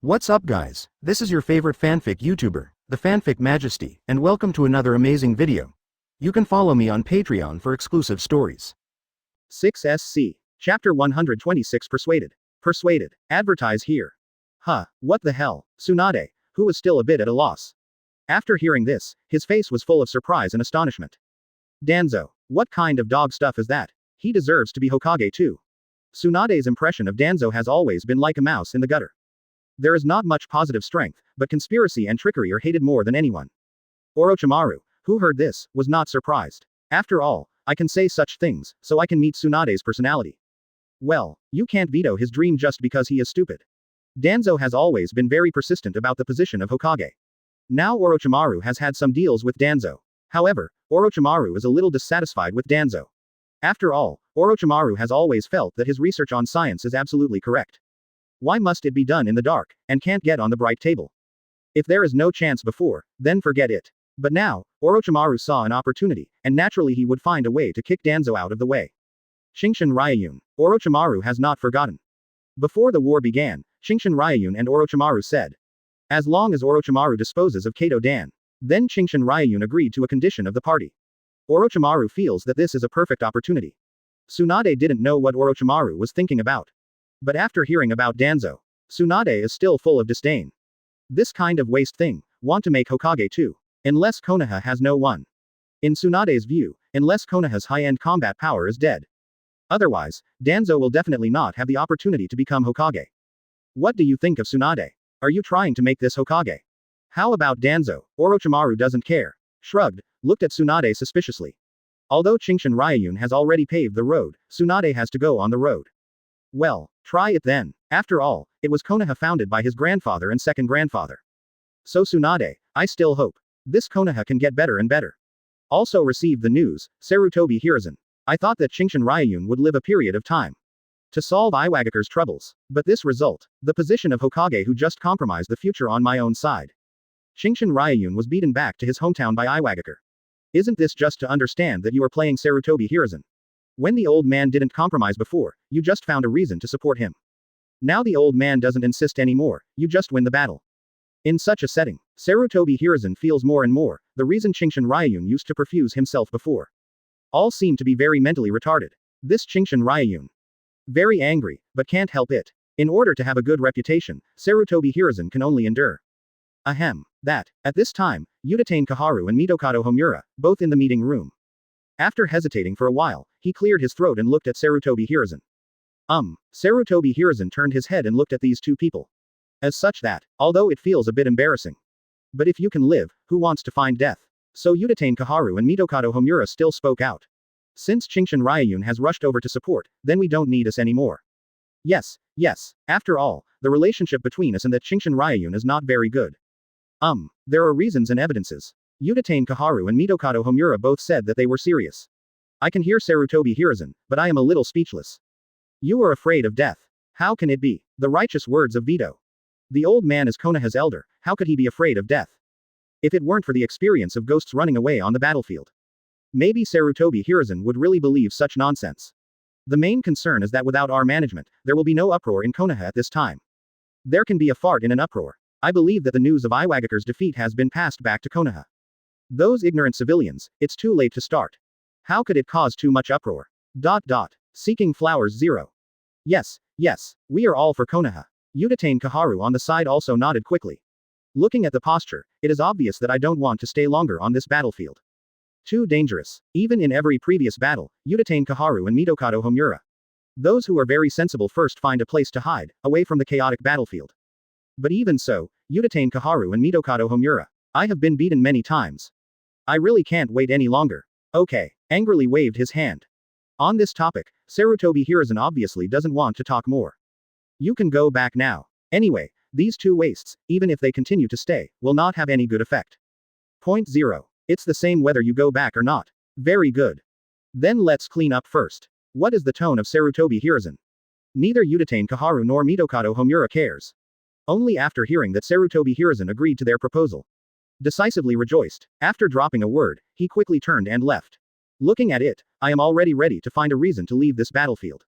What's up guys, this is your favorite fanfic YouTuber, the Fanfic Majesty, and welcome to another amazing video. You can follow me on Patreon for exclusive stories. 6SC. Chapter 126 Persuaded. Persuaded. Advertise here. Huh, what the hell? Tsunade, who was still a bit at a loss. After hearing this, his face was full of surprise and astonishment. Danzo, what kind of dog stuff is that? He deserves to be Hokage too. Tsunade's impression of Danzo has always been like a mouse in the gutter. There is not much positive strength, but conspiracy and trickery are hated more than anyone. Orochimaru, who heard this, was not surprised. After all, I can say such things, so I can meet Tsunade's personality. Well, you can't veto his dream just because he is stupid. Danzo has always been very persistent about the position of Hokage. Now Orochimaru has had some deals with Danzo. However, Orochimaru is a little dissatisfied with Danzo. After all, Orochimaru has always felt that his research on science is absolutely correct. Why must it be done in the dark, and can't get on the bright table? If there is no chance before, then forget it. But now, Orochimaru saw an opportunity, and naturally he would find a way to kick Danzo out of the way. Qingshan Ryuyun, Orochimaru has not forgotten. Before the war began, Qingshan Ryuyun and Orochimaru said. As long as Orochimaru disposes of Kaido Dan, then Qingshan Ryuyun agreed to a condition of the party. Orochimaru feels that this is a perfect opportunity. Tsunade didn't know what Orochimaru was thinking about. But after hearing about Danzo, Tsunade is still full of disdain. This kind of waste thing, want to make Hokage too. Unless Konoha has no one. In Tsunade's view, unless Konoha's high-end combat power is dead. Otherwise, Danzo will definitely not have the opportunity to become Hokage. What do you think of Tsunade? Are you trying to make this Hokage? How about Danzo? Orochimaru doesn't care. Shrugged, looked at Tsunade suspiciously. Although Qingshan Ryuyun has already paved the road, Tsunade has to go on the road. Well, try it then. After all, it was Konoha founded by his grandfather and second grandfather. So Tsunade, I still hope. This Konoha can get better and better. Also received the news, Sarutobi Hiruzen. I thought that Qingshan Ryuyun would live a period of time to solve Iwagakure's troubles. But this result, the position of Hokage who just compromised the future on my own side. Qingshan Ryuyun was beaten back to his hometown by Iwagakure. Isn't this just to understand that you are playing Sarutobi Hiruzen? When the old man didn't compromise before, you just found a reason to support him. Now the old man doesn't insist anymore, you just win the battle. In such a setting, Sarutobi Hiruzen feels more and more, the reason Qingshan Ryuyun used to perfuse himself before. All seem to be very mentally retarded. This Qingshan Ryuyun. Very angry, but can't help it. In order to have a good reputation, Sarutobi Hiruzen can only endure. Ahem. That, at this time, Uchiha Kaharu and Mitokado Homura, both in the meeting room. After hesitating for a while, he cleared his throat and looked at Sarutobi Hiruzen. Sarutobi Hiruzen turned his head and looked at these two people. As such that, although it feels a bit embarrassing. But if you can live, who wants to find death? So Uchiha Kaharu and Mitokado Homura still spoke out. Since Qingshan Ryuyun has rushed over to support, then we don't need us anymore. Yes. After all, the relationship between us and that Qingshan Ryuyun is not very good. There are reasons and evidences. Uchiha Kaharu and Mitokado Homura both said that they were serious. I can hear Sarutobi Hiruzen, but I am a little speechless. You are afraid of death. How can it be? The righteous words of Vito. The old man is Konoha's elder, how could he be afraid of death? If it weren't for the experience of ghosts running away on the battlefield. Maybe Sarutobi Hiruzen would really believe such nonsense. The main concern is that without our management, there will be no uproar in Konoha at this time. There can be a fart in an uproar. I believe that the news of Iwagakure's defeat has been passed back to Konoha. Those ignorant civilians, it's too late to start. How could it cause too much uproar? Seeking flowers 0. Yes, we are all for Konoha. Uchiha Kaharu on the side also nodded quickly. Looking at the posture, it is obvious that I don't want to stay longer on this battlefield. Too dangerous. Even in every previous battle, Uchiha Kaharu and Mitokado Homura. Those who are very sensible first find a place to hide, away from the chaotic battlefield. But even so, Uchiha Kaharu and Mitokado Homura. I have been beaten many times. I really can't wait any longer. Okay. Angrily waved his hand. On this topic, Sarutobi Hiruzen obviously doesn't want to talk more. You can go back now. Anyway, these two wastes, even if they continue to stay, will not have any good effect. Point 0. It's the same whether you go back or not. Very good. Then let's clean up first. What is the tone of Sarutobi Hiruzen? Neither Uchiha Kaharu nor Mitokado Homura cares. Only after hearing that Sarutobi Hiruzen agreed to their proposal. Decisively rejoiced. After dropping a word, he quickly turned and left. Looking at it, I am already ready to find a reason to leave this battlefield.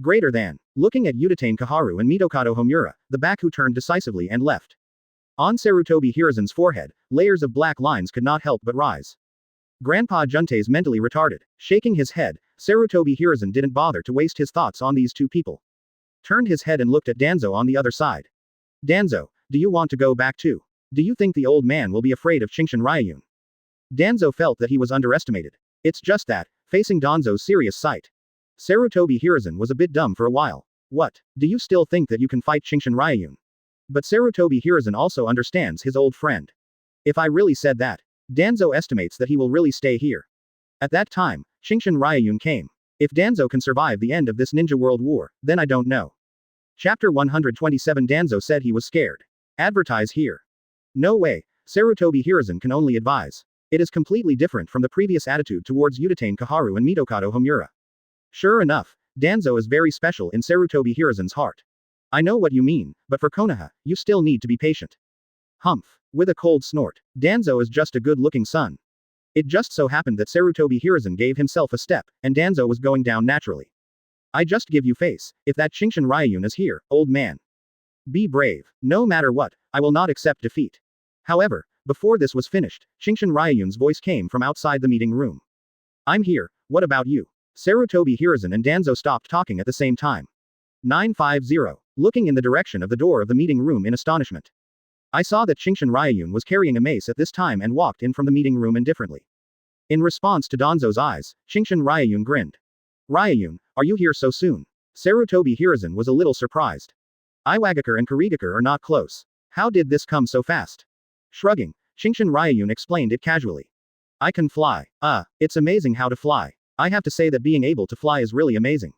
Greater than. Looking at Uchiha Kaharu and Mitokado Homura, the Baku turned decisively and left. On Sarutobi Hiruzen's forehead, layers of black lines could not help but rise. Grandpa Junte's mentally retarded. Shaking his head, Sarutobi Hiruzen didn't bother to waste his thoughts on these two people. Turned his head and looked at Danzo on the other side. Danzo, do you want to go back too? Do you think the old man will be afraid of Qingshan Ryuyun? Danzo felt that he was underestimated. It's just that, facing Danzo's serious sight, Sarutobi Hiruzen was a bit dumb for a while. What? Do you still think that you can fight Qingshan Ryuyun? But Sarutobi Hiruzen also understands his old friend. If I really said that, Danzo estimates that he will really stay here. At that time, Qingshan Ryuyun came. If Danzo can survive the end of this ninja world war, then I don't know. Chapter 127 Danzo said he was scared. Advertise here. No way, Sarutobi Hiruzen can only advise. It is completely different from the previous attitude towards Uchiha Kaharu and Mitokado Homura. Sure enough, Danzo is very special in Sarutobi Hiruzen's heart. I know what you mean, but for Konoha, you still need to be patient. Humph. With a cold snort, Danzo is just a good-looking son. It just so happened that Sarutobi Hiruzen gave himself a step, and Danzo was going down naturally. I just give you face, if that Qingshan Ryuyun is here, old man. Be brave. No matter what, I will not accept defeat. However, before this was finished, Qingshan Ryuyun's voice came from outside the meeting room. I'm here, what about you? Sarutobi Hiruzen and Danzo stopped talking at the same time. 950. Looking in the direction of the door of the meeting room in astonishment. I saw that Qingshan Ryuyun was carrying a mace at this time and walked in from the meeting room indifferently. In response to Danzo's eyes, Qingshan Ryuyun grinned. Ryuyun, are you here so soon? Sarutobi Hiruzen was a little surprised. Iwagakure and Kurigakure are not close. How did this come so fast? Shrugging, Qingshan Ryuyun explained it casually. I can fly. It's amazing how to fly. I have to say that being able to fly is really amazing.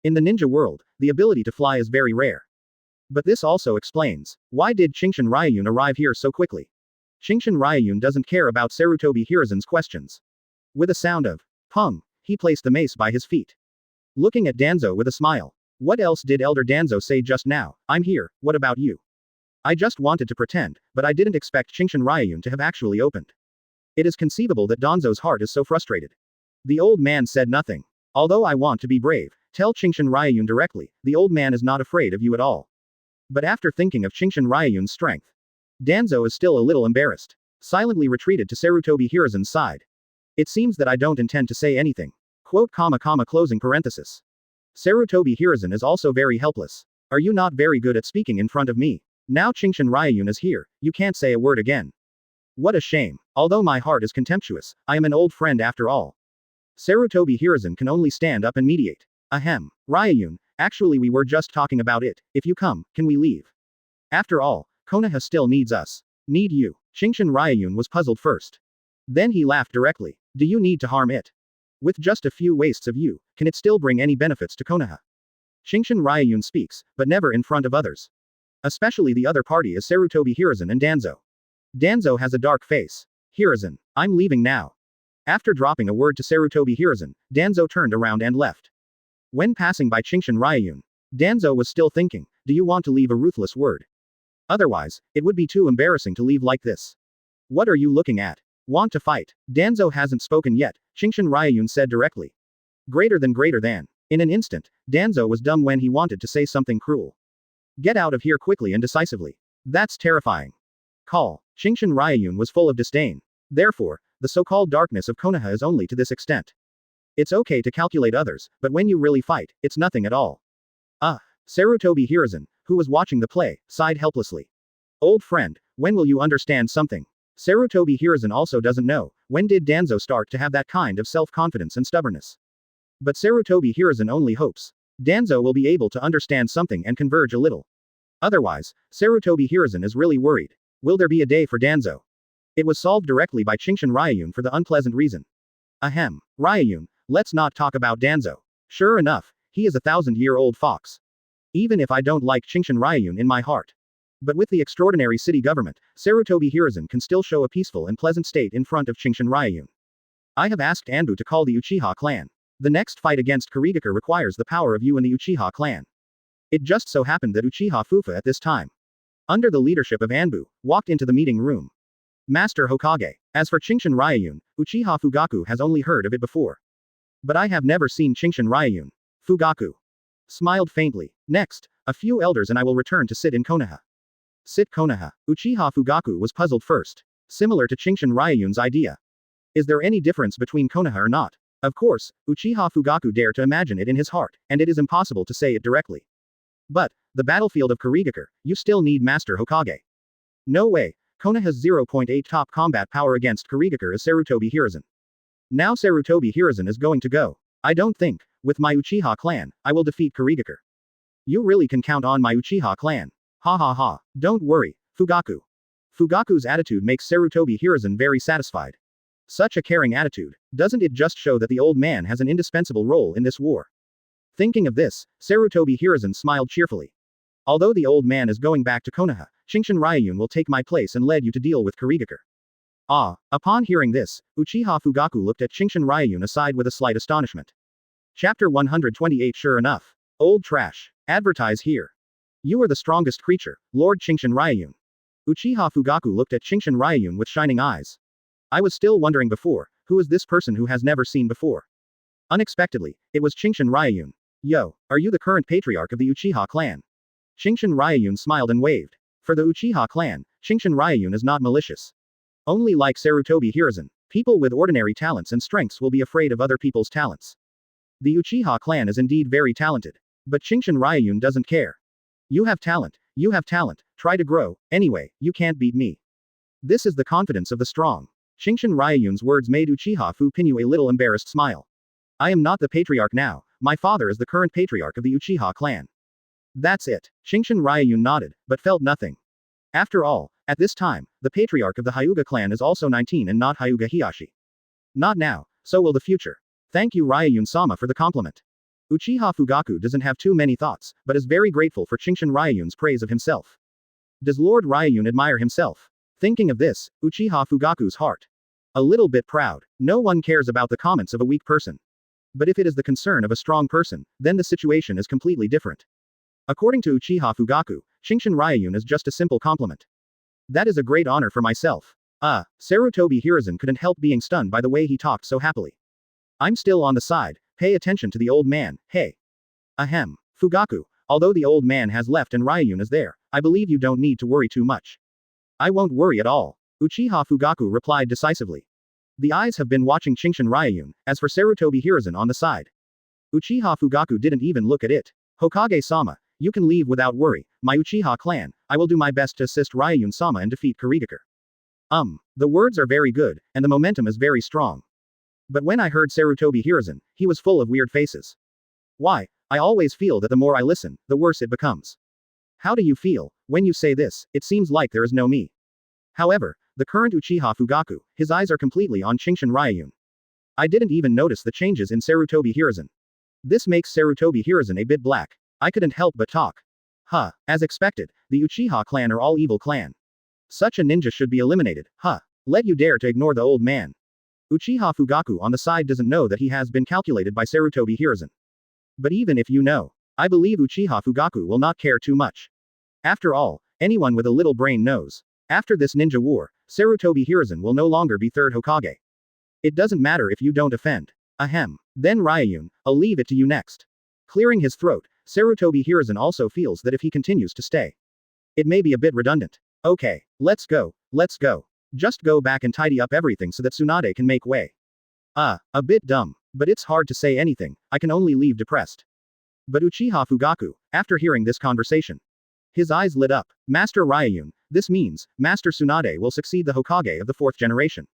In the ninja world, the ability to fly is very rare. But this also explains, why did Qingshan Ryuyun arrive here so quickly? Qingshan Ryuyun doesn't care about Sarutobi Hiruzen's questions. With a sound of pung, he placed the mace by his feet. Looking at Danzo with a smile. What else did Elder Danzo say just now? I'm here, what about you? I just wanted to pretend, but I didn't expect Qingshan Ryuyun to have actually opened. It is conceivable that Danzo's heart is so frustrated. The old man said nothing. Although I want to be brave, tell Qingshan Ryuyun directly, the old man is not afraid of you at all. But after thinking of Qingshan Ryuyun's strength, Danzo is still a little embarrassed. Silently retreated to Sarutobi Hiruzen's side. It seems that I don't intend to say anything. Quote comma closing parenthesis. Sarutobi Hiruzen is also very helpless. Are you not very good at speaking in front of me? Now Qingshan Ryuyun is here, you can't say a word again. What a shame. Although my heart is contemptuous, I am an old friend after all. Sarutobi Hiruzen can only stand up and mediate. Ahem. Ryuyun, actually we were just talking about it, if you come, can we leave? After all, Konoha still needs us. Need you. Qingshan Ryuyun was puzzled first. Then he laughed directly. Do you need to harm it? With just a few wastes of you, can it still bring any benefits to Konoha? Qingshan Ryuyun speaks, but never in front of others. Especially the other party is Sarutobi Hiruzen and Danzo. Danzo has a dark face. Hiruzen, I'm leaving now. After dropping a word to Sarutobi Hiruzen, Danzo turned around and left. When passing by Qingshan Ryuyun, Danzo was still thinking, do you want to leave a ruthless word? Otherwise, it would be too embarrassing to leave like this. What are you looking at? Want to fight? Danzo hasn't spoken yet, Qingshan Ryuyun said directly. Greater than. In an instant, Danzo was dumb when he wanted to say something cruel. Get out of here quickly and decisively. That's terrifying. Call. Qingshan Ryuyun was full of disdain. Therefore, the so-called darkness of Konoha is only to this extent. It's okay to calculate others, but when you really fight, it's nothing at all. Sarutobi Hiruzen, who was watching the play, sighed helplessly. Old friend, when will you understand something? Sarutobi Hiruzen also doesn't know, when did Danzo start to have that kind of self-confidence and stubbornness? But Sarutobi Hiruzen only hopes Danzo will be able to understand something and converge a little. Otherwise, Sarutobi Hiruzen is really worried. Will there be a day for Danzo? It was solved directly by Qingshan Ryuyun for the unpleasant reason. Ahem. Ryuyun, let's not talk about Danzo. Sure enough, he is a 1,000-year-old fox. Even if I don't like Qingshan Ryuyun in my heart. But with the extraordinary city government, Sarutobi Hiruzen can still show a peaceful and pleasant state in front of Qingshan Ryuyun. I have asked Anbu to call the Uchiha clan. The next fight against Kurigakure requires the power of you and the Uchiha clan. It just so happened that Uchiha Fufa at this time, under the leadership of Anbu, walked into the meeting room. Master Hokage. As for Qingshan Ryuyun, Uchiha Fugaku has only heard of it before. But I have never seen Qingshan Ryuyun. Fugaku. Smiled faintly. Next, a few elders and I will return to sit in Konoha. Sit Konoha. Uchiha Fugaku was puzzled first. Similar to Qingshan Ryuyun's idea. Is there any difference between Konoha or not? Of course, Uchiha Fugaku dared to imagine it in his heart, and it is impossible to say it directly. But, the battlefield of Kurigakure, you still need Master Hokage. No way. Konoha's 0.8 top combat power against Kurigakure is Sarutobi Hiruzen. Now Sarutobi Hiruzen is going to go. I don't think, with my Uchiha clan, I will defeat Kurigakure. You really can count on my Uchiha clan. Ha ha ha. Don't worry, Fugaku. Fugaku's attitude makes Sarutobi Hiruzen very satisfied. Such a caring attitude, doesn't it just show that the old man has an indispensable role in this war? Thinking of this, Sarutobi Hiruzen smiled cheerfully. Although the old man is going back to Konoha, Qingshan Ryuyun will take my place and lead you to deal with Kurigakure. Ah, upon hearing this, Uchiha Fugaku looked at Qingshan Ryuyun aside with a slight astonishment. Chapter 128 Sure enough. Old trash. Advertise here. You are the strongest creature, Lord Qingshan Ryuyun. Uchiha Fugaku looked at Qingshan Ryuyun with shining eyes. I was still wondering before, who is this person who has never seen before? Unexpectedly, it was Qingshan Ryuyun. Yo, are you the current patriarch of the Uchiha clan? Qingshan Ryuyun smiled and waved. For the Uchiha clan, Qingshan Ryuyun is not malicious. Only like Sarutobi Hiruzen, people with ordinary talents and strengths will be afraid of other people's talents. The Uchiha clan is indeed very talented. But Qingshan Ryuyun doesn't care. You have talent, try to grow, anyway, you can't beat me. This is the confidence of the strong. Qingshan Ryuyun's words made Uchiha Fu-Pinyu a little embarrassed smile. I am not the patriarch now, my father is the current patriarch of the Uchiha clan. That's it. Qingshan Ryuyun nodded, but felt nothing. After all, at this time, the patriarch of the Hyuga clan is also 19 and not Hyuga Hiyashi. Not now, so will the future. Thank you Ryuyun-sama for the compliment. Uchiha Fugaku doesn't have too many thoughts, but is very grateful for Qingshan Ryuyun's praise of himself. Does Lord Rayun admire himself? Thinking of this, Uchiha Fugaku's heart. A little bit proud. No one cares about the comments of a weak person. But if it is the concern of a strong person, then the situation is completely different. According to Uchiha Fugaku, Qingshan Ryuyun is just a simple compliment. That is a great honor for myself. Sarutobi Hiruzen couldn't help being stunned by the way he talked so happily. I'm still on the side, pay attention to the old man, hey. Ahem. Fugaku, although the old man has left and Ryuyun is there, I believe you don't need to worry too much. I won't worry at all. Uchiha Fugaku replied decisively. The eyes have been watching Qingshan Ryuyun, as for Sarutobi Hiruzen on the side. Uchiha Fugaku didn't even look at it. Hokage-sama, you can leave without worry, my Uchiha clan, I will do my best to assist Ryuyun-sama and defeat Kurigakure. The words are very good, and the momentum is very strong. But when I heard Sarutobi Hiruzen, he was full of weird faces. Why, I always feel that the more I listen, the worse it becomes. How do you feel? When you say this, it seems like there is no me. However, the current Uchiha Fugaku, his eyes are completely on Qingshan Ryuyun. I didn't even notice the changes in Sarutobi Hiruzen. This makes Sarutobi Hiruzen a bit black. I couldn't help but talk. As expected, the Uchiha clan are all evil clan. Such a ninja should be eliminated, Let you dare to ignore the old man. Uchiha Fugaku on the side doesn't know that he has been calculated by Sarutobi Hiruzen. But even if you know, I believe Uchiha Fugaku will not care too much. After all, anyone with a little brain knows. After this ninja war, Sarutobi Hiruzen will no longer be third Hokage. It doesn't matter if you don't offend. Ahem. Then Ryuyun, I'll leave it to you next. Clearing his throat, Sarutobi Hiruzen also feels that if he continues to stay, it may be a bit redundant. Okay, let's go. Just go back and tidy up everything so that Tsunade can make way. A bit dumb, but it's hard to say anything, I can only leave depressed. But Uchiha Fugaku, after hearing this conversation, his eyes lit up. Master Ryuyun, this means, Master Tsunade will succeed the Hokage of the 4th generation.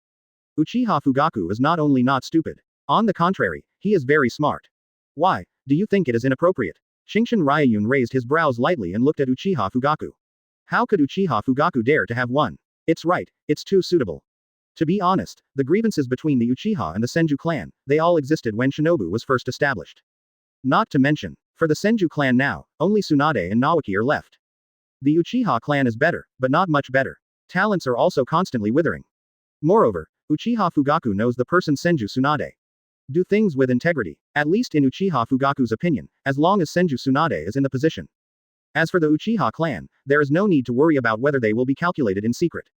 Uchiha Fugaku is not only not stupid. On the contrary, he is very smart. Why, do you think it is inappropriate? Qingshan Ryuyun raised his brows lightly and looked at Uchiha Fugaku. How could Uchiha Fugaku dare to have one? It's right, it's too suitable. To be honest, the grievances between the Uchiha and the Senju clan, they all existed when Shinobu was first established. Not to mention, for the Senju clan now, only Tsunade and Naoki are left. The Uchiha clan is better, but not much better. Talents are also constantly withering. Moreover, Uchiha Fugaku knows the person Senju Tsunade. Do things with integrity, at least in Uchiha Fugaku's opinion, as long as Senju Tsunade is in the position. As for the Uchiha clan, there is no need to worry about whether they will be calculated in secret.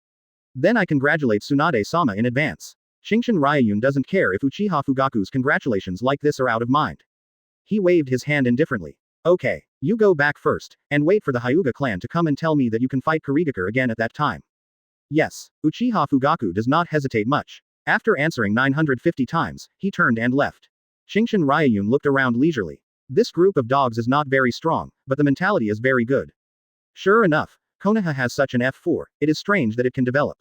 Then I congratulate Tsunade-sama in advance. Qingshan Ryuyun doesn't care if Uchiha Fugaku's congratulations like this are out of mind. He waved his hand indifferently. Okay, you go back first, and wait for the Hyuga clan to come and tell me that you can fight Kurigakure again at that time. Yes, Uchiha Fugaku does not hesitate much. After answering 950 times, he turned and left. Qingshan Ryuyun looked around leisurely. This group of dogs is not very strong, but the mentality is very good. Sure enough, Konoha has such an F4, it is strange that it can develop.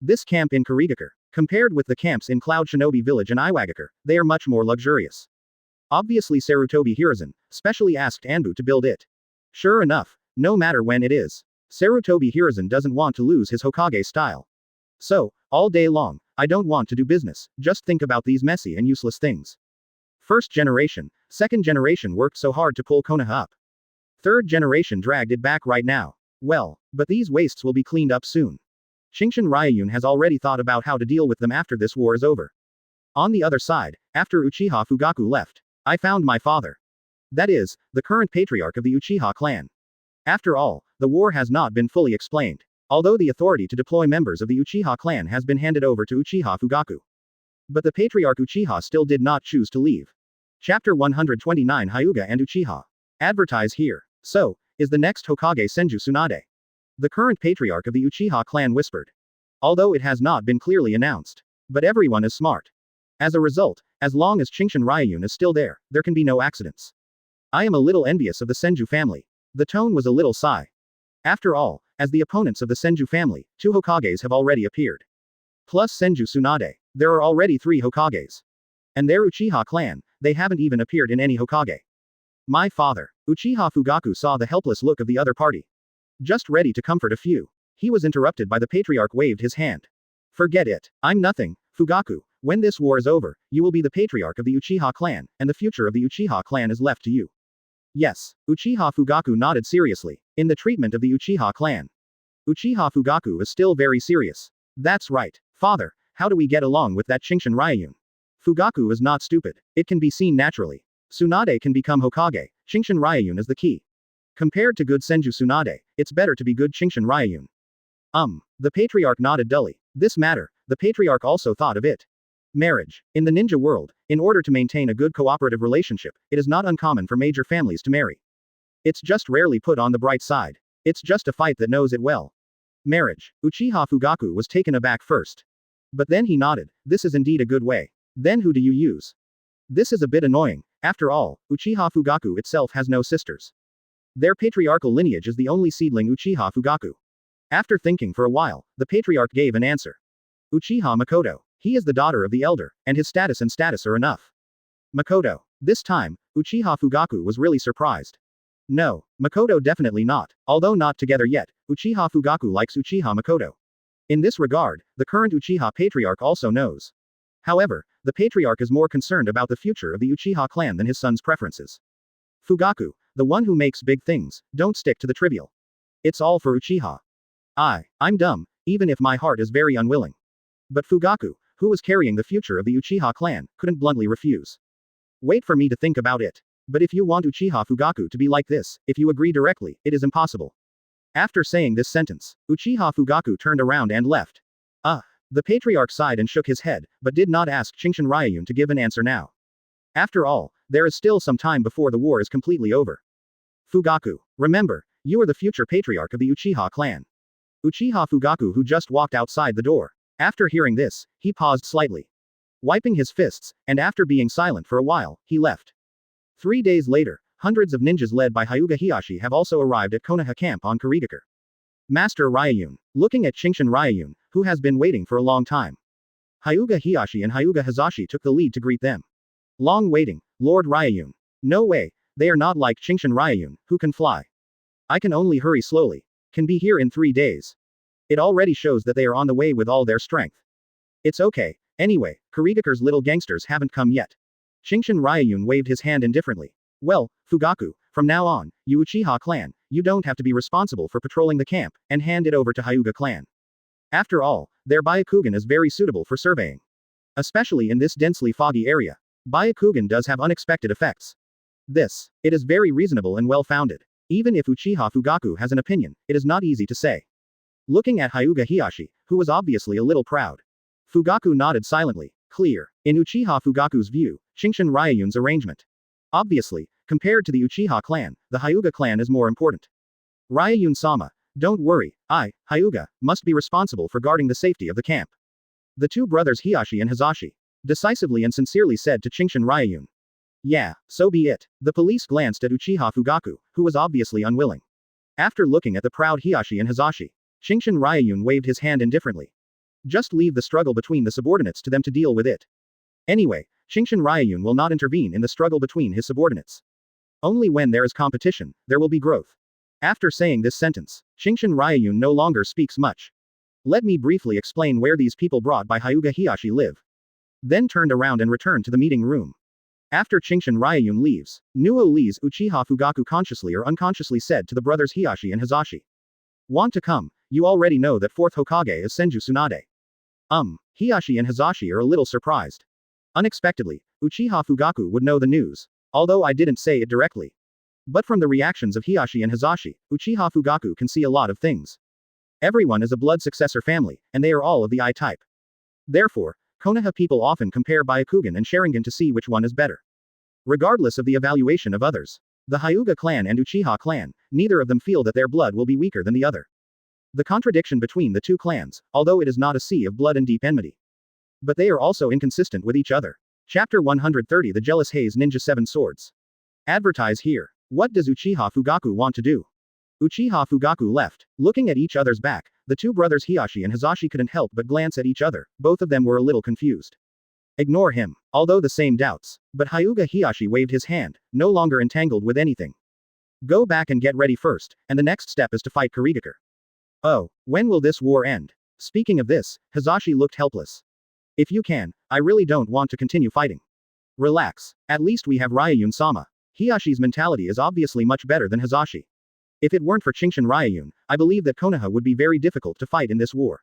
This camp in Kurigakure, compared with the camps in Cloud Shinobi Village and Iwagakure, they are much more luxurious. Obviously Sarutobi Hiruzen, specially asked Anbu to build it. Sure enough, no matter when it is. Sarutobi Hiruzen doesn't want to lose his Hokage style. So, all day long, I don't want to do business, just think about these messy and useless things. First generation, second generation worked so hard to pull Konoha up. Third generation dragged it back right now. Well, but these wastes will be cleaned up soon. Qingshan Ryuyun has already thought about how to deal with them after this war is over. On the other side, after Uchiha Fugaku left, I found my father. That is, the current patriarch of the Uchiha clan. After all, the war has not been fully explained. Although the authority to deploy members of the Uchiha clan has been handed over to Uchiha Fugaku. But the patriarch Uchiha still did not choose to leave. Chapter 129 Hyuga and Uchiha. Advertise here. So, is the next Hokage Senju Tsunade? The current patriarch of the Uchiha clan whispered. Although it has not been clearly announced. But everyone is smart. As a result, as long as Qingshan Ryuyun is still there can be no accidents. I am a little envious of the Senju family. The tone was a little sigh. After all, as the opponents of the Senju family, 2 Hokages have already appeared. Plus Senju Tsunade, there are already 3 Hokages. And their Uchiha clan, they haven't even appeared in any Hokage. My father, Uchiha Fugaku saw the helpless look of the other party. Just ready to comfort a few. He was interrupted by the patriarch waved his hand. Forget it, I'm nothing, Fugaku, when this war is over, you will be the patriarch of the Uchiha clan, and the future of the Uchiha clan is left to you. Yes, Uchiha Fugaku nodded seriously, in the treatment of the Uchiha clan. Uchiha Fugaku is still very serious. That's right, father, how do we get along with that Qingshan Ryuyun? Fugaku is not stupid, it can be seen naturally. Tsunade can become Hokage, Qingshan Ryuyun is the key. Compared to good Senju Tsunade, it's better to be good Qingshan Ryuyun. The patriarch nodded dully. This matter, the patriarch also thought of it. Marriage. In the ninja world, in order to maintain a good cooperative relationship, it is not uncommon for major families to marry. It's just rarely put on the bright side. It's just a fight that knows it well. Marriage. Uchiha Fugaku was taken aback first. But then he nodded, this is indeed a good way. Then who do you use? This is a bit annoying, after all, Uchiha Fugaku itself has no sisters. Their patriarchal lineage is the only seedling Uchiha Fugaku. After thinking for a while, the patriarch gave an answer. Uchiha Makoto. He is the daughter of the elder, and his status are enough. Makoto. This time, Uchiha Fugaku was really surprised. No, Makoto definitely not. Although not together yet, Uchiha Fugaku likes Uchiha Makoto. In this regard, the current Uchiha patriarch also knows. However, the patriarch is more concerned about the future of the Uchiha clan than his son's preferences. Fugaku, the one who makes big things, don't stick to the trivial. It's all for Uchiha. I'm dumb, even if my heart is very unwilling. But Fugaku, who was carrying the future of the Uchiha clan, couldn't bluntly refuse. Wait for me to think about it. But if you want Uchiha Fugaku to be like this, if you agree directly, it is impossible. After saying this sentence, Uchiha Fugaku turned around and left. The patriarch sighed and shook his head, but did not ask Qingshan Ryuyun to give an answer now. After all, there is still some time before the war is completely over. Fugaku, remember, you are the future patriarch of the Uchiha clan. Uchiha Fugaku who just walked outside the door. After hearing this, he paused slightly. Wiping his fists, and after being silent for a while, he left. 3 days later, hundreds of ninjas led by Hyuga Hiyashi have also arrived at Konoha camp on Kurigakure. Master Rayun, looking at Qingshan Ryuyun, who has been waiting for a long time. Hyuga Hiyashi and Hyuga Hazashi took the lead to greet them. Long waiting, Lord Rayun. No way, they are not like Qingshan Ryuyun, who can fly. I can only hurry slowly. Can be here in 3 days. It already shows that they are on the way with all their strength. It's okay, anyway, Kurigakure's little gangsters haven't come yet. Qingshan Ryuyun waved his hand indifferently. Well, Fugaku, from now on, you Uchiha clan, you don't have to be responsible for patrolling the camp, and hand it over to Hyuga clan. After all, their Byakugan is very suitable for surveying. Especially in this densely foggy area. Byakugan does have unexpected effects. It is very reasonable and well-founded. Even if Uchiha Fugaku has an opinion, it is not easy to say. Looking at Hyuga Hiyashi, who was obviously a little proud. Fugaku nodded silently, clear. In Uchiha Fugaku's view, Qingshan Ryuyun's arrangement. Obviously, Compared to the Uchiha clan, the Hyuga clan is more important. Ryun-sama, don't worry, I, Hyuga, must be responsible for guarding the safety of the camp. The two brothers Hiashi and Hizashi decisively and sincerely said to Qingshan Ryuyun. Yeah, so be it. The police glanced at Uchiha Fugaku, who was obviously unwilling. After looking at the proud Hiashi and Hizashi, Qingshan Ryuyun waved his hand indifferently. Just leave the struggle between the subordinates to them to deal with it. Anyway, Qingshan Ryuyun will not intervene in the struggle between his subordinates. Only when there is competition, there will be growth. After saying this sentence, Qingshan Ryuyun no longer speaks much. Let me briefly explain where these people brought by Hyuga Hiashi live. Then turned around and returned to the meeting room. After Qingshan Ryuyun leaves, Nuo Lee's Uchiha Fugaku consciously or unconsciously said to the brothers Hiashi and Hizashi. Want to come, you already know that 4th Hokage is Senju Tsunade. Hiashi and Hizashi are a little surprised. Unexpectedly, Uchiha Fugaku would know the news, although I didn't say it directly. But from the reactions of Hiashi and Hizashi, Uchiha Fugaku can see a lot of things. Everyone is a blood successor family, and they are all of the I type. Therefore, Konoha people often compare Byakugan and Sharingan to see which one is better. Regardless of the evaluation of others, the Hyuga clan and Uchiha clan, neither of them feel that their blood will be weaker than the other. The contradiction between the two clans, although it is not a sea of blood and deep enmity. But they are also inconsistent with each other. Chapter 130 The Jealous Haze Ninja 7 Swords. Advertise here. What does Uchiha Fugaku want to do? Uchiha Fugaku left. Looking at each other's back, the two brothers Hiashi and Hizashi couldn't help but glance at each other, both of them were a little confused. Ignore him. Although the same doubts. But Hyuga Hiashi waved his hand, no longer entangled with anything. Go back and get ready first, and the next step is to fight Kurigakure. Oh, when will this war end? Speaking of this, Hizashi looked helpless. If you can, I really don't want to continue fighting. Relax. At least we have Ryun-sama. Hiashi's mentality is obviously much better than Hizashi. If it weren't for Qingshan Ryuyun, I believe that Konoha would be very difficult to fight in this war.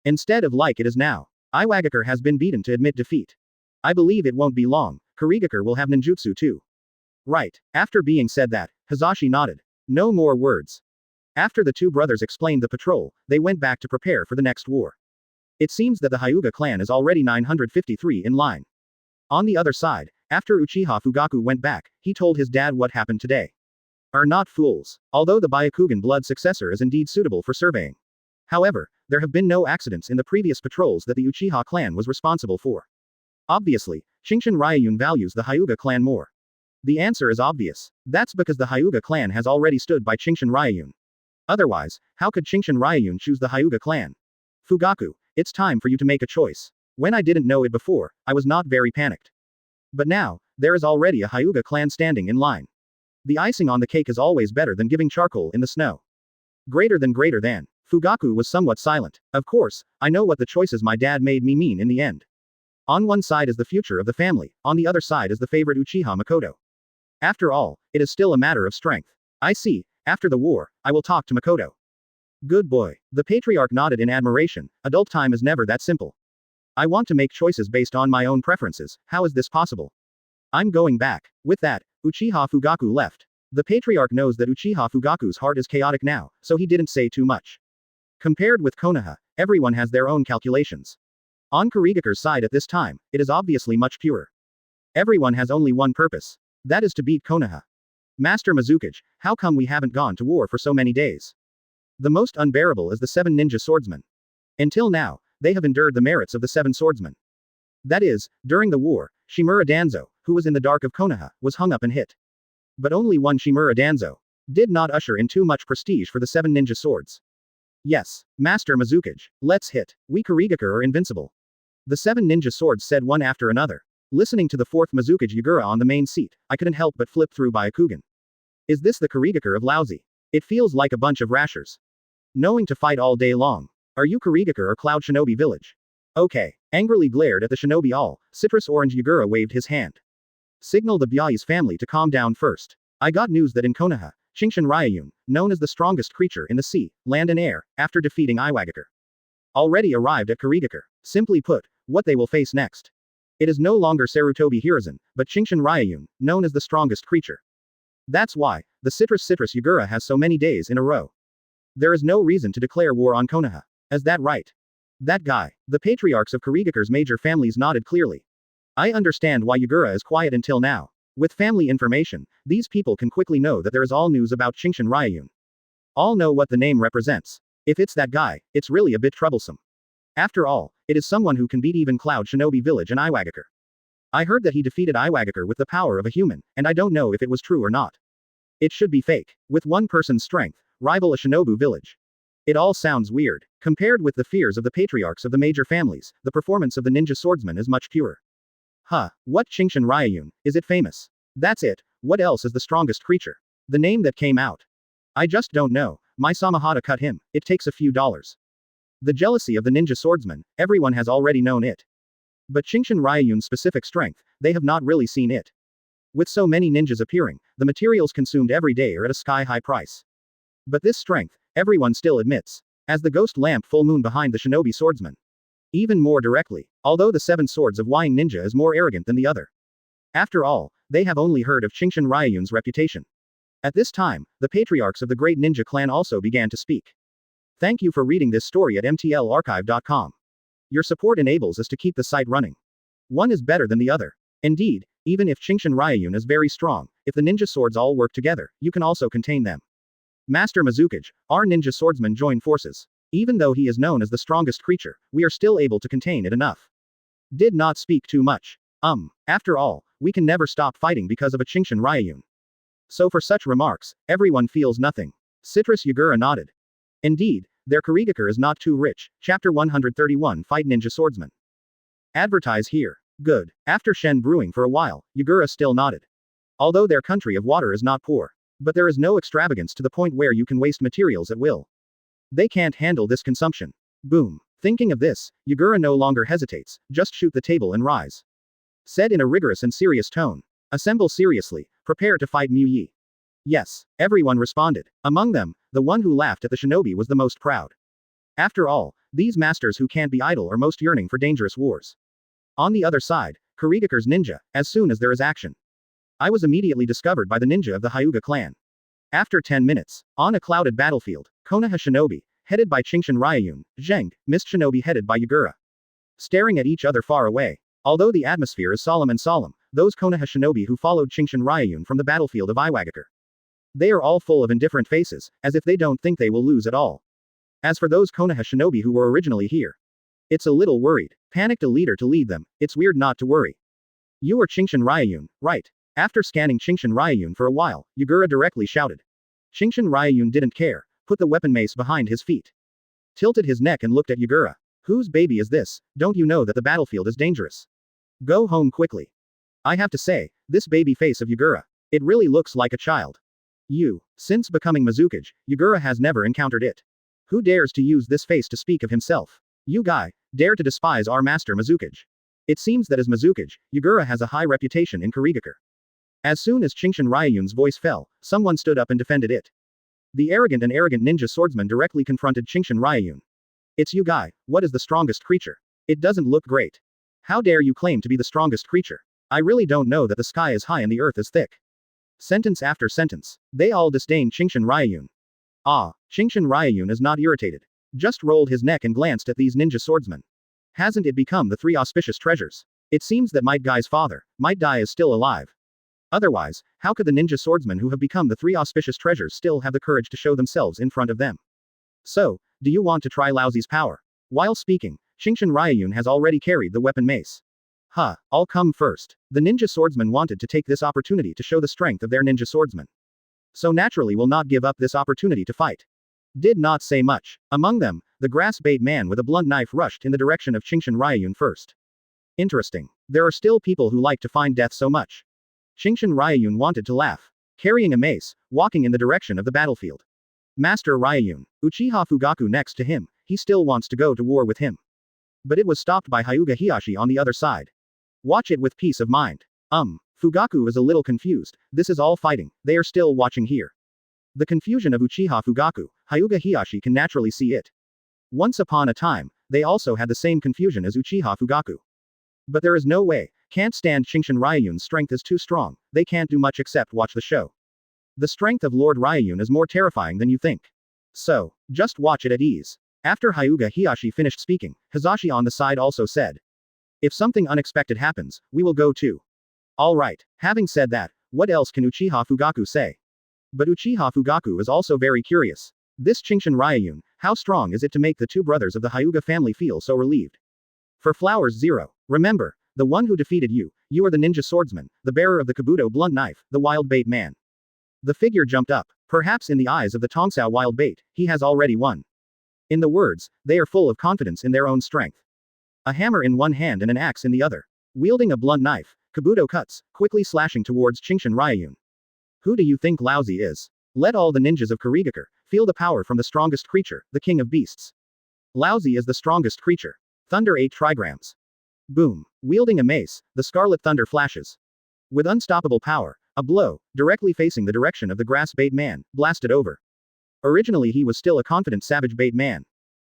Instead of like it is now, Iwagakure has been beaten to admit defeat. I believe it won't be long, Kurigakure will have ninjutsu too. Right. After being said that, Hizashi nodded. No more words. After the two brothers explained the patrol, they went back to prepare for the next war. It seems that the Hyuga clan is already 953 in line. On the other side, after Uchiha Fugaku went back, he told his dad what happened today. Are not fools. Although the Byakugan blood successor is indeed suitable for surveying. However, there have been no accidents in the previous patrols that the Uchiha clan was responsible for. Obviously, Qingshan Ryuyun values the Hyuga clan more. The answer is obvious. That's because the Hyuga clan has already stood by Qingshan Ryuyun. Otherwise, how could Qingshan Ryuyun choose the Hyuga clan? Fugaku, it's time for you to make a choice. When I didn't know it before, I was not very panicked. But now, there is already a Hyuga clan standing in line. The icing on the cake is always better than giving charcoal in the snow. Greater than. Fugaku was somewhat silent. Of course, I know what the choices my dad made me mean in the end. On one side is the future of the family, on the other side is the favorite Uchiha Makoto. After all, it is still a matter of strength. I see, after the war, I will talk to Makoto. Good boy. The patriarch nodded in admiration. Adult time is never that simple. I want to make choices based on my own preferences. How is this possible? I'm going back. With that, Uchiha Fugaku left. The patriarch knows that Uchiha Fugaku's heart is chaotic now, so he didn't say too much. Compared with Konoha, everyone has their own calculations. On Kurigakure's side at this time, it is obviously much purer. Everyone has only one purpose. That is to beat Konoha. Master Mizukage, how come we haven't gone to war for so many days? The most unbearable is the 7 ninja swordsmen. Until now, they have endured the merits of the 7 swordsmen. That is, during the war, Shimura Danzo, who was in the dark of Konoha, was hung up and hit. But only one Shimura Danzo did not usher in too much prestige for the 7 ninja swords. Yes, Master Mizukage, let's hit. We Kurigakure are invincible. The 7 ninja swords said one after another. Listening to the 4th Mizukage Yagura on the main seat, I couldn't help but flip through Byakugan. Is this the Kurigakure of lousy? It feels like a bunch of rashers. Knowing to fight all day long. Are you Kurigakure or Cloud Shinobi Village? Okay. Angrily glared at the Shinobi all, citrus orange Yagura waved his hand. Signal the Byaku's family to calm down first. I got news that in Konoha, Qingshan Ryuyun, known as the strongest creature in the sea, land and air, after defeating Iwagakure, already arrived at Kurigakure. Simply put, what they will face next. It is no longer Sarutobi Hiruzen, but Qingshan Ryuyun, known as the strongest creature. That's why, the citrus Yagura has so many days in a row. There is no reason to declare war on Konoha. Is that right? That guy. The patriarchs of Kurigakure's major families nodded clearly. I understand why Yagura is quiet until now. With family information, these people can quickly know that there is all news about Qingshan Ryuyun. All know what the name represents. If it's that guy, it's really a bit troublesome. After all, it is someone who can beat even Cloud Shinobi Village and Iwagakure. I heard that he defeated Iwagakure with the power of a human, and I don't know if it was true or not. It should be fake. With one person's strength, rival a Shinobu village. It all sounds weird. Compared with the fears of the patriarchs of the major families, the performance of the ninja swordsman is much purer. Huh, what Qingshan Ryuyun, is it famous? That's it, what else is the strongest creature? The name that came out. I just don't know, my Samahata cut him, it takes a few dollars. The jealousy of the ninja swordsman, everyone has already known it. But Qingshan Ryuyun's specific strength, they have not really seen it. With so many ninjas appearing, the materials consumed every day are at a sky-high price. But this strength, everyone still admits. As the ghost lamp full moon behind the shinobi swordsman. Even more directly, although the seven swords of Wying Ninja is more arrogant than the other. After all, they have only heard of Qingshan Ryuyun's reputation. At this time, the patriarchs of the great ninja clan also began to speak. Thank you for reading this story at mtlarchive.com. Your support enables us to keep the site running. One is better than the other. Indeed, even if Qingshan Ryuyun is very strong, if the ninja swords all work together, you can also contain them. Master Mizukage, our ninja swordsman join forces. Even though he is known as the strongest creature, we are still able to contain it enough. Did not speak too much. After all, we can never stop fighting because of a Qingshan Ryuyun. So for such remarks, everyone feels nothing. Citrus Yagura nodded. Indeed, their Kurigakure is not too rich. Chapter 131 Fight Ninja Swordsman. Advertise here. Good. After Shen brewing for a while, Yagura still nodded. Although their country of water is not poor. But there is no extravagance to the point where you can waste materials at will. They can't handle this consumption. Boom. Thinking of this, Yagura no longer hesitates, just shoot the table and rise. Said in a rigorous and serious tone. Assemble seriously, prepare to fight Mu Yi. Yes, everyone responded. Among them, the one who laughed at the shinobi was the most proud. After all, these masters who can't be idle are most yearning for dangerous wars. On the other side, Kurigakure's ninja, as soon as there is action. I was immediately discovered by the ninja of the Hyuga clan. After 10 minutes, on a clouded battlefield, Konoha shinobi, headed by Qingshan Ryuyun, Zheng, mist shinobi headed by Yagura. Staring at each other far away. Although the atmosphere is solemn, those Konoha shinobi who followed Qingshan Ryuyun from the battlefield of Iwagakure. They are all full of indifferent faces, as if they don't think they will lose at all. As for those Konoha shinobi who were originally here. It's a little worried. Panicked a leader to lead them, it's weird not to worry. You are Qingshan Ryuyun, right? After scanning Qingshan Ryuyun for a while, Yagura directly shouted. Qingshan Ryuyun didn't care, put the weapon mace behind his feet. Tilted his neck and looked at Yagura. Whose baby is this? Don't you know that the battlefield is dangerous? Go home quickly. I have to say, this baby face of Yagura. It really looks like a child. Since becoming Mizukage, Yagura has never encountered it. Who dares to use this face to speak of himself? You guy, dare to despise our master Mizukage. It seems that as Mizukage, Yagura has a high reputation in Kurigakure. As soon as Qingshan Ryuyun's voice fell, someone stood up and defended it. The arrogant ninja swordsman directly confronted Qingshan Ryuyun. It's you guy, what is the strongest creature? It doesn't look great. How dare you claim to be the strongest creature? I really don't know that the sky is high and the earth is thick. Sentence after sentence. They all disdain Qingshan Ryuyun. Qingshan Ryuyun is not irritated. Just rolled his neck and glanced at these ninja swordsmen. Hasn't it become the three auspicious treasures? It seems that Might Guy's father, Might Dai is still alive. Otherwise, how could the ninja swordsmen who have become the three auspicious treasures still have the courage to show themselves in front of them? So, do you want to try Laozi's power? While speaking, Qingshan Ryuyun has already carried the weapon mace. I'll come first. The ninja swordsmen wanted to take this opportunity to show the strength of their ninja swordsmen. So naturally will not give up this opportunity to fight. Did not say much. Among them, the grass-bait man with a blunt knife rushed in the direction of Qingshan Ryuyun first. Interesting. There are still people who like to find death so much. Qingshan Ryuyun wanted to laugh. Carrying a mace, walking in the direction of the battlefield. Master Ryuyun, Uchiha Fugaku next to him, he still wants to go to war with him. But it was stopped by Hyuga Hiyashi on the other side. Watch it with peace of mind. Fugaku is a little confused, this is all fighting, they are still watching here. The confusion of Uchiha Fugaku, Hyuga Hiyashi can naturally see it. Once upon a time, they also had the same confusion as Uchiha Fugaku. But there is no way, can't stand Qingshan Ryuyun's strength is too strong, they can't do much except watch the show. The strength of Lord Ryuyun is more terrifying than you think. So, just watch it at ease. After Hyuga Hiyashi finished speaking, Hizashi on the side also said. If something unexpected happens, we will go too. Alright, having said that, what else can Uchiha Fugaku say? But Uchiha Fugaku is also very curious. This Qingshan Ryuyun, how strong is it to make the two brothers of the Hyuga family feel so relieved? For Flowers 0. Remember, the one who defeated you, you are the ninja swordsman, the bearer of the Kabuto blunt knife, the wild bait man. The figure jumped up. Perhaps in the eyes of the Tongsao wild bait, he has already won. In the words, they are full of confidence in their own strength. A hammer in one hand and an axe in the other. Wielding a blunt knife, Kabuto cuts, quickly slashing towards Qingshan Ryuyun. Who do you think Laozi is? Let all the ninjas of Kurigakure feel the power from the strongest creature, the king of beasts. Laozi is the strongest creature. Thunder 8 trigrams. Boom. Wielding a mace, the scarlet thunder flashes. With unstoppable power, a blow, directly facing the direction of the grass bait man, blasted over. Originally he was still a confident savage bait man.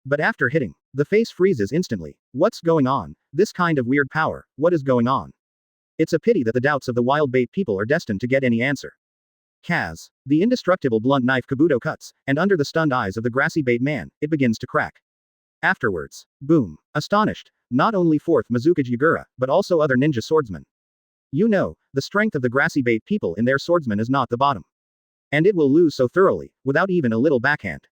But after hitting, the face freezes instantly. What's going on? This kind of weird power, what is going on? It's a pity that the doubts of the wild bait people are destined to get any answer. Kaz. The indestructible blunt knife Kabuto cuts, and under the stunned eyes of the grassy bait man, it begins to crack. Afterwards, boom. Astonished, not only 4th Mizukage Yagura, but also other ninja swordsmen. You know, the strength of the grassy bait people in their swordsmen is not the bottom. And it will lose so thoroughly, without even a little backhand.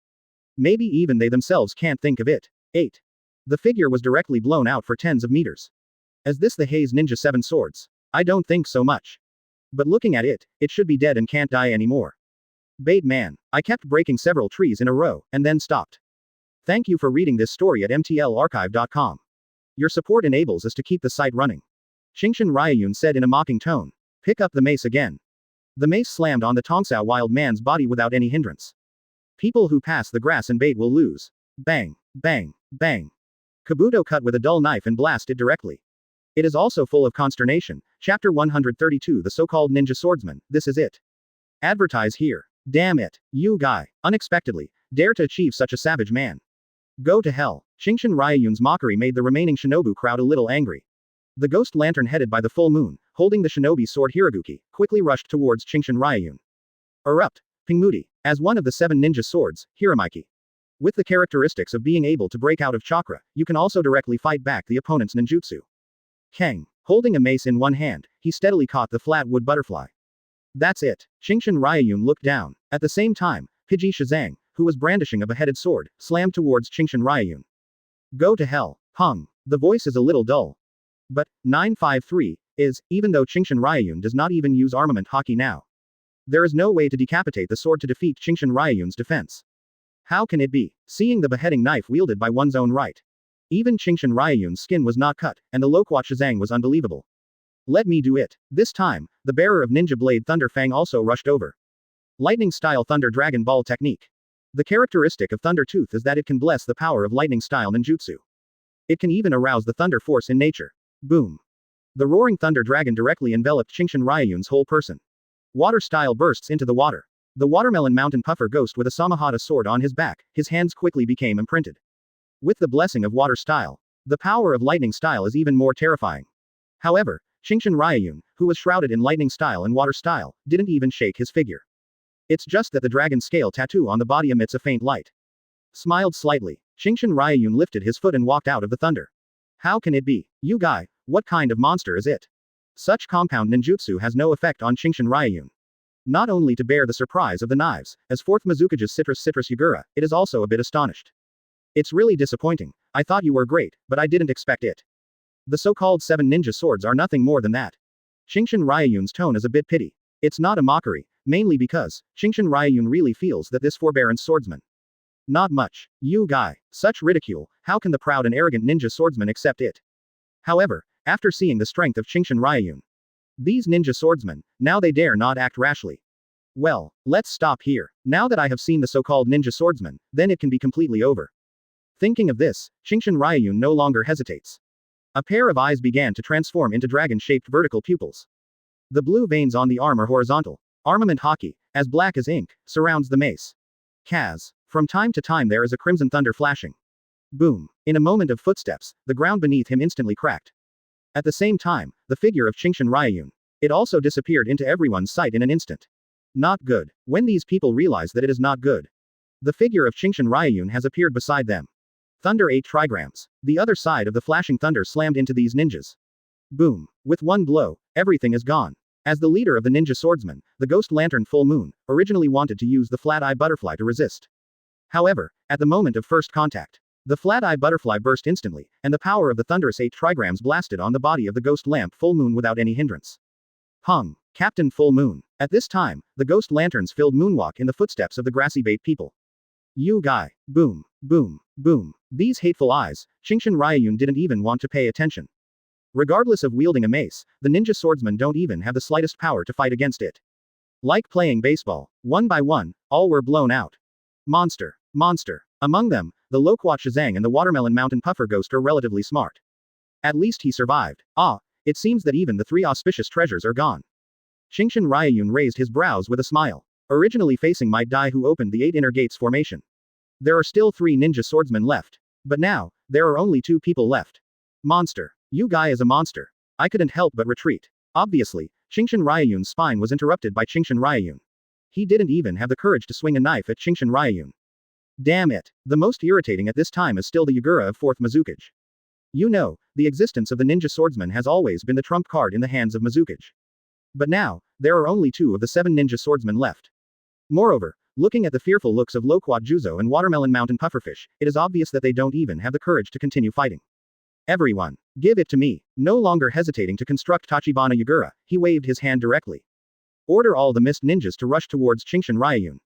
Maybe even they themselves can't think of it. 8. The figure was directly blown out for tens of meters. Is this the Haze Ninja 7 swords? I don't think so much. But looking at it, it should be dead and can't die anymore. Bait man, I kept breaking several trees in a row, and then stopped. Thank you for reading this story at mtlarchive.com. Your support enables us to keep the site running. Qingshan Ryuyun said in a mocking tone. Pick up the mace again. The mace slammed on the Tongsao wild man's body without any hindrance. People who pass the grass and bait will lose. Bang, bang, bang. Kabuto cut with a dull knife and blast it directly. It is also full of consternation. Chapter 132 The so-called ninja swordsman, this is it. Advertise here. Damn it, you guy, unexpectedly, dare to achieve such a savage man. Go to hell. Qingshan Ryuyun's mockery made the remaining shinobu crowd a little angry. The ghost lantern headed by the full moon, holding the shinobi sword Hiraguki, quickly rushed towards Qingshan Ryuyun. Erupt. Pingmuti. As one of the 7 ninja swords, Hiramaiki. With the characteristics of being able to break out of chakra, you can also directly fight back the opponent's ninjutsu. Kang. Holding a mace in one hand, he steadily caught the flat wood butterfly. That's it. Qingshan Ryuyun looked down. At the same time, Piji Shizang, who was brandishing a beheaded sword, slammed towards Qingshan Ryuyun. Go to hell. Pung. The voice is a little dull. But, 953, is, even though Qingshan Ryuyun does not even use armament haki now. There is no way to decapitate the sword to defeat Qingshan Ryuyun's defense. How can it be? Seeing the beheading knife wielded by one's own right. Even Qingshan Ryuyun's skin was not cut, and the Loquat Shizang was unbelievable. Let me do it. This time, the bearer of Ninja Blade Thunder Fang also rushed over. Lightning-style Thunder Dragon Ball technique. The characteristic of Thunder Tooth is that it can bless the power of lightning-style ninjutsu. It can even arouse the thunder force in nature. Boom. The roaring Thunder Dragon directly enveloped Qingshan Ryuyun's whole person. Water-style bursts into the water. The watermelon mountain puffer ghost with a Samahata sword on his back, his hands quickly became imprinted. With the blessing of water style, the power of lightning style is even more terrifying. However, Qingshan Ryuyun, who was shrouded in lightning style and water style, didn't even shake his figure. It's just that the dragon scale tattoo on the body emits a faint light. Smiled slightly, Qingshan Ryuyun lifted his foot and walked out of the thunder. How can it be? You guy, what kind of monster is it? Such compound ninjutsu has no effect on Qingshan Ryuyun. Not only to bear the surprise of the knives, as 4th Mizukage's citrus Yagura, it is also a bit astonished. It's really disappointing. I thought you were great, but I didn't expect it. The so-called 7 ninja swords are nothing more than that. Qingshan Ryuyun's tone is a bit pity. It's not a mockery, mainly because Qingshan Ryuyun really feels that this forbearance swordsman. Not much. You guy, such ridicule, how can the proud and arrogant ninja swordsman accept it? However, after seeing the strength of Qingshan Ryuyun, these ninja swordsmen, now they dare not act rashly. Well, let's stop here. Now that I have seen the so-called ninja swordsman, then it can be completely over. Thinking of this, Qingshan Ryuyun no longer hesitates. A pair of eyes began to transform into dragon-shaped vertical pupils. The blue veins on the arm are horizontal. Armament haki, as black as ink, surrounds the mace. Kaz. From time to time there is a crimson thunder flashing. Boom. In a moment of footsteps, the ground beneath him instantly cracked. At the same time, the figure of Qingshan Ryuyun. It also disappeared into everyone's sight in an instant. Not good. When these people realize that it is not good, the figure of Qingshan Ryuyun has appeared beside them. Thunder 8 trigrams. The other side of the flashing thunder slammed into these ninjas. Boom. With one blow, everything is gone. As the leader of the ninja swordsmen, the Ghost Lantern Full Moon originally wanted to use the Flat-Eye Butterfly to resist. However, at the moment of first contact, the Flat-Eye Butterfly burst instantly, and the power of the thunderous 8 trigrams blasted on the body of the Ghost Lamp Full Moon without any hindrance. Hung. Captain Full Moon. At this time, the Ghost Lanterns filled moonwalk in the footsteps of the grassy bait people. You guy. Boom. Boom. Boom. These hateful eyes, Qingshan Ryuyun didn't even want to pay attention. Regardless of wielding a mace, the ninja swordsmen don't even have the slightest power to fight against it. Like playing baseball, one by one, all were blown out. Monster. Monster. Among them, the Loquat Shazang and the Watermelon Mountain Puffer Ghost are relatively smart. At least he survived. Ah, it seems that even the 3 auspicious treasures are gone. Qingshan Ryuyun raised his brows with a smile. Originally facing Might Dai, who opened the 8 inner gates formation. There are still 3 ninja swordsmen left. But now, there are only 2 people left. Monster. You guy is a monster. I couldn't help but retreat. Obviously, Qingshan Ryuyun's spine was interrupted by Qingshan Ryuyun. He didn't even have the courage to swing a knife at Qingshan Ryuyun. Damn it. The most irritating at this time is still the Yagura of 4th Mizukage. You know, the existence of the ninja swordsman has always been the trump card in the hands of Mizukage. But now, there are only 2 of the 7 ninja swordsmen left. Moreover, looking at the fearful looks of Loquat Juzo and Watermelon Mountain Pufferfish, it is obvious that they don't even have the courage to continue fighting. Everyone, give it to me. No longer hesitating to construct Tachibana Yagura, he waved his hand directly. Order all the mist ninjas to rush towards Qingshan Ryuyun.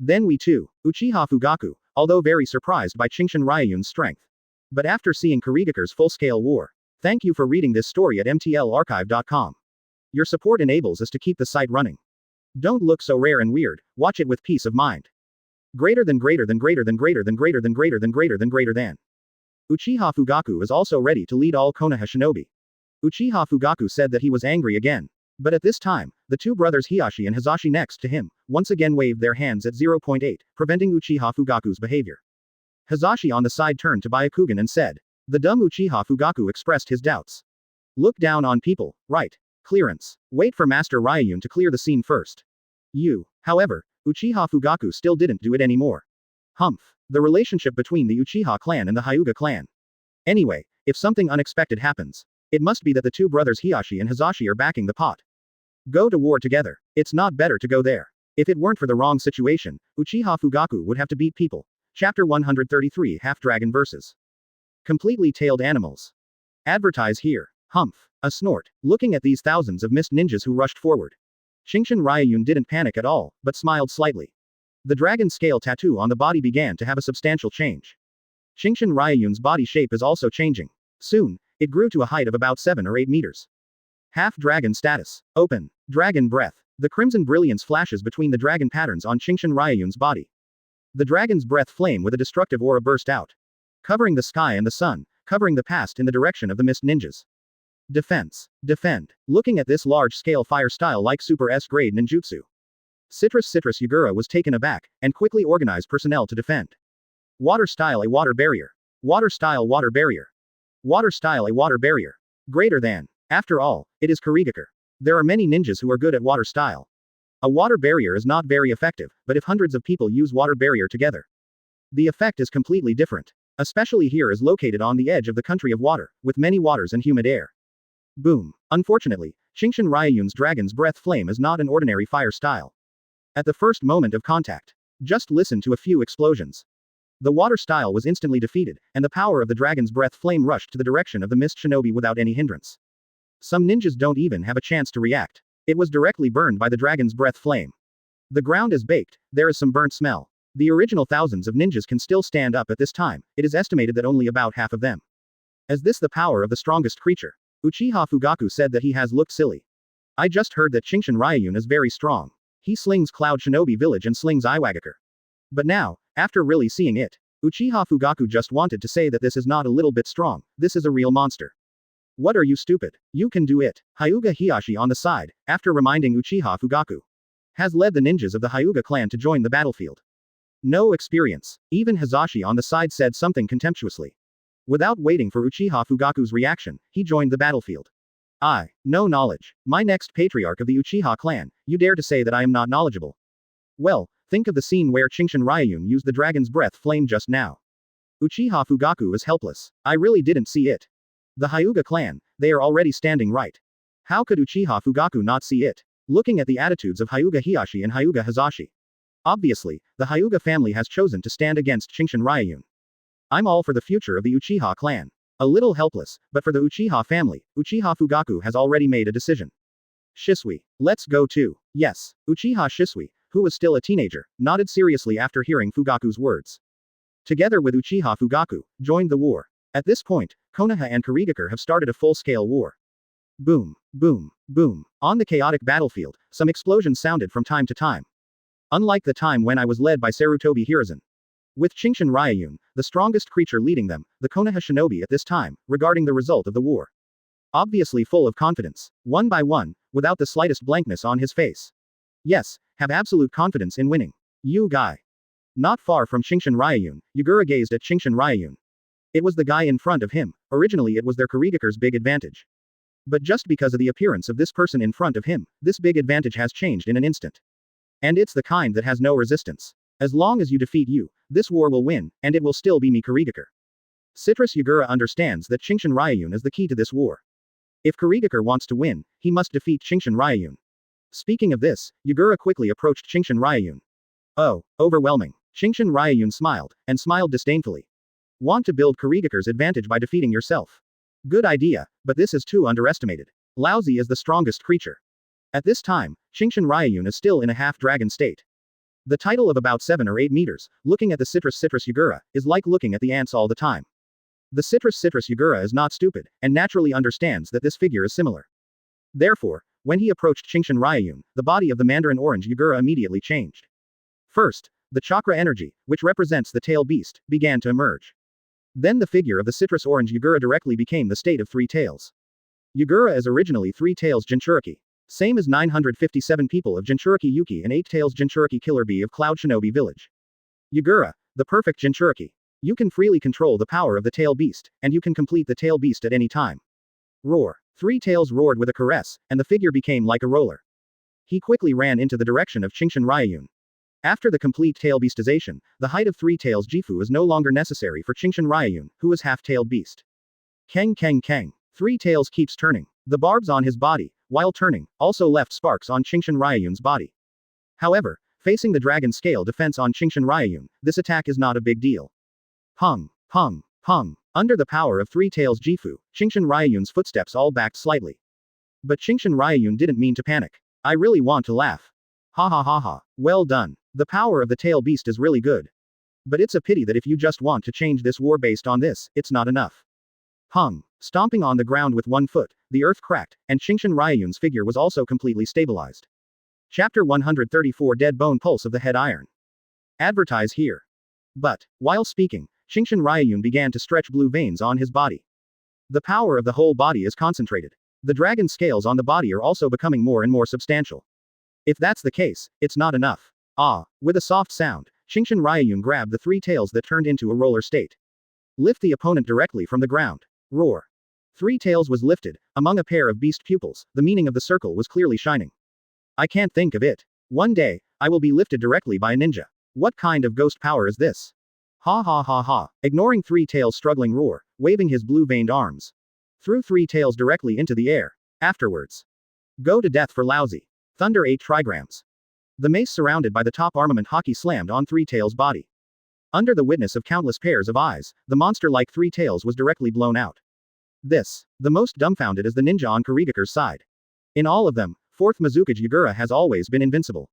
Then we too, Uchiha Fugaku, although very surprised by Qingshan Ryuyun's strength. But after seeing Kurigaku's full-scale war, thank you for reading this story at mtlarchive.com. Your support enables us to keep the site running. Don't look so rare and weird, watch it with peace of mind. Greater than greater than greater than greater than greater than greater than greater than greater than. Uchiha Fugaku is also ready to lead all Konoha shinobi. Uchiha Fugaku said that he was angry again. But at this time, the 2 brothers Hiashi and Hazashi next to him, once again waved their hands at 0.8, preventing Uchiha Fugaku's behavior. Hazashi on the side turned to Byakugan and said. The dumb Uchiha Fugaku expressed his doubts. Look down on people, right? Clearance. Wait for Master Ryun to clear the scene first. However, Uchiha Fugaku still didn't do it anymore. Humph. The relationship between the Uchiha clan and the Hyuga clan. Anyway, if something unexpected happens, it must be that the 2 brothers Hiashi and Hazashi are backing the pot. Go to war together. It's not better to go there. If it weren't for the wrong situation, Uchiha Fugaku would have to beat people. Chapter 133 Half-Dragon vs. Completely tailed animals. Advertise here. Humph. A snort. Looking at these thousands of mist ninjas who rushed forward. Qingshan Ryuyun didn't panic at all, but smiled slightly. The dragon scale tattoo on the body began to have a substantial change. Qingshan Ryuyun's body shape is also changing. Soon, it grew to a height of about 7 or 8 meters. Half-dragon status. Open. Dragon breath. The crimson brilliance flashes between the dragon patterns on Qingshan Ryuyun's body. The dragon's breath flame with a destructive aura burst out. Covering the sky and the sun, covering the past in the direction of the mist ninjas. Defense. Defend. Looking at this large-scale fire style like Super S-grade ninjutsu. Citrus Yagura was taken aback, and quickly organized personnel to defend. Water style a water barrier. Water style water barrier. Water style a water barrier. Greater than. After all, it is Kurigaku. There are many ninjas who are good at water style. A water barrier is not very effective, but if hundreds of people use water barrier together, the effect is completely different. Especially here is located on the edge of the country of water, with many waters and humid air. Boom. Unfortunately, Qingshan Ryuyun's dragon's breath flame is not an ordinary fire style. At the first moment of contact, just listen to a few explosions. The water style was instantly defeated, and the power of the dragon's breath flame rushed to the direction of the mist shinobi without any hindrance. Some ninjas don't even have a chance to react. It was directly burned by the dragon's breath flame. The ground is baked, there is some burnt smell. The original thousands of ninjas can still stand up at this time, it is estimated that only about half of them. Is this the power of the strongest creature? Uchiha Fugaku said that he has looked silly. I just heard that Qingshan Ryuyun is very strong. He slings Cloud Shinobi Village and slings Iwagakure. But now, after really seeing it, Uchiha Fugaku just wanted to say that this is not a little bit strong, this is a real monster. What are you stupid? You can do it. Hyuga Hiashi on the side, after reminding Uchiha Fugaku, has led the ninjas of the Hyuga clan to join the battlefield. No experience. Even Hazashi on the side said something contemptuously. Without waiting for Uchiha Fugaku's reaction, he joined the battlefield. No knowledge. My next patriarch of the Uchiha clan, you dare to say that I am not knowledgeable. Well, think of the scene where Qingshan Ryuyun used the dragon's breath flame just now. Uchiha Fugaku is helpless. I really didn't see it. The Hyuga clan, they are already standing right. How could Uchiha Fugaku not see it? Looking at the attitudes of Hyuga Hiyashi and Hyuga Hazashi. Obviously, the Hyuga family has chosen to stand against Qingshan Ryuyun. I'm all for the future of the Uchiha clan. A little helpless, but for the Uchiha family, Uchiha Fugaku has already made a decision. Shisui. Let's go too. Yes. Uchiha Shisui, who was still a teenager, nodded seriously after hearing Fugaku's words. Together with Uchiha Fugaku, joined the war. At this point, Konoha and Kurigakure have started a full-scale war. Boom, boom, boom. On the chaotic battlefield, some explosions sounded from time to time. Unlike the time when I was led by Sarutobi Hiruzen. With Qingshan Ryuyun, the strongest creature leading them, the Konoha shinobi at this time, regarding the result of the war. Obviously full of confidence, one by one, without the slightest blankness on his face. Yes, have absolute confidence in winning. You guy. Not far from Qingshan Ryuyun, Yugura gazed at Qingshan Ryuyun. It was the guy in front of him, originally it was their Kurigakure's big advantage. But just because of the appearance of this person in front of him, this big advantage has changed in an instant. And it's the kind that has no resistance. As long as you defeat you, this war will win, and it will still be me Kurigakure. Citrus Yugura understands that Qingshan Ryuyun is the key to this war. If Kurigakure wants to win, he must defeat Qingshan Ryuyun. Speaking of this, Yugura quickly approached Qingshan Ryuyun. Oh, overwhelming. Qingshan Ryuyun smiled, and smiled disdainfully. Want to build Kurigakure's advantage by defeating yourself. Good idea, but this is too underestimated. Laozi is the strongest creature. At this time, Qingshan Ryuyun is still in a half-dragon state. The title of about 7 or 8 meters, looking at the Citrus Yugura, is like looking at the ants all the time. The Citrus Yugura is not stupid, and naturally understands that this figure is similar. Therefore, when he approached Qingshan Ryuyun, the body of the Mandarin Orange Yugura immediately changed. First, the chakra energy, which represents the tail beast, began to emerge. Then the figure of the Citrus Orange Yugura directly became the state of 3 tails. Yugura is originally 3 tails Jinchuriki. Same as 957 people of Jinchuriki Yuki and 8 tails Jinchuriki Killer Bee of Cloud Shinobi Village. Yugura, the perfect Jinchuriki. You can freely control the power of the tail beast, and you can complete the tail beast at any time. Roar. 3 tails roared with a caress, and the figure became like a roller. He quickly ran into the direction of Qingshan Ryuyun. After the complete tail beastization, the height of 3 tails Jifu is no longer necessary for Qingshan Ryuyun, who is half-tailed beast. Keng keng keng. 3 tails keeps turning. The barbs on his body, while turning, also left sparks on Qingshan Ryuyun's body. However, facing the dragon scale defense on Qingshan Ryuyun, this attack is not a big deal. Pung, pung, pung. Under the power of 3 tails Jifu, Qingshan Ryuyun's footsteps all backed slightly. But Qingshan Ryuyun didn't mean to panic. I really want to laugh. Ha ha ha ha. Well done. The power of the tail beast is really good. But it's a pity that if you just want to change this war based on this, it's not enough. Hung. Stomping on the ground with 1 foot, the earth cracked, and Qingshan Ryuyun's figure was also completely stabilized. Chapter 134 Dead Bone Pulse of the Head Iron. Advertise here. But, while speaking, Qingshan Ryuyun began to stretch blue veins on his body. The power of the whole body is concentrated. The dragon scales on the body are also becoming more and more substantial. If that's the case, it's not enough. Ah, with a soft sound, Qingshan Ryuyun grabbed the 3 tails that turned into a roller state. Lift the opponent directly from the ground. Roar. 3 tails was lifted, among a pair of beast pupils, the meaning of the circle was clearly shining. I can't think of it. One day, I will be lifted directly by a ninja. What kind of ghost power is this? Ha ha ha ha. Ignoring 3 tails' struggling roar, waving his blue-veined arms. Threw 3 tails directly into the air. Afterwards. Go to death for Laozi. Thunder 8 trigrams. The mace surrounded by the top armament hockey slammed on 3 tails' body. Under the witness of countless pairs of eyes, the monster like 3 tails was directly blown out. This. The most dumbfounded is the ninja on Kurigakure's side. In all of them, 4th Mizukage Yugura has always been invincible.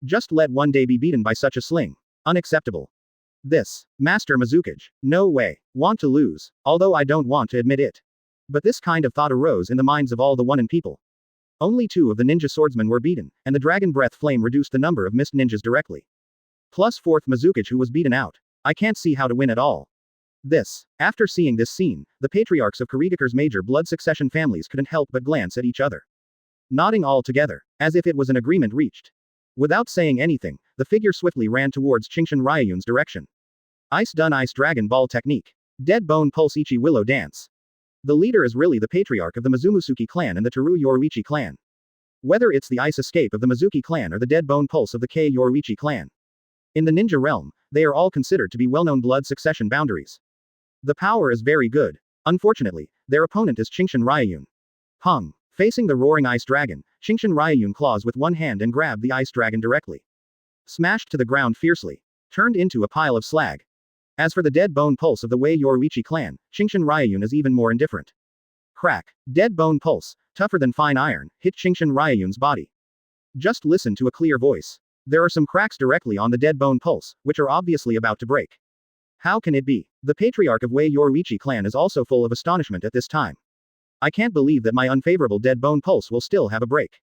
Just let one day be beaten by such a sling. Unacceptable. This. Master Mizukage. No way. Want to lose. Although I don't want to admit it. But this kind of thought arose in the minds of all the One-in people. Only 2 of the ninja swordsmen were beaten, and the dragon breath flame reduced the number of missed ninjas directly. Plus 4th Mizukage who was beaten out. I can't see how to win at all. This. After seeing this scene, the patriarchs of Kurigakure's major blood succession families couldn't help but glance at each other. Nodding all together, as if it was an agreement reached. Without saying anything, the figure swiftly ran towards Qingshan Ryuyun's direction. Ice Done Ice Dragon Ball Technique. Dead Bone Pulse Ichi Willow Dance. The leader is really the patriarch of the Mizumusuki clan and the Teru Yoruichi clan. Whether it's the Ice Escape of the Mizuki clan or the Dead Bone Pulse of the Kei Yoruichi clan. In the ninja realm, they are all considered to be well-known blood succession boundaries. The power is very good. Unfortunately, their opponent is Qingshan Ryuyun. Hung. Facing the roaring ice dragon, Qingshan Ryuyun claws with one hand and grabbed the ice dragon directly. Smashed to the ground fiercely. Turned into a pile of slag. As for the dead bone pulse of the Wei Yoruichi clan, Qingshan Ryuyun is even more indifferent. Crack. Dead bone pulse, tougher than fine iron, hit Qingshan Ryuyun's body. Just listen to a clear voice. There are some cracks directly on the dead bone pulse, which are obviously about to break. How can it be? The patriarch of Wei Yoruichi clan is also full of astonishment at this time. I can't believe that my unfavorable dead bone pulse will still have a break.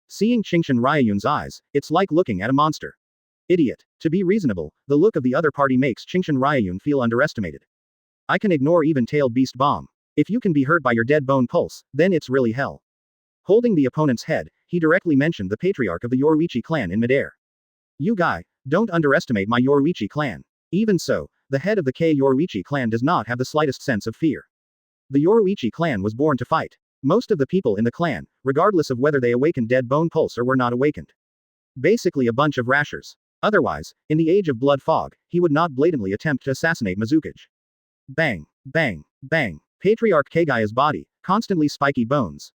Seeing Qingshan Ryuyun's eyes, it's like looking at a monster. Idiot. To be reasonable, the look of the other party makes Qingshan Ryuyun feel underestimated. I can ignore even tailed beast bomb. If you can be hurt by your dead bone pulse, then it's really hell. Holding the opponent's head, he directly mentioned the patriarch of the Yoruichi clan in midair. You guy, don't underestimate my Yoruichi clan. Even so, the head of the Yoruichi clan does not have the slightest sense of fear. The Yoruichi clan was born to fight. Most of the people in the clan, regardless of whether they awakened dead bone pulse or were not awakened. Basically a bunch of rashers. Otherwise, in the age of blood fog, he would not blatantly attempt to assassinate Mizukage. Bang, bang, bang. Patriarch Kaigaya's body, constantly spiky bones.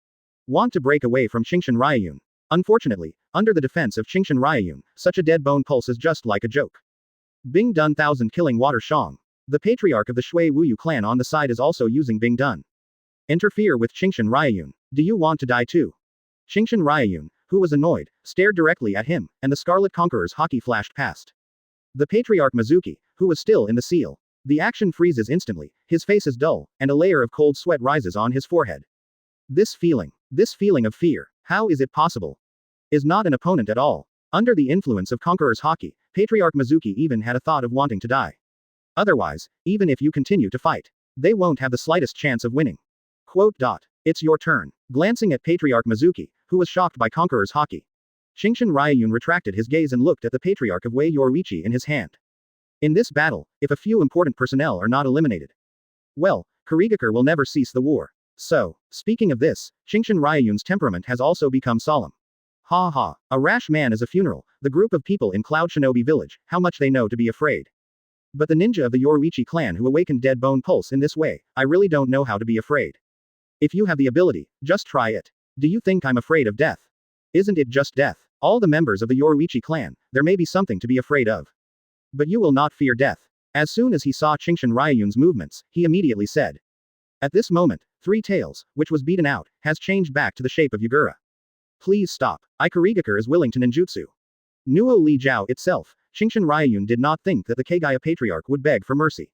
Want to break away from Qingshan Ryuyun. Unfortunately, under the defense of Qingshan Ryuyun, such a dead bone pulse is just like a joke. Bing Dun 1000 killing water Shang. The patriarch of the Shui Wuyu clan on the side is also using Bing Dun. Interfere with Qingshan Ryuyun. Do you want to die too? Qingshan Ryuyun, who was annoyed, stared directly at him, and the Scarlet Conqueror's hockey flashed past. The patriarch Mizuki, who was still in the seal. The action freezes instantly, his face is dull, and a layer of cold sweat rises on his forehead. This feeling of fear, how is it possible? Is not an opponent at all. Under the influence of Conqueror's hockey, Patriarch Mizuki even had a thought of wanting to die. Otherwise, even if you continue to fight, they won't have the slightest chance of winning. It's your turn. Glancing at Patriarch Mizuki, who was shocked by Conqueror's hockey. Qingshan Ryuyun retracted his gaze and looked at the Patriarch of Wei Yoruichi in his hand. In this battle, if a few important personnel are not eliminated, well, Kurigakure will never cease the war. So, speaking of this, Qingshan Ryuyun's temperament has also become solemn. Ha ha, a rash man is a funeral, the group of people in Cloud Shinobi village, how much they know to be afraid. But the ninja of the Yoruichi clan who awakened dead bone pulse in this way, I really don't know how to be afraid. If you have the ability, just try it. Do you think I'm afraid of death? Isn't it just death? All the members of the Yoruichi clan, there may be something to be afraid of. But you will not fear death. As soon as he saw Qingshan Ryuyun's movements, he immediately said. At this moment, Three Tails, which was beaten out, has changed back to the shape of Yagura. Please stop. Kurigakure is willing to ninjutsu. Nuo Li Jiao itself, Qingshan Ryuyun did not think that the Kagaya Patriarch would beg for mercy.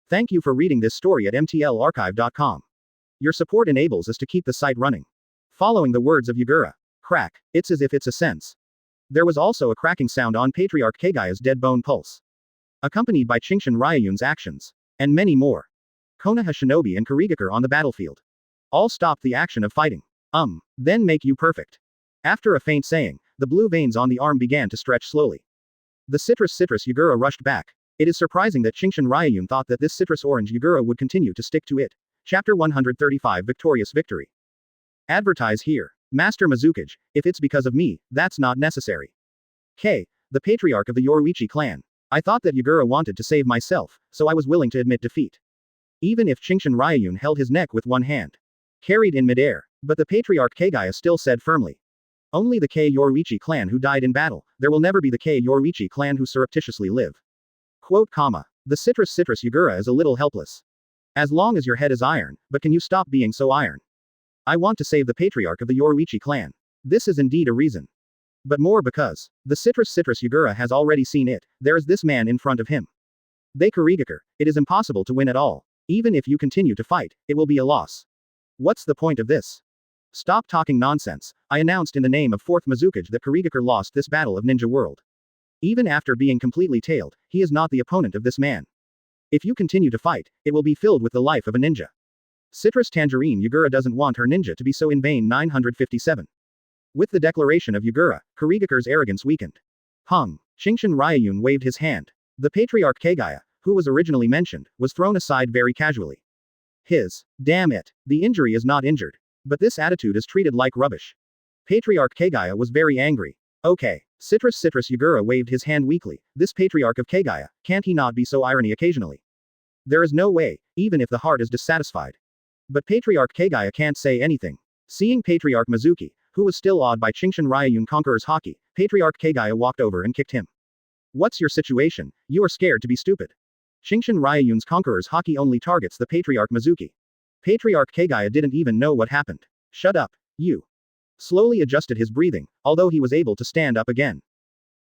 Thank you for reading this story at mtlarchive.com. Your support enables us to keep the site running. Following the words of Yagura. Crack, it's as if it's a sense. There was also a cracking sound on Patriarch Kagaya's dead bone pulse. Accompanied by Qingshan Ryuyun's actions. And many more. Konoha Shinobi and Kurigakure on the battlefield. All stopped the action of fighting. Then make you perfect. After a faint saying, the blue veins on the arm began to stretch slowly. The citrus Yagura rushed back. It is surprising that Qingshan Ryuyun thought that this citrus orange Yagura would continue to stick to it. Chapter 135 Victorious Victory. Advertise here. Master Mizukage, if it's because of me, that's not necessary. The patriarch of the Yoruichi clan. I thought that Yagura wanted to save myself, so I was willing to admit defeat. Even if Qingshan Ryuyun held his neck with one hand. Carried in midair. But the patriarch Kagaya still said firmly. Only the Yoruichi clan who died in battle, there will never be the Yoruichi clan who surreptitiously live. The citrus Yagura is a little helpless. As long as your head is iron, but can you stop being so iron? I want to save the patriarch of the Yoruichi clan. This is indeed a reason. But more because, the citrus Yagura has already seen it, there is this man in front of him. They Kurigakure, it is impossible to win at all. Even if you continue to fight, it will be a loss. What's the point of this? Stop talking nonsense. I announced in the name of 4th Mizukage that Kurigakure lost this battle of Ninja World. Even after being completely tailed, he is not the opponent of this man. If you continue to fight, it will be filled with the life of a ninja. Citrus Tangerine Yagura doesn't want her ninja to be so in vain. 957. With the declaration of Yagura, Kurigakure's arrogance weakened. Qingshan Ryuyun waved his hand. The patriarch Kagaya, who was originally mentioned, was thrown aside very casually. Damn it. The injury is not injured. But this attitude is treated like rubbish. Patriarch Kagaya was very angry. Okay. Citrus Yagura waved his hand weakly. This patriarch of Kagaya, can't he not be so irony occasionally? There is no way, even if the heart is dissatisfied. But Patriarch Kagaya can't say anything. Seeing Patriarch Mizuki, who was still awed by Qingshan Ryuyun Conqueror's haki, Patriarch Kagaya walked over and kicked him. What's your situation? You are scared to be stupid. Qingshan Ryuyun's Conqueror's haki only targets the Patriarch Mizuki. Patriarch Kagaya didn't even know what happened. Shut up, you. Slowly adjusted his breathing, although he was able to stand up again.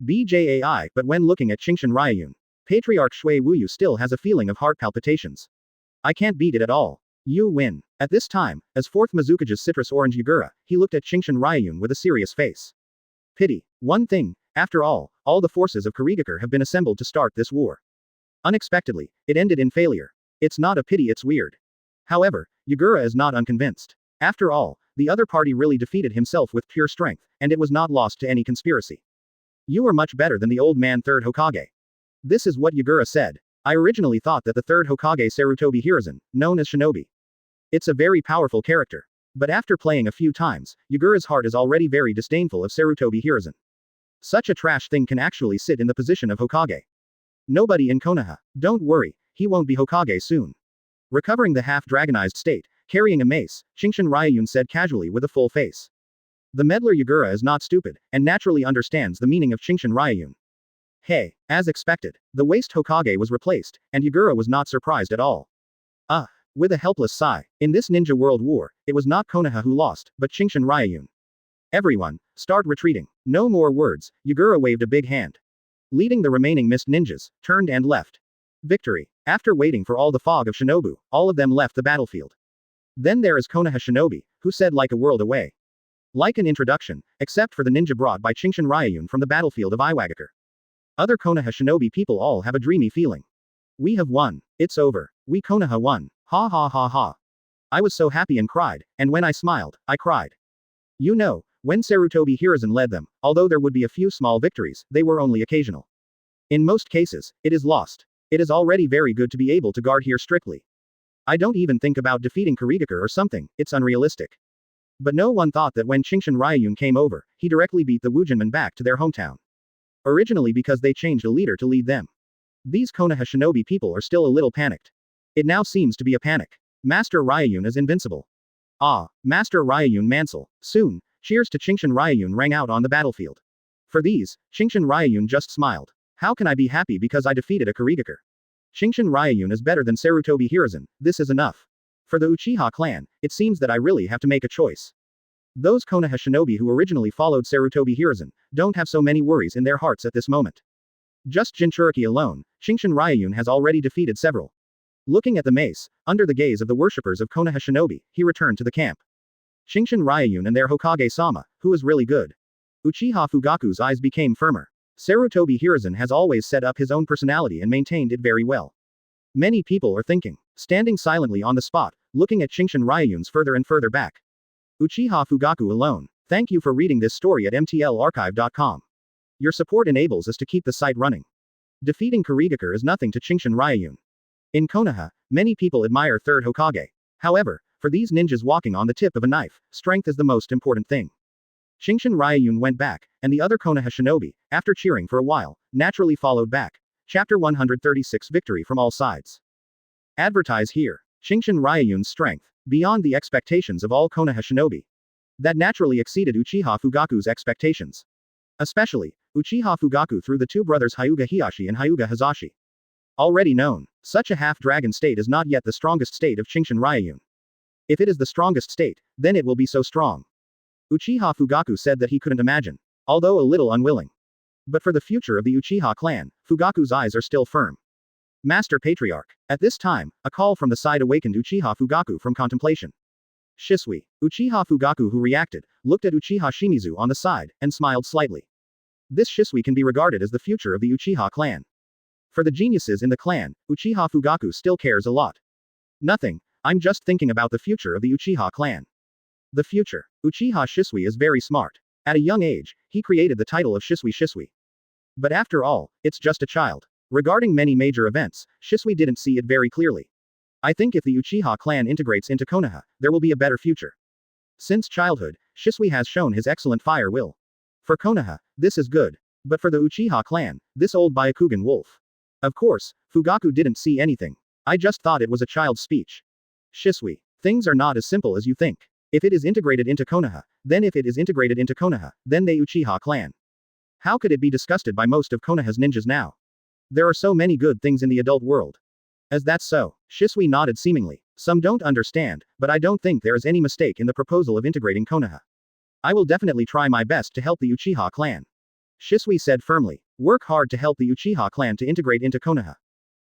BJAI, but when looking at Qingshan Ryuyun, Patriarch Shui Wuyu still has a feeling of heart palpitations. I can't beat it at all. You win. At this time, as fourth Mizukage's citrus orange Yagura, he looked at Qingshan Ryuyun with a serious face. Pity. One thing, after all the forces of Kurigakure have been assembled to start this war. Unexpectedly, it ended in failure. It's not a pity, it's weird. However, Yagura is not unconvinced. After all, the other party really defeated himself with pure strength, and it was not lost to any conspiracy. You are much better than the old man third Hokage. This is what Yagura said. I originally thought that the third Hokage Sarutobi Hiruzen, known as Shinobi. It's a very powerful character. But after playing a few times, Yagura's heart is already very disdainful of Sarutobi Hiruzen. Such a trash thing can actually sit in the position of Hokage. Nobody in Konoha. Don't worry, he won't be Hokage soon. Recovering the half-dragonized state, carrying a mace, Qingshan Ryuyun said casually with a full face. The meddler Yagura is not stupid, and naturally understands the meaning of Qingshan Ryuyun. Hey, as expected, the waste Hokage was replaced, and Yagura was not surprised at all. With a helpless sigh, in this ninja world war, it was not Konoha who lost, but Qingshan Ryuyun. Everyone, start retreating. No more words, Yagura waved a big hand. Leading the remaining mist ninjas, turned and left. Victory. After waiting for all the fog of Shinobu, all of them left the battlefield. Then there is Konoha Shinobi, who said like a world away. Like an introduction, except for the ninja brought by Qingshan Ryuyun from the battlefield of Iwagakure. Other Konoha Shinobi people all have a dreamy feeling. We have won. It's over. We Konoha won. Ha ha ha ha. I was so happy and cried, and when I smiled, I cried. You know, when Sarutobi Hiruzen led them, although there would be a few small victories, they were only occasional. In most cases, it is lost. It is already very good to be able to guard here strictly. I don't even think about defeating Kurigakure or something, it's unrealistic. But no one thought that when Qingshan Ryuyun came over, he directly beat the Wujinmen back to their hometown. Originally because they changed a leader to lead them. These Konoha Shinobi people are still a little panicked. It now seems to be a panic. Master Ryuyun is invincible. Master Ryuyun Mansell. Soon, cheers to Qingshan Ryuyun rang out on the battlefield. For these, Qingshan Ryuyun just smiled. How can I be happy because I defeated a Kurigakure? Qingshan Ryuyun is better than Sarutobi Hiruzen, this is enough. For the Uchiha clan, it seems that I really have to make a choice. Those Konoha Shinobi who originally followed Sarutobi Hiruzen, don't have so many worries in their hearts at this moment. Just Jinchuriki alone, Qingshan Ryuyun has already defeated several. Looking at the mace, under the gaze of the worshippers of Konoha Shinobi, he returned to the camp. Qingshan Ryuyun and their Hokage-sama, who is really good. Uchiha Fugaku's eyes became firmer. Sarutobi Hiruzen has always set up his own personality and maintained it very well. Many people are thinking, standing silently on the spot, looking at Qingshan Ryuyun's further and further back. Uchiha Fugaku alone. Thank you for reading this story at mtlarchive.com. Your support enables us to keep the site running. Defeating Kurigakure is nothing to Qingshan Ryuyun. In Konoha, many people admire third Hokage. However, for these ninjas walking on the tip of a knife, strength is the most important thing. Qingshan Ryuyun went back, and the other Konoha Shinobi, after cheering for a while, naturally followed back. Chapter 136 Victory from all sides. Advertise here. Qingshan Ryuyun's strength, beyond the expectations of all Konoha Shinobi. That naturally exceeded Uchiha Fugaku's expectations. Especially, Uchiha Fugaku through the two brothers Hyuga Hiyashi and Hyuga Hazashi. Already known, such a half-dragon state is not yet the strongest state of Qingshan Ryuyun. If it is the strongest state, then it will be so strong. Uchiha Fugaku said that he couldn't imagine, although a little unwilling. But for the future of the Uchiha clan, Fugaku's eyes are still firm. Master Patriarch. At this time, a call from the side awakened Uchiha Fugaku from contemplation. Shisui. Uchiha Fugaku who reacted, looked at Uchiha Shimizu on the side, and smiled slightly. This Shisui can be regarded as the future of the Uchiha clan. For the geniuses in the clan, Uchiha Fugaku still cares a lot. Nothing, I'm just thinking about the future of the Uchiha clan. The future. Uchiha Shisui is very smart. At a young age, he created the title of Shisui Shisui. But after all, it's just a child. Regarding many major events, Shisui didn't see it very clearly. I think if the Uchiha clan integrates into Konoha, there will be a better future. Since childhood, Shisui has shown his excellent fire will. For Konoha, this is good. But for the Uchiha clan, this old Byakugan wolf. Of course, Fugaku didn't see anything. I just thought it was a child's speech. Shisui. Things are not as simple as you think. If it is integrated into Konoha, then the Uchiha clan. How could it be disgusted by most of Konoha's ninjas now? There are so many good things in the adult world. As that's so, Shisui nodded seemingly. Some don't understand, but I don't think there is any mistake in the proposal of integrating Konoha. I will definitely try my best to help the Uchiha clan. Shisui said firmly. Work hard to help the Uchiha clan to integrate into Konoha.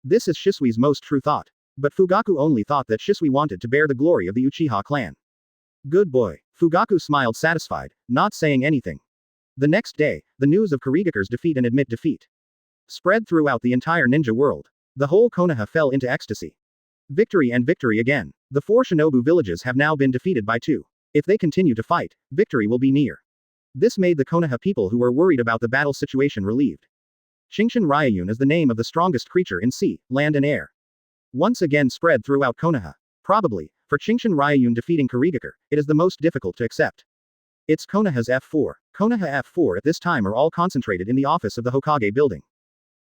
This is Shisui's most true thought. But Fugaku only thought that Shisui wanted to bear the glory of the Uchiha clan. Good boy. Fugaku smiled satisfied, not saying anything. The next day, the news of Kurigaku's defeat and admit defeat spread throughout the entire ninja world. The whole Konoha fell into ecstasy. Victory and victory again. The 4 Shinobu villages have now been defeated by 2. If they continue to fight, victory will be near. This made the Konoha people who were worried about the battle situation relieved. Qingshan Ryuyun is the name of the strongest creature in sea, land and air. Once again spread throughout Konoha. Probably, for Qingshan Ryuyun defeating Kurigaku, it is the most difficult to accept. It's Konoha's F4. Konoha F4 at this time are all concentrated in the office of the Hokage building.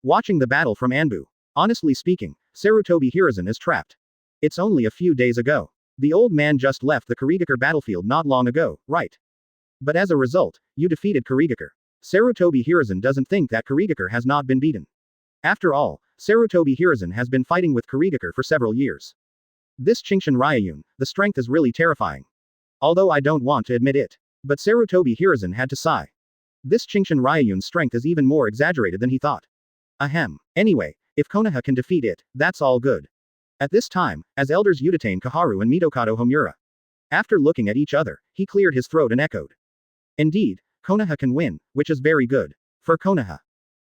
Watching the battle from Anbu. Honestly speaking, Sarutobi Hiruzen is trapped. It's only a few days ago. The old man just left the Kurigaku battlefield not long ago, right? But as a result, you defeated Kurigaku. Sarutobi Hiruzen doesn't think that Kurigaku has not been beaten. After all, Sarutobi Hiruzen has been fighting with Kurigaku for several years. This Qingshan Ryuyun, the strength is really terrifying. Although I don't want to admit it. But Sarutobi Hiruzen had to sigh. This Qingshan Ryuyun's strength is even more exaggerated than he thought. Ahem. Anyway, if Konoha can defeat it, that's all good. At this time, as elders Uchiha Kaharu and Midokado Homura. After looking at each other, he cleared his throat and echoed. Indeed, Konoha can win, which is very good. For Konoha.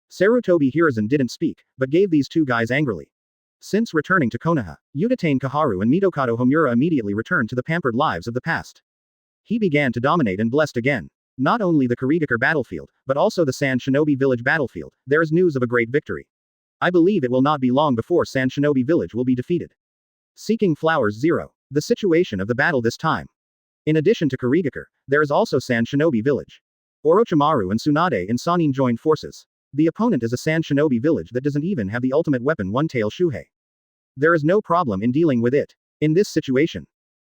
Sarutobi Hiruzen didn't speak, but gave these 2 guys angrily. Since returning to Konoha, Uchiha Kaharu and Midokado Homura immediately returned to the pampered lives of the past. He began to dominate and blessed again. Not only the Kurigaku battlefield, but also the Sand Shinobi village battlefield, there is news of a great victory. I believe it will not be long before Sand Shinobi village will be defeated. Seeking Flowers 0. The situation of the battle this time. In addition to Kurigaku, there is also Sand Shinobi village. Orochimaru and Tsunade and Sannin joined forces. The opponent is a Sand Shinobi village that doesn't even have the ultimate weapon One-Tail Shuhei. There is no problem in dealing with it. In this situation.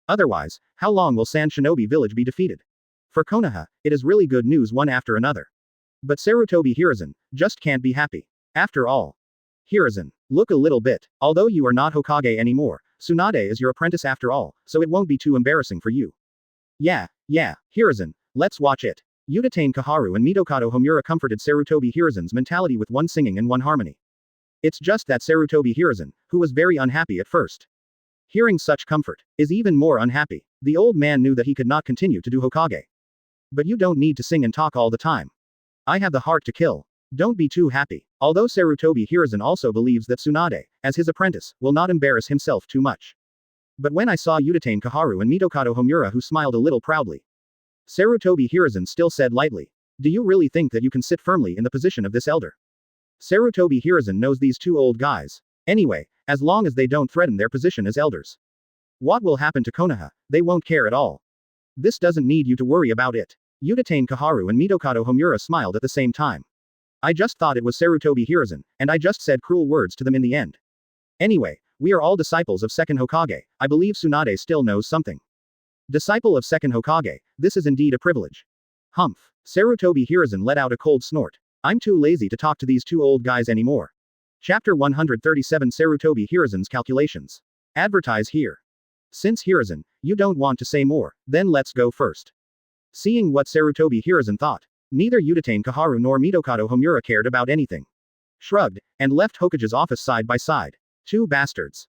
Otherwise, how long will Sand Shinobi village be defeated? For Konoha, it is really good news one after another. But Sarutobi Hiruzen just can't be happy. After all. Hiruzen, look a little bit. Although you are not Hokage anymore, Tsunade is your apprentice after all, so it won't be too embarrassing for you. Yeah, Hiruzen, let's watch it. Uchiha Kaharu and Midokado Homura comforted Sarutobi Hiruzen's mentality with one singing and one harmony. It's just that Sarutobi Hiruzen, who was very unhappy at first. Hearing such comfort, is even more unhappy. The old man knew that he could not continue to do Hokage. But you don't need to sing and talk all the time. I have the heart to kill. Don't be too happy. Although Sarutobi Hiruzen also believes that Tsunade, as his apprentice, will not embarrass himself too much. But when I saw Uchiha Kaharu and Midokado Homura who smiled a little proudly. Sarutobi Hiruzen still said lightly. Do you really think that you can sit firmly in the position of this elder? Sarutobi Hiruzen knows these 2 old guys. Anyway, as long as they don't threaten their position as elders. What will happen to Konoha? They won't care at all. This doesn't need you to worry about it. Uchiha Kaharu and Midokado Homura smiled at the same time. I just thought it was Sarutobi Hiruzen, and I just said cruel words to them in the end. Anyway, we are all disciples of second Hokage, I believe Tsunade still knows something. Disciple of second Hokage, this is indeed a privilege. Humph. Sarutobi Hiruzen let out a cold snort. I'm too lazy to talk to these 2 old guys anymore. Chapter 137 Sarutobi Hiruzen's calculations. Advertise here. Since Hiruzen, you don't want to say more, then let's go first. Seeing what Sarutobi Hiruzen thought, neither Uchiha Kaharu nor Midokado Homura cared about anything. Shrugged, and left Hokage's office side by side. 2 bastards.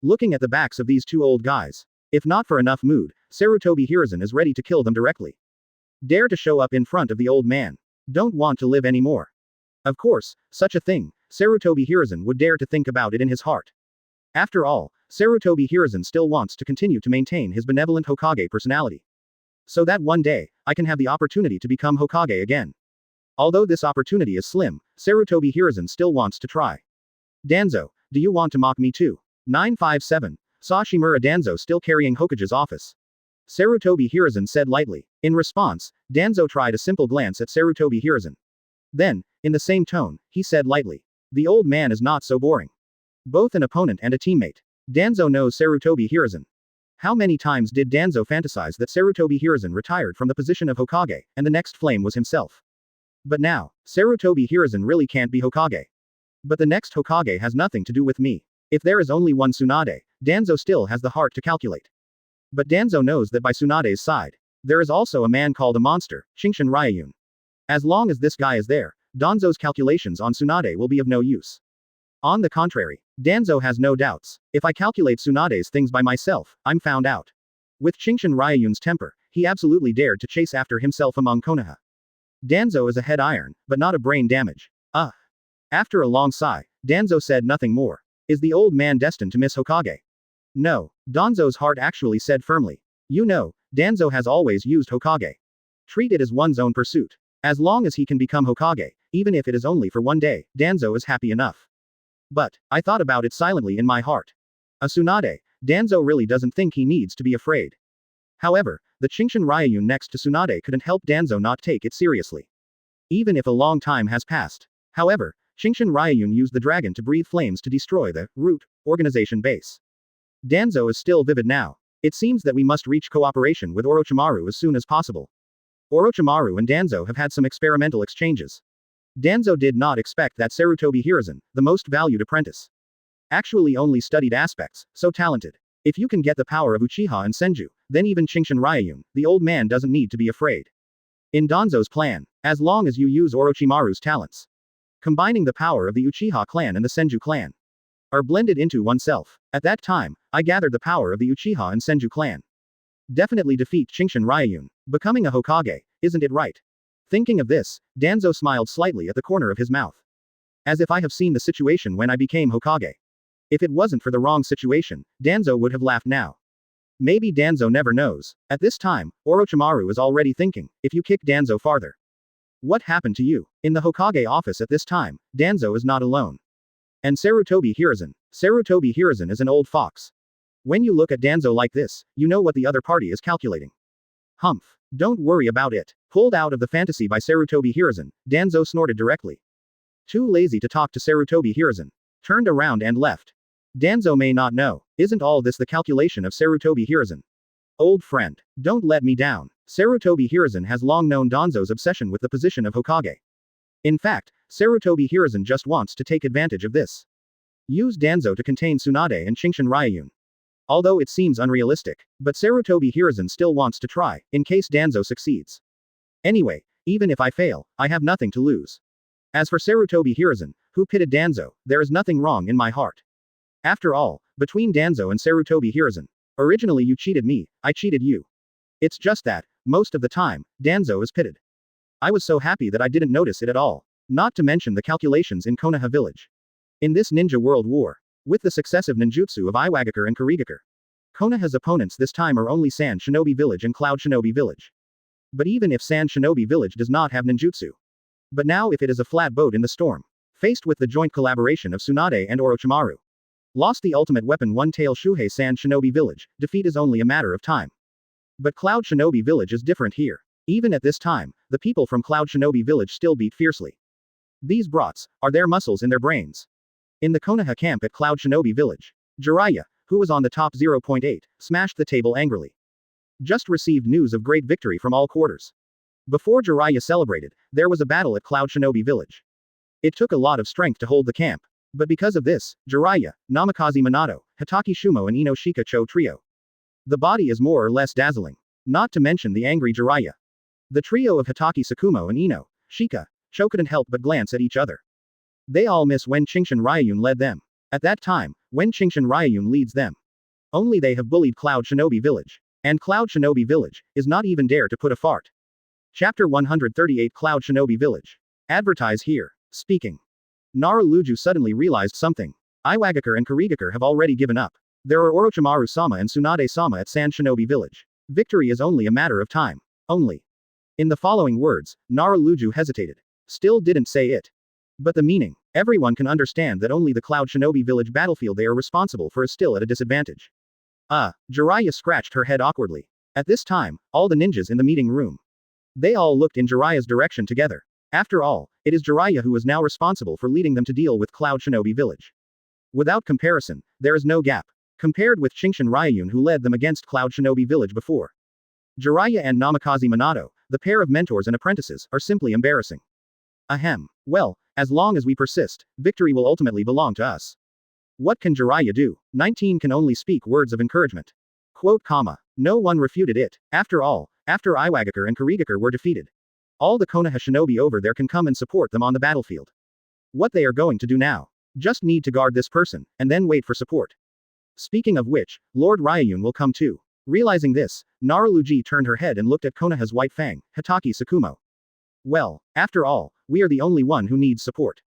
Looking at the backs of these 2 old guys. If not for enough mood, Sarutobi Hiruzen is ready to kill them directly. Dare to show up in front of the old man. Don't want to live anymore. Of course, such a thing, Sarutobi Hiruzen would dare to think about it in his heart. After all, Sarutobi Hiruzen still wants to continue to maintain his benevolent Hokage personality. So that one day, I can have the opportunity to become Hokage again. Although this opportunity is slim, Sarutobi Hiruzen still wants to try. Danzo, do you want to mock me too? 957. Saw Shimura Danzo still carrying Hokage's office. Sarutobi Hiruzen said lightly. In response, Danzo tried a simple glance at Sarutobi Hiruzen. Then, in the same tone, he said lightly. The old man is not so boring. Both an opponent and a teammate. Danzo knows Sarutobi Hiruzen. How many times did Danzo fantasize that Sarutobi Hiruzen retired from the position of Hokage, and the next flame was himself? But now, Sarutobi Hiruzen really can't be Hokage. But the next Hokage has nothing to do with me. If there is only one Tsunade, Danzo still has the heart to calculate. But Danzo knows that by Tsunade's side, there is also a man called a monster, Qingshan Ryuyun. As long as this guy is there, Danzo's calculations on Tsunade will be of no use. On the contrary, Danzo has no doubts. If I calculate Tsunade's things by myself, I'm found out. With Qingshan Ryuyun's temper, he absolutely dared to chase after himself among Konoha. Danzo is a head iron, but not a brain damage. After a long sigh, Danzo said nothing more. Is the old man destined to miss Hokage? No. Danzo's heart actually said firmly. You know, Danzo has always used Hokage. Treat it as one's own pursuit. As long as he can become Hokage, even if it is only for one day, Danzo is happy enough. But, I thought about it silently in my heart. A Tsunade, Danzo really doesn't think he needs to be afraid. However, the Qingshan Ryuyun next to Tsunade couldn't help Danzo not take it seriously. Even if a long time has passed. However, Qingshan Ryuyun used the dragon to breathe flames to destroy the root organization base. Danzo is still vivid now. It seems that we must reach cooperation with Orochimaru as soon as possible. Orochimaru and Danzo have had some experimental exchanges. Danzo did not expect that Sarutobi Hiruzen, the most valued apprentice, actually only studied aspects, so talented. If you can get the power of Uchiha and Senju, then even Qingshan Ryuyun, the old man doesn't need to be afraid. In Danzo's plan, as long as you use Orochimaru's talents, combining the power of the Uchiha clan and the Senju clan, are blended into oneself. At that time, I gathered the power of the Uchiha and Senju clan. Definitely defeat Qingshan Ryuyun. Becoming a Hokage, isn't it right? Thinking of this, Danzo smiled slightly at the corner of his mouth. As if I have seen the situation when I became Hokage. If it wasn't for the wrong situation, Danzo would have laughed now. Maybe Danzo never knows. At this time, Orochimaru is already thinking, if you kick Danzo farther. What happened to you? In the Hokage office at this time, Danzo is not alone. And Sarutobi Hiruzen. Sarutobi Hiruzen is an old fox. When you look at Danzo like this, you know what the other party is calculating. Humph. Don't worry about it. Pulled out of the fantasy by Sarutobi Hiruzen, Danzo snorted directly. Too lazy to talk to Sarutobi Hiruzen. Turned around and left. Danzo may not know. Isn't all this the calculation of Sarutobi Hiruzen? Old friend. Don't let me down. Sarutobi Hiruzen has long known Danzo's obsession with the position of Hokage. In fact, Sarutobi Hiruzen just wants to take advantage of this. Use Danzo to contain Tsunade and Qingshan Ryuyun. Although it seems unrealistic, but Sarutobi Hiruzen still wants to try, in case Danzo succeeds. Anyway, even if I fail, I have nothing to lose. As for Sarutobi Hiruzen, who pitted Danzo, there is nothing wrong in my heart. After all, between Danzo and Sarutobi Hiruzen, originally you cheated me, I cheated you. It's just that, most of the time, Danzo is pitted. I was so happy that I didn't notice it at all. Not to mention the calculations in Konoha village. In this ninja world war, with the successive ninjutsu of Iwagakure and Kurigakure, Konoha's opponents this time are only Sand Shinobi village and Cloud Shinobi village. But even if Sand Shinobi village does not have ninjutsu. But now if it is a flat boat in the storm, faced with the joint collaboration of Tsunade and Orochimaru, lost the ultimate weapon one-tail Shuhei Sand Shinobi village, defeat is only a matter of time. But Cloud Shinobi village is different here. Even at this time, the people from Cloud Shinobi village still beat fiercely. These brats are their muscles in their brains. In the Konoha camp at Cloud Shinobi village, Jiraiya, who was on the top 0.8, smashed the table angrily. Just received news of great victory from all quarters. Before Jiraiya celebrated, there was a battle at Cloud Shinobi village. It took a lot of strength to hold the camp. But because of this, Jiraiya, Namikaze Minato, Hatake Shumo and Ino Shika Cho trio. The body is more or less dazzling. Not to mention the angry Jiraiya. The trio of Hatake Sakumo and Ino Shika Cho couldn't help but glance at each other. They all miss when Qingshan Ryuyun led them. At that time, when Qingshan Ryuyun leads them. Only they have bullied Cloud Shinobi village. And Cloud Shinobi village is not even dare to put a fart. Chapter 138 Cloud Shinobi village. Advertise here. Speaking. Naruto suddenly realized something. Iwagakure and Kurigakure have already given up. There are Orochimaru-sama and Tsunade-sama at Sand Shinobi village. Victory is only a matter of time. Only. In the following words, Naruto hesitated. Still didn't say it. But the meaning, everyone can understand that only the Cloud Shinobi village battlefield they are responsible for is still at a disadvantage. Jiraiya scratched her head awkwardly. At this time, all the ninjas in the meeting room. They all looked in Jiraiya's direction together. After all, it is Jiraiya who is now responsible for leading them to deal with Cloud Shinobi village. Without comparison, there is no gap. Compared with Qingshan Ryuyun who led them against Cloud Shinobi village before. Jiraiya and Namikaze Minato, the pair of mentors and apprentices, are simply embarrassing. Ahem. Well, as long as we persist, victory will ultimately belong to us. What can Jiraiya do? 19 can only speak words of encouragement. Quote, comma. No one refuted it. After all, after Iwagakure and Kurigakure were defeated, all the Konoha shinobi over there can come and support them on the battlefield. What they are going to do now? Just need to guard this person, and then wait for support. Speaking of which, Lord Ryun will come too. Realizing this, Naruto turned her head and looked at Konoha's white fang, Hitaki Tsukumo. Well, after all, we are the only one who needs support.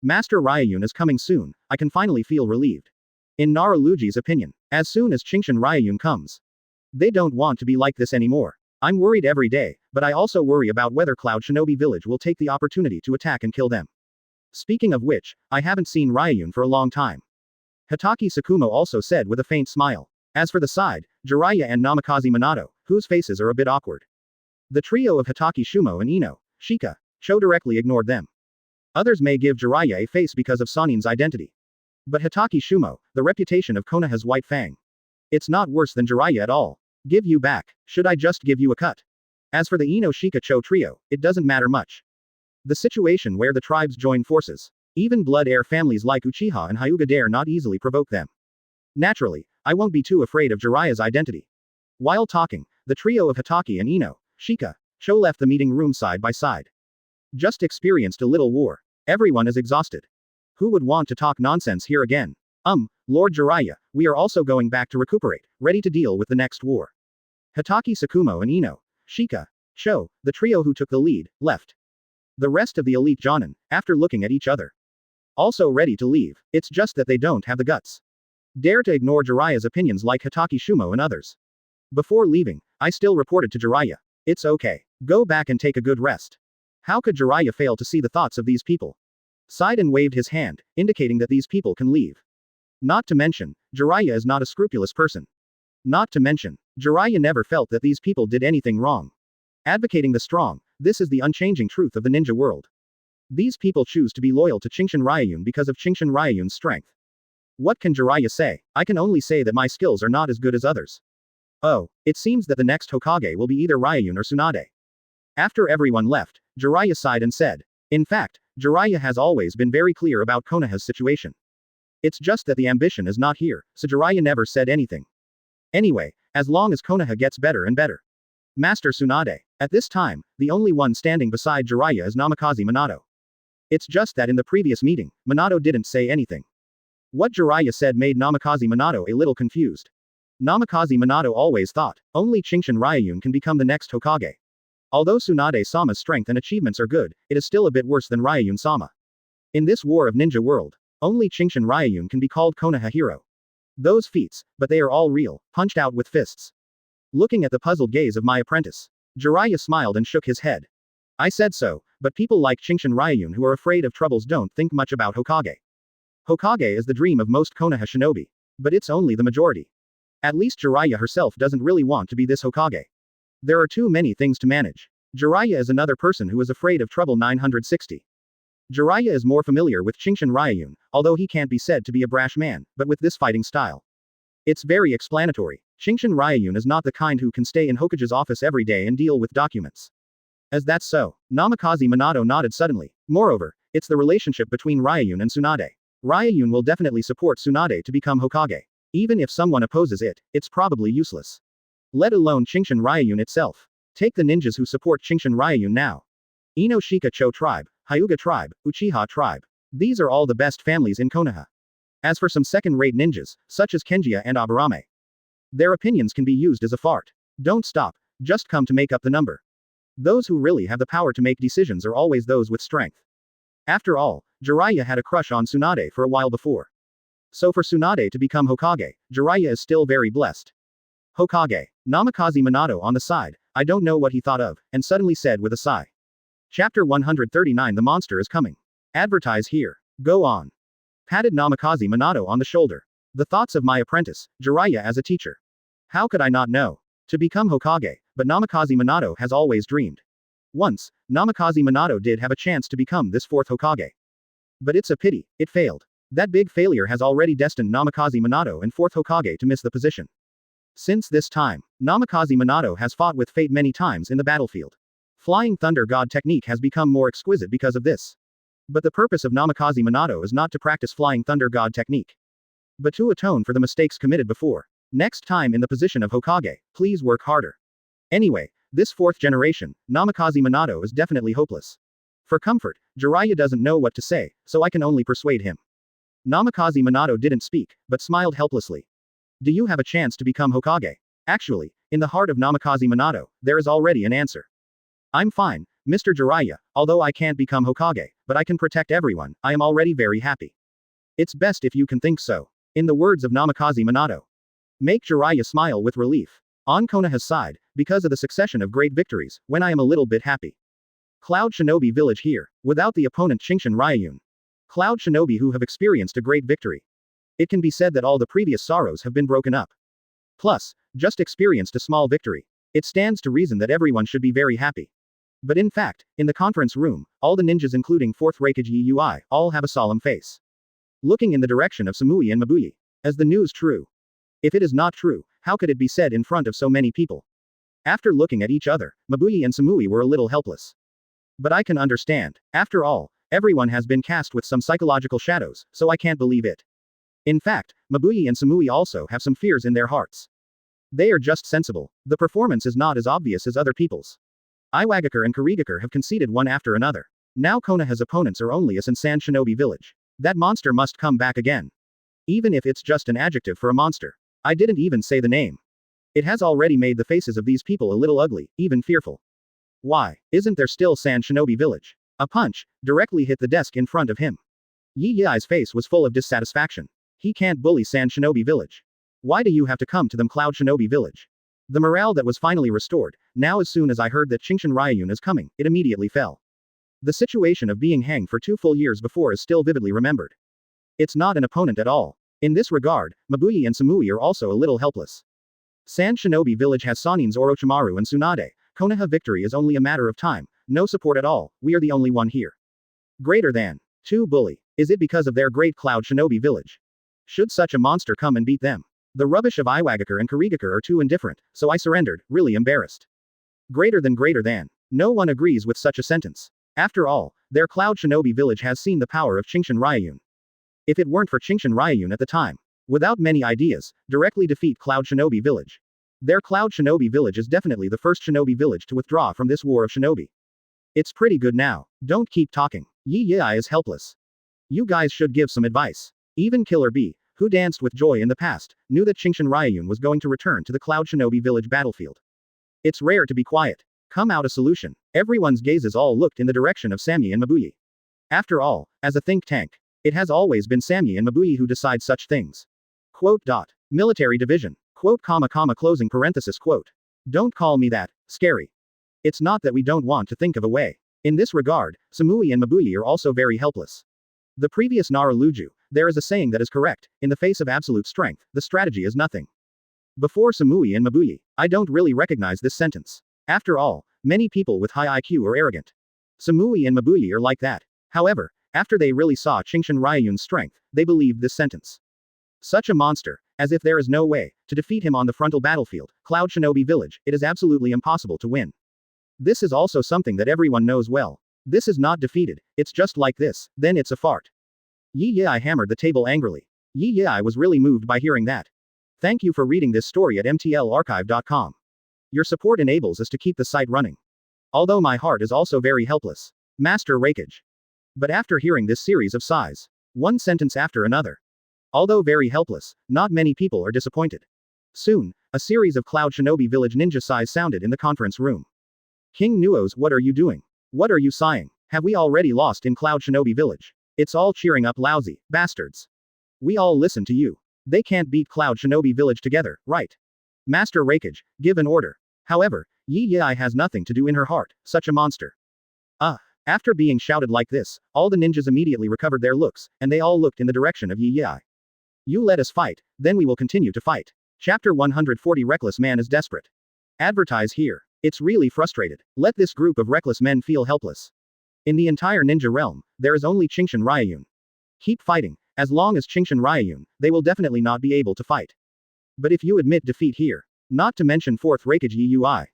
Master Ryun is coming soon, I can finally feel relieved. In Naruto's opinion, as soon as Qingshan Ryuyun comes, they don't want to be like this anymore. I'm worried every day, but I also worry about whether Cloud Shinobi Village will take the opportunity to attack and kill them. Speaking of which, I haven't seen Ryun for a long time. Hitaki Tsukumo also said with a faint smile. As for the side, Jiraiya and Namikaze Minato, whose faces are a bit awkward. The trio of Hitaki Shumo and Ino, Shika, Cho directly ignored them. Others may give Jiraiya a face because of Sanin's identity. But Hitaki Shumo, the reputation of Konoha's white fang. It's not worse than Jiraiya at all. Give you back, should I just give you a cut? As for the Ino Shika Cho trio, it doesn't matter much. The situation where the tribes join forces. Even blood heir families like Uchiha and Hyuga dare not easily provoke them. Naturally, I won't be too afraid of Jiraiya's identity. While talking, the trio of Hitaki and Ino, Shika, Cho left the meeting room side by side. Just experienced a little war. Everyone is exhausted. Who would want to talk nonsense here again? Lord Jiraiya, we are also going back to recuperate, ready to deal with the next war. Hitaki Tsukumo and Ino, Shika, Cho, the trio who took the lead, left. The rest of the elite Jonin, after looking at each other, also ready to leave, it's just that they don't have the guts. Dare to ignore Jiraiya's opinions like Hitaki Shumo and others. Before leaving, I still reported to Jiraiya. It's okay. Go back and take a good rest. How could Jiraiya fail to see the thoughts of these people? Sighed and waved his hand, indicating that these people can leave. Not to mention, Jiraiya is not a scrupulous person. Not to mention, Jiraiya never felt that these people did anything wrong. Advocating the strong, this is the unchanging truth of the ninja world. These people choose to be loyal to Qingshan Ryuyun because of Qingshan Ryuyun's strength. What can Jiraiya say? I can only say that my skills are not as good as others. Oh, it seems that the next Hokage will be either Rayun or Tsunade. After everyone left, Jiraiya sighed and said. In fact, Jiraiya has always been very clear about Konoha's situation. It's just that the ambition is not here, so Jiraiya never said anything. Anyway, as long as Konoha gets better and better. Master Tsunade. At this time, the only one standing beside Jiraiya is Namikaze Minato. It's just that in the previous meeting, Minato didn't say anything. What Jiraiya said made Namikaze Minato a little confused. Namikaze Minato always thought, only Qingshan Ryuyun can become the next Hokage. Although Tsunade-sama's strength and achievements are good, it is still a bit worse than Ryuyun-sama. In this war of ninja world, only Qingshan Ryuyun can be called Konoha hero. Those feats, but they are all real, punched out with fists. Looking at the puzzled gaze of my apprentice, Jiraiya smiled and shook his head. I said so, but people like Qingshan Ryuyun who are afraid of troubles don't think much about Hokage. Hokage is the dream of most Konoha shinobi. But it's only the majority. At least Jiraiya herself doesn't really want to be this Hokage. There are too many things to manage. Jiraiya is another person who is afraid of trouble 960. Jiraiya is more familiar with Qingshan Ryuyun, although he can't be said to be a brash man, but with this fighting style. It's very explanatory. Qingshan Ryuyun is not the kind who can stay in Hokage's office every day and deal with documents. As that's so, Namikaze Minato nodded suddenly. Moreover, it's the relationship between Ryuyun and Tsunade. Ryuyun will definitely support Tsunade to become Hokage. Even if someone opposes it, it's probably useless. Let alone Qingshan Ryuyun itself. Take the ninjas who support Qingshan Ryuyun now. Ino Shika Cho tribe, Hyuga tribe, Uchiha tribe. These are all the best families in Konoha. As for some second-rate ninjas, such as Kenjia and Aburame, their opinions can be used as a fart. Don't stop, just come to make up the number. Those who really have the power to make decisions are always those with strength. After all, Jiraiya had a crush on Tsunade for a while before. So for Tsunade to become Hokage, Jiraiya is still very blessed. Hokage. Namikaze Minato on the side, I don't know what he thought of, and suddenly said with a sigh. Chapter 139 The monster is coming. Advertise here. Go on. Patted Namikaze Minato on the shoulder. The thoughts of my apprentice, Jiraiya as a teacher. How could I not know? To become Hokage, but Namikaze Minato has always dreamed. Once, Namikaze Minato did have a chance to become this fourth Hokage. But it's a pity, it failed. That big failure has already destined Namikaze Minato and 4th Hokage to miss the position. Since this time, Namikaze Minato has fought with fate many times in the battlefield. Flying Thunder God technique has become more exquisite because of this. But the purpose of Namikaze Minato is not to practice Flying Thunder God technique, but to atone for the mistakes committed before. Next time in the position of Hokage, please work harder. Anyway, this 4th generation, Namikaze Minato is definitely hopeless. For comfort, Jiraiya doesn't know what to say, so I can only persuade him. Namikaze Minato didn't speak, but smiled helplessly. Do you have a chance to become Hokage? Actually, in the heart of Namikaze Minato, there is already an answer. I'm fine, Mr. Jiraiya, although I can't become Hokage, but I can protect everyone, I am already very happy. It's best if you can think so. In the words of Namikaze Minato. Make Jiraiya smile with relief. On Konoha's side, because of the succession of great victories, when I am a little bit happy. Cloud Shinobi village here, without the opponent Qingshan Ryuyun. Cloud Shinobi who have experienced a great victory. It can be said that all the previous sorrows have been broken up. Plus, just experienced a small victory. It stands to reason that everyone should be very happy. But in fact, in the conference room, all the ninjas including 4th Raikage Yui, all have a solemn face. Looking in the direction of Samui and Mabuyi. Is the news true? If it is not true, how could it be said in front of so many people? After looking at each other, Mabuyi and Samui were a little helpless. But I can understand. After all, everyone has been cast with some psychological shadows, so I can't believe it. In fact, Mabuyi and Samui also have some fears in their hearts. They are just sensible. The performance is not as obvious as other people's. Iwagakure and Kurigakure have conceded one after another. Now Konoha's opponents are only a Sansan Shinobi village. That monster must come back again. Even if it's just an adjective for a monster. I didn't even say the name. It has already made the faces of these people a little ugly, even fearful. Why, isn't there still San Shinobi village? A punch directly hit the desk in front of him. Yi's face was full of dissatisfaction. He can't bully San Shinobi village. Why do you have to come to them Cloud Shinobi village? The morale that was finally restored, now as soon as I heard that Qingshan Ryuyun is coming, it immediately fell. The situation of being hanged for 2 full years before is still vividly remembered. It's not an opponent at all. In this regard, Mabuyi and Samui are also a little helpless. San Shinobi village has Sanin's Orochimaru and Tsunade. Konoha victory is only a matter of time. No support at all, we are the only one here. Greater than 2 bully. Is it because of their great Cloud Shinobi village? Should such a monster come and beat them? The rubbish of Iwagakure and Kurigakure are too indifferent, so I surrendered, really embarrassed. Greater than. No one agrees with such a sentence. After all, their Cloud Shinobi village has seen the power of Qingshan Ryuyun. If it weren't for Qingshan Ryuyun at the time, without many ideas, directly defeat Cloud Shinobi village. Their Cloud Shinobi village is definitely the first Shinobi village to withdraw from this war of Shinobi. It's pretty good now. Don't keep talking. Yi is helpless. You guys should give some advice. Even Killer B, who danced with joy in the past, knew that Qingshan Ryuyun was going to return to the Cloud Shinobi village battlefield. It's rare to be quiet. Come out a solution. Everyone's gazes all looked in the direction of Samyi and Mabuyi. After all, as a think tank, it has always been Samyi and Mabuyi who decide such things. Quote. Military division. Quote, closing parenthesis quote. Don't call me that, scary. It's not that we don't want to think of a way. In this regard, Samui and Mabuyi are also very helpless. The previous Naruto, there is a saying that is correct, in the face of absolute strength, the strategy is nothing. Before Samui and Mabuyi, I don't really recognize this sentence. After all, many people with high IQ are arrogant. Samui and Mabuyi are like that. However, after they really saw Qingshan Ryuyun's strength, they believed this sentence. Such a monster, as if there is no way to defeat him on the frontal battlefield, Cloud Shinobi village, it is absolutely impossible to win. This is also something that everyone knows well. This is not defeated, it's just like this, then it's a fart. Yi hammered the table angrily. Yi was really moved by hearing that. Thank you for reading this story at mtlarchive.com. Your support enables us to keep the site running. Although my heart is also very helpless. Master Raikage. But after hearing this series of sighs, one sentence after another. Although very helpless, not many people are disappointed. Soon, a series of Cloud Shinobi village ninja sighs sounded in the conference room. King Nuos, what are you doing? What are you sighing? Have we already lost in Cloud Shinobi village? It's all cheering up lousy bastards. We all listen to you. They can't beat Cloud Shinobi village together, right? Master Raikage, give an order. However, Yi has nothing to do in her heart, such a monster. After being shouted like this, all the ninjas immediately recovered their looks, and they all looked in the direction of Yi. You let us fight, then we will continue to fight. Chapter 140 Reckless Man is desperate. Advertise here. It's really frustrated. Let this group of reckless men feel helpless. In the entire ninja realm, there is only Qingshan Ryuyun. Keep fighting, as long as Qingshan Ryuyun, they will definitely not be able to fight. But if you admit defeat here, not to mention fourth Raikage Yui.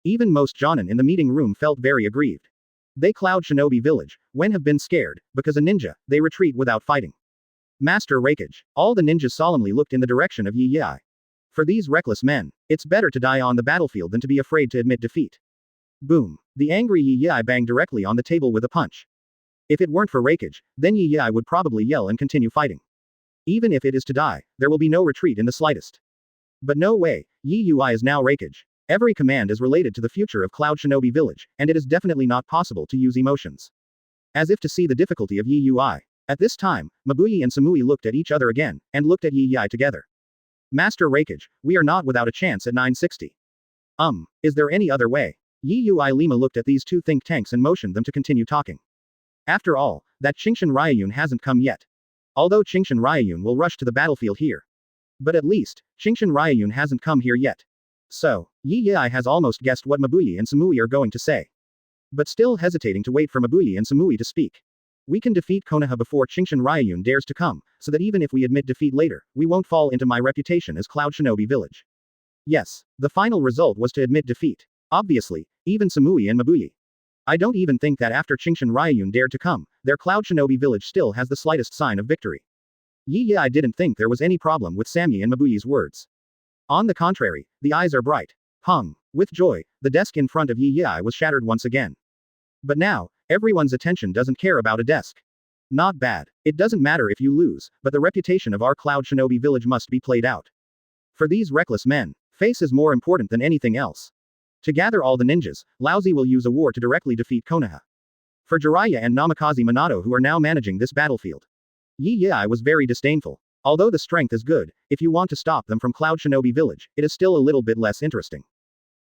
Even most Jonin in the meeting room felt very aggrieved. They Cloud Shinobi Village, when have been scared, because a ninja, they retreat without fighting. Master Raikage, all the ninjas solemnly looked in the direction of Yui. For these reckless men, it's better to die on the battlefield than to be afraid to admit defeat. Boom. The angry Yui banged directly on the table with a punch. If it weren't for Raikage, then Yui would probably yell and continue fighting. Even if it is to die, there will be no retreat in the slightest. But no way, Yui is now Raikage. Every command is related to the future of Cloud Shinobi Village, and it is definitely not possible to use emotions. As if to see the difficulty of Yui. At this time, Mabuyi and Samui looked at each other again, and looked at Yui together. Master Raikage, we are not without a chance at 960. Is there any other way? Yui Lima looked at these two think tanks and motioned them to continue talking. After all, that Qingshan Ryuyun hasn't come yet. Although Qingshan Ryuyun will rush to the battlefield here. But at least, Qingshan Ryuyun hasn't come here yet. So, Yui has almost guessed what Mabuyi and Samui are going to say. But still hesitating to wait for Mabuyi and Samui to speak. We can defeat Konoha before Qingshan Ryuyun dares to come, so that even if we admit defeat later, we won't fall into my reputation as Cloud Shinobi Village. Yes, the final result was to admit defeat. Obviously, even Samui and Mabuyi. I don't even think that after Qingshan Ryuyun dared to come, their Cloud Shinobi Village still has the slightest sign of victory. Yui didn't think there was any problem with Samui and Mabuyi's words. On the contrary, the eyes are bright. Hung. With joy, the desk in front of Yui was shattered once again. But now, everyone's attention doesn't care about a desk. Not bad. It doesn't matter if you lose, but the reputation of our Cloud Shinobi Village must be played out. For these reckless men, face is more important than anything else. To gather all the ninjas, Laozi will use a war to directly defeat Konoha. For Jiraiya and Namikaze Minato who are now managing this battlefield. Yui was very disdainful. Although the strength is good, if you want to stop them from Cloud Shinobi Village, it is still a little bit less interesting.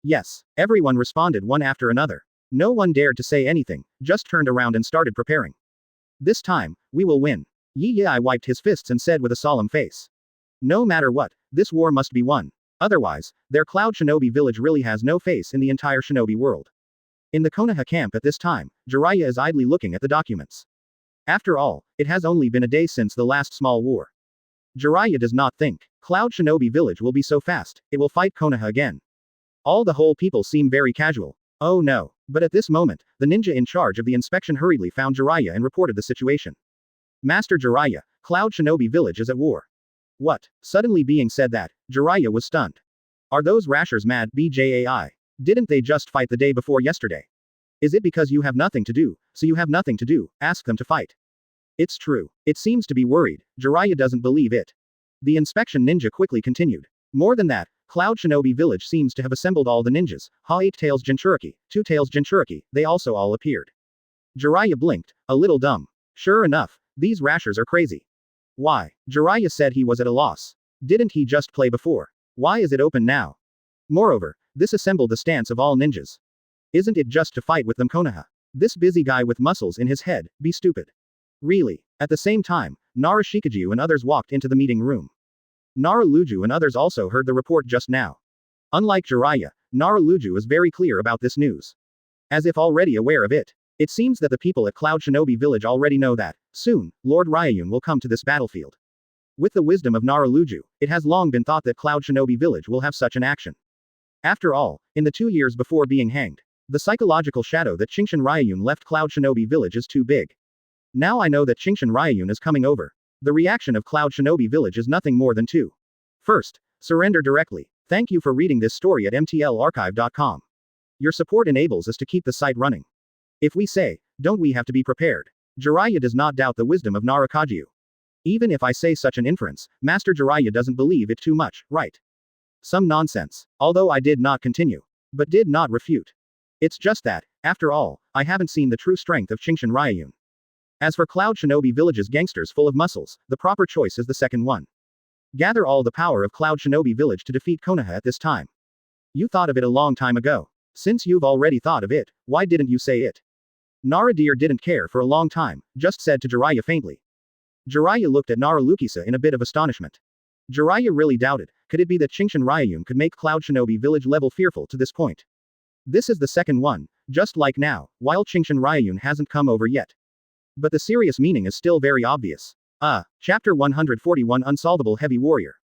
Yes, everyone responded one after another. No one dared to say anything, just turned around and started preparing. This time, we will win. Yui wiped his fists and said with a solemn face. No matter what, this war must be won. Otherwise, their Cloud Shinobi Village really has no face in the entire Shinobi world. In the Konoha camp at this time, Jiraiya is idly looking at the documents. After all, it has only been a day since the last small war. Jiraiya does not think Cloud Shinobi Village will be so fast, it will fight Konoha again. All the whole people seem very casual. Oh no. But at this moment, the ninja in charge of the inspection hurriedly found Jiraiya and reported the situation. Master Jiraiya, Cloud Shinobi Village is at war. What? Suddenly being said that, Jiraiya was stunned. Are those rashers mad, BJAI? Didn't they just fight the day before yesterday? Is it because you have nothing to do, so you have nothing to do, ask them to fight? It's true. It seems to be worried. Jiraiya doesn't believe it. The inspection ninja quickly continued. More than that, Cloud Shinobi Village seems to have assembled all the ninjas, Ha-8 Tails Jinchuriki, 2 Tails Jinchuriki, they also all appeared. Jiraiya blinked, a little dumb. Sure enough, these rashers are crazy. Why? Jiraiya said he was at a loss. Didn't he just play before? Why is it open now? Moreover, this assembled the stance of all ninjas. Isn't it just to fight with them Konoha? This busy guy with muscles in his head, be stupid. Really? At the same time, Nara Shikaju and others walked into the meeting room. Nara Luju and others also heard the report just now. Unlike Jiraiya, Nara Luju is very clear about this news. As if already aware of it. It seems that the people at Cloud Shinobi Village already know that, soon, Lord Rayun will come to this battlefield. With the wisdom of Nara Luju, it has long been thought that Cloud Shinobi Village will have such an action. After all, in the 2 years before being hanged, the psychological shadow that Qingshan Ryuyun left Cloud Shinobi Village is too big. Now I know that Qingshan Ryuyun is coming over. The reaction of Cloud Shinobi Village is nothing more than two. First, surrender directly. Thank you for reading this story at mtlarchive.com. Your support enables us to keep the site running. If we say, don't we have to be prepared? Jiraiya does not doubt the wisdom of Narakaju. Even if I say such an inference, Master Jiraiya doesn't believe it too much, right? Some nonsense. Although I did not continue. But did not refute. It's just that, after all, I haven't seen the true strength of Qingshan Ryuyun. As for Cloud Shinobi Village's gangsters full of muscles, the proper choice is the second one. Gather all the power of Cloud Shinobi Village to defeat Konoha at this time. You thought of it a long time ago. Since you've already thought of it, why didn't you say it? Naradir didn't care for a long time, just said to Jiraiya faintly. Jiraiya looked at Naralukisa in a bit of astonishment. Jiraiya really doubted, could it be that Qingshan Ryuyun could make Cloud Shinobi Village level fearful to this point? This is the second one, just like now, while Qingshan Ryuyun hasn't come over yet. But the serious meaning is still very obvious. Chapter 141 Unsolvable Heavy Warrior.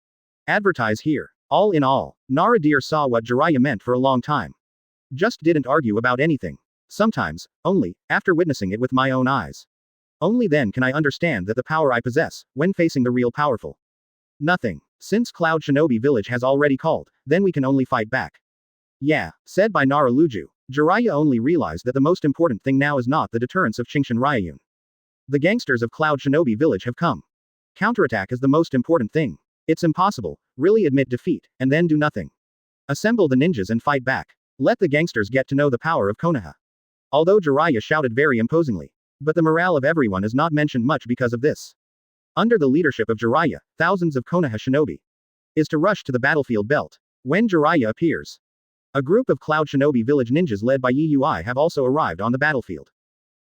Advertise here. All in all, Naradir saw what Jiraiya meant for a long time. Just didn't argue about anything. Sometimes, only, after witnessing it with my own eyes. Only then can I understand that the power I possess, when facing the real powerful. Nothing. Since Cloud Shinobi Village has already called, then we can only fight back. Yeah, said by Naraluju. Jiraiya only realized that the most important thing now is not the deterrence of Qingshan Ryuyun. The gangsters of Cloud Shinobi Village have come. Counterattack is the most important thing. It's impossible, really admit defeat, and then do nothing. Assemble the ninjas and fight back. Let the gangsters get to know the power of Konoha. Although Jiraiya shouted very imposingly. But the morale of everyone is not mentioned much because of this. Under the leadership of Jiraiya, thousands of Konoha shinobi is to rush to the battlefield belt. When Jiraiya appears, a group of Cloud Shinobi Village ninjas led by Yui have also arrived on the battlefield.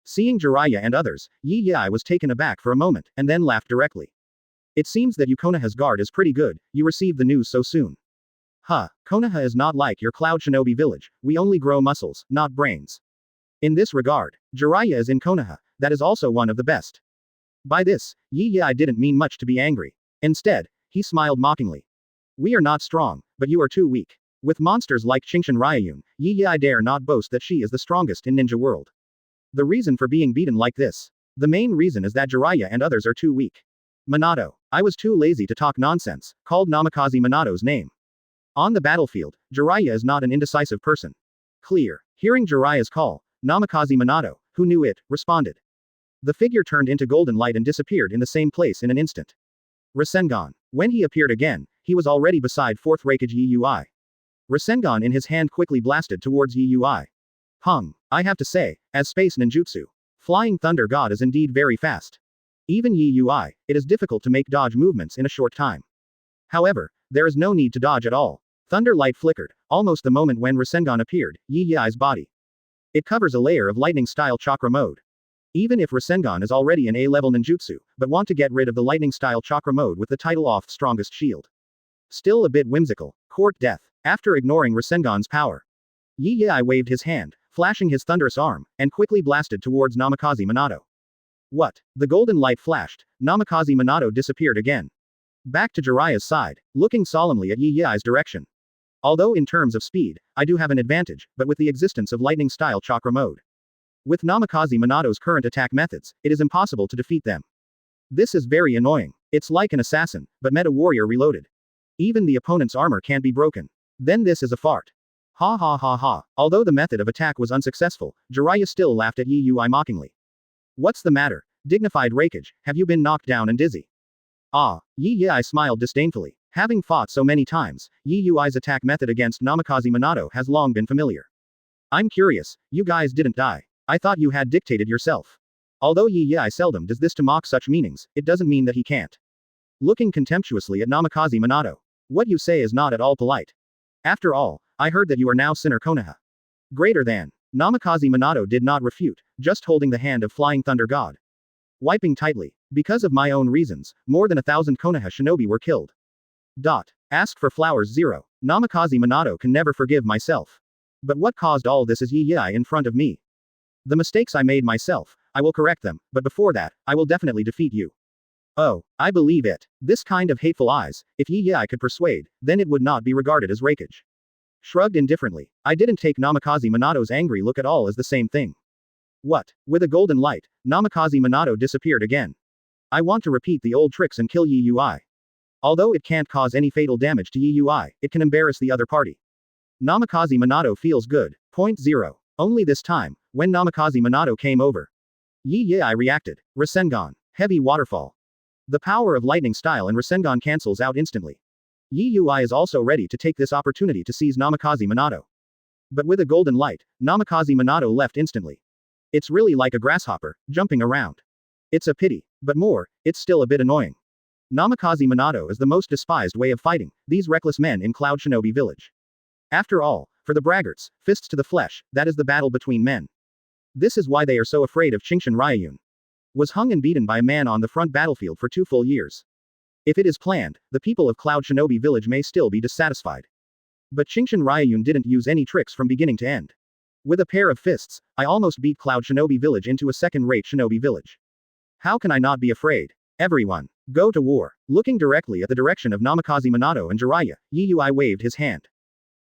Seeing Jiraiya and others, Yui was taken aback for a moment, and then laughed directly. It seems that you Konoha's guard is pretty good, you received the news so soon. Konoha is not like your Cloud Shinobi Village, we only grow muscles, not brains. In this regard, Jiraiya is in Konoha, that is also one of the best. By this, Yui didn't mean much to be angry. Instead, he smiled mockingly. We are not strong, but you are too weak. With monsters like Qingshan Ryuyun, Yui dare not boast that she is the strongest in ninja world. The reason for being beaten like this. The main reason is that Jiraiya and others are too weak. Minato. I was too lazy to talk nonsense, called Namikaze Minato's name. On the battlefield, Jiraiya is not an indecisive person. Clear. Hearing Jiraiya's call, Namikaze Minato, who knew it, responded. The figure turned into golden light and disappeared in the same place in an instant. Rasengan. When he appeared again, he was already beside fourth Raikage Yui. Rasengan in his hand quickly blasted towards Yui. Hung. I have to say, as space ninjutsu, Flying Thunder God is indeed very fast. Even Yui, it is difficult to make dodge movements in a short time. However, there is no need to dodge at all. Thunder light flickered, almost the moment when Rasengan appeared, Yui's body. It covers a layer of lightning-style chakra mode. Even if Rasengan is already an A-level ninjutsu, but want to get rid of the lightning-style chakra mode with the title off strongest shield. Still a bit whimsical. Court death. After ignoring Rasengan's power, Yui waved his hand, flashing his thunderous arm, and quickly blasted towards Namikaze Minato. What? The golden light flashed, Namikaze Minato disappeared again. Back to Jiraiya's side, looking solemnly at Yui's direction. Although in terms of speed, I do have an advantage, but with the existence of lightning-style chakra mode. With Namikaze Minato's current attack methods, it is impossible to defeat them. This is very annoying. It's like an assassin, but meta warrior reloaded. Even the opponent's armor can't be broken. Then this is a fart. Ha ha ha ha. Although the method of attack was unsuccessful, Jiraiya still laughed at Yui mockingly. What's the matter? Dignified Raikage, have you been knocked down and dizzy? Yui smiled disdainfully. Having fought so many times, Yui's attack method against Namikaze Minato has long been familiar. I'm curious, you guys didn't die. I thought you had dictated yourself. Although Yui seldom does this to mock such meanings, it doesn't mean that he can't. Looking contemptuously at Namikaze Minato. What you say is not at all polite. After all, I heard that you are now Sinner Konoha. Greater than. Namikaze Minato did not refute, just holding the hand of Flying Thunder God. Wiping tightly. Because of my own reasons, more than 1,000 Konoha shinobi were killed. Ask for flowers 0. Namikaze Minato can never forgive myself. But what caused all this is Yui in front of me. The mistakes I made myself, I will correct them, but before that, I will definitely defeat you. Oh, I believe it. This kind of hateful eyes, if Yui could persuade, then it would not be regarded as Raikage. Shrugged indifferently, I didn't take Namikaze Minato's angry look at all as the same thing. What? With a golden light, Namikaze Minato disappeared again. I want to repeat the old tricks and kill Yui. Although it can't cause any fatal damage to Yui, it can embarrass the other party. Namikaze Minato feels good. Point 0. Only this time, when Namikaze Minato came over. Yui reacted. Rasengan. Heavy waterfall. The power of lightning style and Rasengan cancels out instantly. Yui is also ready to take this opportunity to seize Namikaze Minato. But with a golden light, Namikaze Minato left instantly. It's really like a grasshopper, jumping around. It's a pity, but more, it's still a bit annoying. Namikaze Minato is the most despised way of fighting these reckless men in Cloud Shinobi Village. After all, for the braggarts, fists to the flesh, that is the battle between men. This is why they are so afraid of Qingshan Ryuyun. Was hung and beaten by a man on the front battlefield for 2 full years. If it is planned, the people of Cloud Shinobi Village may still be dissatisfied. But Qingshan Ryuyun didn't use any tricks from beginning to end. With a pair of fists, I almost beat Cloud Shinobi Village into a second-rate Shinobi Village. How can I not be afraid? Everyone, go to war. Looking directly at the direction of Namikaze Minato and Jiraiya, Yui waved his hand.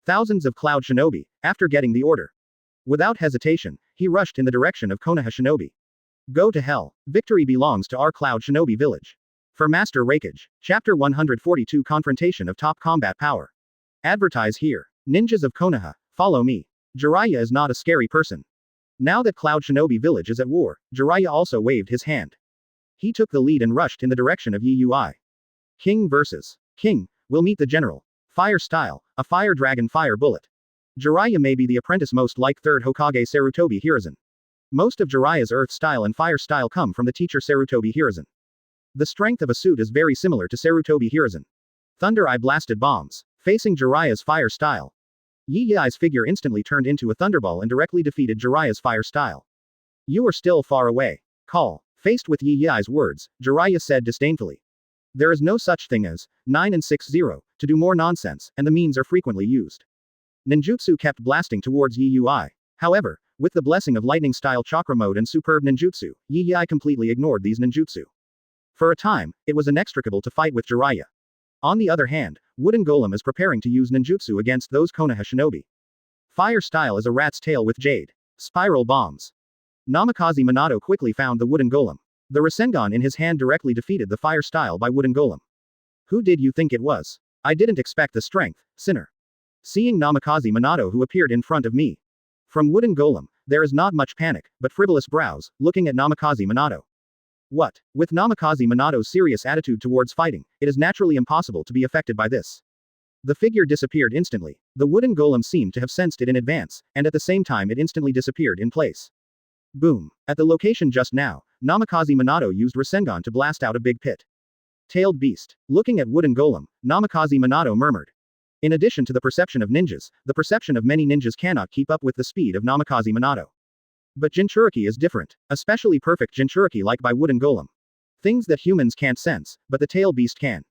Thousands of Cloud Shinobi, after getting the order. Without hesitation, he rushed in the direction of Konoha Shinobi. Go to hell. Victory belongs to our Cloud Shinobi village. For Master Raikage, Chapter 142 Confrontation of Top Combat Power. Advertise here. Ninjas of Konoha, follow me. Jiraiya is not a scary person. Now that Cloud Shinobi village is at war, Jiraiya also waved his hand. He took the lead and rushed in the direction of Yui. King versus King, will meet the general. Fire style, a fire dragon fire bullet. Jiraiya may be the apprentice most like third Hokage Sarutobi Hiruzen. Most of Jiraiya's earth style and fire style come from the teacher Sarutobi Hiruzen. The strength of a suit is very similar to Sarutobi Hiruzen. Thunder Eye blasted bombs, facing Jiraiya's fire style. Yui's figure instantly turned into a thunderball and directly defeated Jiraiya's fire style. You are still far away. Call. Faced with Yui's words, Jiraiya said disdainfully. There is no such thing as 9 and 60 to do more nonsense, and the means are frequently used. Ninjutsu kept blasting towards Yui. However, with the blessing of lightning style chakra mode and superb ninjutsu, Yui completely ignored these ninjutsu. For a time, it was inextricable to fight with Jiraiya. On the other hand, Wooden Golem is preparing to use ninjutsu against those Konoha Shinobi. Fire style is a rat's tail with jade. Spiral bombs. Namikaze Minato quickly found the Wooden Golem. The Rasengan in his hand directly defeated the fire style by Wooden Golem. Who did you think it was? I didn't expect the strength, sinner. Seeing Namikaze Minato who appeared in front of me. From Wooden Golem, there is not much panic, but frivolous brows, looking at Namikaze Minato. What? With Namikaze Minato's serious attitude towards fighting, it is naturally impossible to be affected by this. The figure disappeared instantly. The Wooden Golem seemed to have sensed it in advance, and at the same time it instantly disappeared in place. Boom. At the location just now, Namikaze Minato used Rasengan to blast out a big pit. Tailed beast. Looking at Wooden Golem, Namikaze Minato murmured. In addition to the perception of ninjas, the perception of many ninjas cannot keep up with the speed of Namikaze Minato. But Jinchuriki is different, especially perfect Jinchuriki like by Wooden Golem. Things that humans can't sense, but the tail beast can.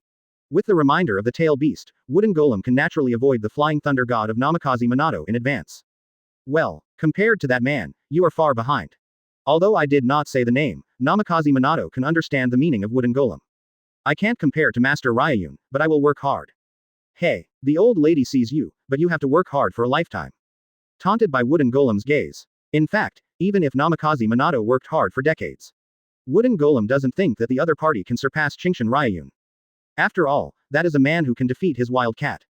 With the reminder of the tail beast, Wooden Golem can naturally avoid the flying thunder god of Namikaze Minato in advance. Well, compared to that man, you are far behind. Although I did not say the name, Namikaze Minato can understand the meaning of Wooden Golem. I can't compare to Master Rayun, but I will work hard. Hey, the old lady sees you, but you have to work hard for a lifetime. Taunted by Wooden Golem's gaze. In fact, even if Namikaze Minato worked hard for decades, Wooden Golem doesn't think that the other party can surpass Qingshan Ryuyun. After all, that is a man who can defeat his wild cat.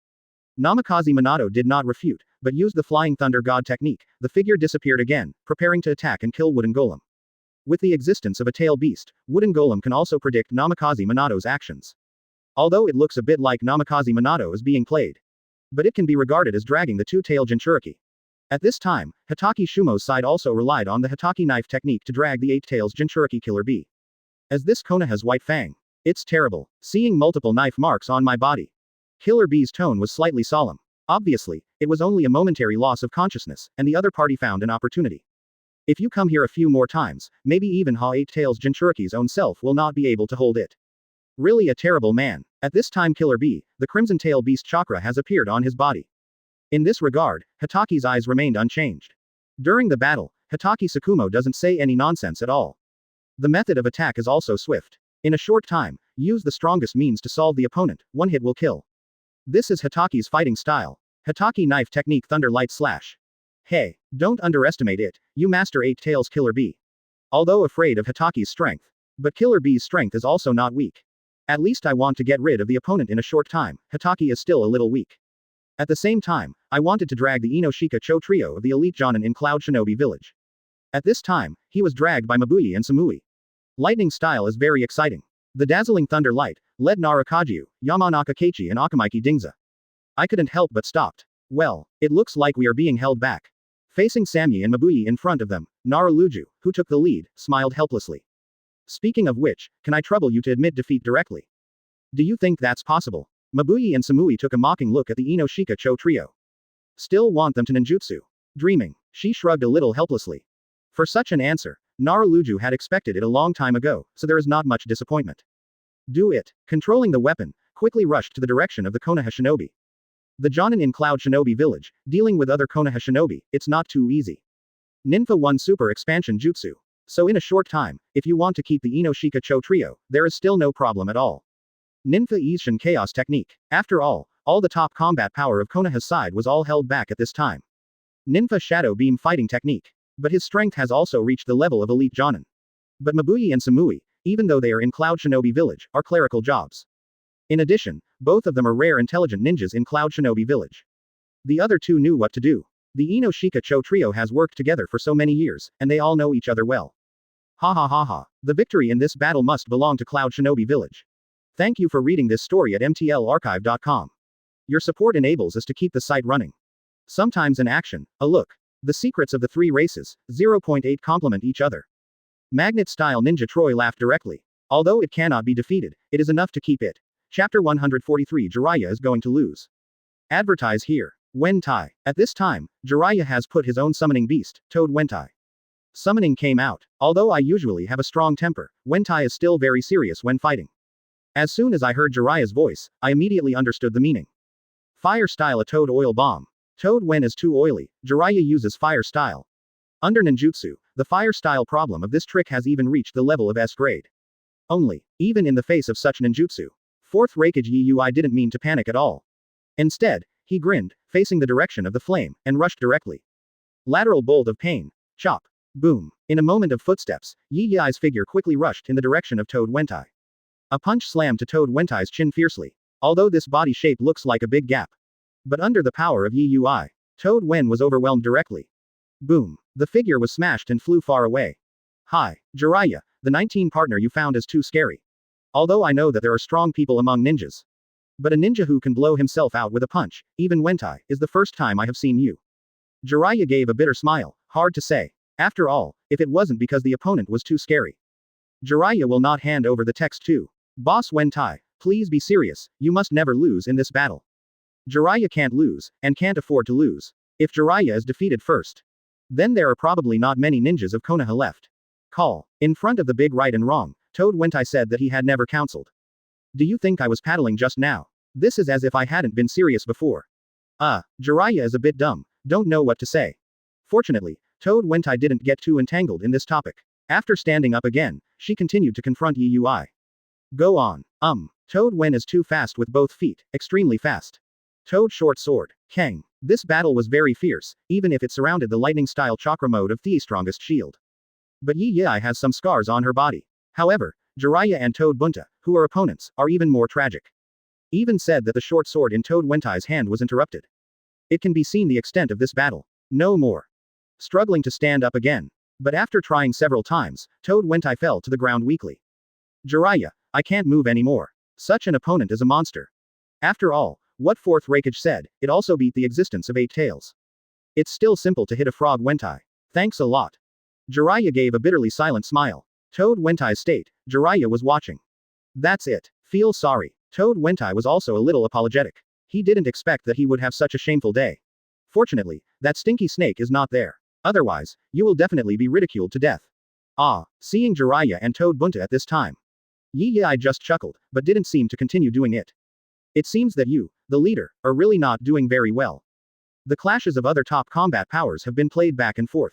Namikaze Minato did not refute, but used the Flying Thunder God technique. The figure disappeared again, preparing to attack and kill Wooden Golem. With the existence of a tail beast, Wooden Golem can also predict Namikaze Minato's actions. Although it looks a bit like Namikaze Minato is being played. But it can be regarded as dragging the two-tail Jinchuriki. At this time, Hitaki Shumo's side also relied on the Hitaki knife technique to drag the 8 tails Jinchuriki Killer Bee. As this Konoha's white fang. It's terrible, seeing multiple knife marks on my body. Killer Bee's tone was slightly solemn. Obviously, it was only a momentary loss of consciousness, and the other party found an opportunity. If you come here a few more times, maybe even Ha 8 tails Jinchuriki's own self will not be able to hold it. Really a terrible man. At this time Killer Bee, the Crimson Tail Beast chakra has appeared on his body. In this regard, Hitaki's eyes remained unchanged. During the battle, Hitaki Tsukumo doesn't say any nonsense at all. The method of attack is also swift. In a short time, use the strongest means to solve the opponent, one hit will kill. This is Hitaki's fighting style. Hitaki knife technique Thunder Light Slash. Hey, don't underestimate it, you master 8 tails Killer Bee. Although afraid of Hitaki's strength. But Killer Bee's strength is also not weak. At least I want to get rid of the opponent in a short time. Hitaki is still a little weak. At the same time, I wanted to drag the Inoshika Cho trio of the elite Jonin in Cloud Shinobi village. At this time, he was dragged by Mabuyi and Samui. Lightning style is very exciting. The dazzling thunder light led Narukaju, Yamanaka Keiichi and Akamaiki Dingza. I couldn't help but stopped. Well, it looks like we are being held back. Facing Samui and Mabuyi in front of them, Naruto, who took the lead, smiled helplessly. Speaking of which, can I trouble you to admit defeat directly? Do you think that's possible? Mabuyi and Samui took a mocking look at the Inoshika Cho trio. Still want them to ninjutsu? Dreaming. She shrugged a little helplessly. For such an answer, Naruto had expected it a long time ago, so there is not much disappointment. Do it. Controlling the weapon, quickly rushed to the direction of the Konoha Shinobi. The Jonin in Cloud Shinobi village, dealing with other Konoha Shinobi, it's not too easy. Ninfa 1 Super Expansion Jutsu. So in a short time, if you want to keep the Inoshika Cho trio, there is still no problem at all. Ninfa Isshin Chaos Technique. After all the top combat power of Konoha's side was all held back at this time. Ninfa Shadow Beam Fighting Technique. But his strength has also reached the level of elite Jonin. But Mabuyi and Samui, even though they are in Cloud Shinobi Village, are clerical jobs. In addition, both of them are rare intelligent ninjas in Cloud Shinobi Village. The other two knew what to do. The Inoshika Cho trio has worked together for so many years, and they all know each other well. Ha ha ha ha. The victory in this battle must belong to Cloud Shinobi Village. Thank you for reading this story at mtlarchive.com. Your support enables us to keep the site running. Sometimes in action, a look. The secrets of the three races, 0.8 complement each other. Magnet-style ninja Troy laughed directly. Although it cannot be defeated, it is enough to keep it. Chapter 143 Jiraiya is going to lose. Advertise here. Wentai. At this time, Jiraiya has put his own summoning beast, Toad Wentai. Summoning came out. Although I usually have a strong temper, Wentai is still very serious when fighting. As soon as I heard Jiraiya's voice, I immediately understood the meaning. Fire style a Toad oil bomb. Toad when is too oily, Jiraiya uses fire style. Under ninjutsu, the fire style problem of this trick has even reached the level of S grade. Only, even in the face of such ninjutsu, fourth Raikage Yui didn't mean to panic at all. Instead, he grinned, facing the direction of the flame, and rushed directly. Lateral bolt of pain. Chop. Boom. In a moment of footsteps, Yui's figure quickly rushed in the direction of Toad Wentai. A punch slammed to Toad Wentai's chin fiercely. Although this body shape looks like a big gap. But under the power of Yui, Toad Wen was overwhelmed directly. Boom. The figure was smashed and flew far away. Hi, Jiraiya, the 19 partner you found is too scary. Although I know that there are strong people among ninjas. But a ninja who can blow himself out with a punch, even Wentai, is the first time I have seen you. Jiraiya gave a bitter smile, hard to say. After all, if it wasn't because the opponent was too scary. Jiraiya will not hand over the text to Boss Wentai, please be serious, you must never lose in this battle. Jiraiya can't lose, and can't afford to lose. If Jiraiya is defeated first, then there are probably not many ninjas of Konoha left. Call. In front of the big right and wrong, Toad Wentai said that he had never counseled. Do you think I was paddling just now? This is as if I hadn't been serious before. Jiraiya is a bit dumb, don't know what to say. Fortunately, Toad Wentai didn't get too entangled in this topic. After standing up again, she continued to confront Yui. Go on. Toad Wen is too fast with both feet, extremely fast. Toad short sword. Kang. This battle was very fierce, even if it surrounded the lightning-style chakra mode of Thi's strongest shield. But Yui has some scars on her body. However, Jiraiya and Toad Bunta, who are opponents, are even more tragic. Even said that the short sword in Toad Wentai's hand was interrupted. It can be seen the extent of this battle. No more. Struggling to stand up again. But after trying several times, Toad Wentai fell to the ground weakly. Jiraiya, I can't move anymore. Such an opponent is a monster. After all, what fourth Raikage said, it also beat the existence of 8 tails. It's still simple to hit a frog Wentai. Thanks a lot. Jiraiya gave a bitterly silent smile. Toad Wentai's state, Jiraiya was watching. That's it. Feel sorry. Toad Wentai was also a little apologetic. He didn't expect that he would have such a shameful day. Fortunately, that stinky snake is not there. Otherwise, you will definitely be ridiculed to death. Seeing Jiraiya and Toad Bunta at this time. Yui just chuckled, but didn't seem to continue doing it. It seems that you, the leader, are really not doing very well. The clashes of other top combat powers have been played back and forth.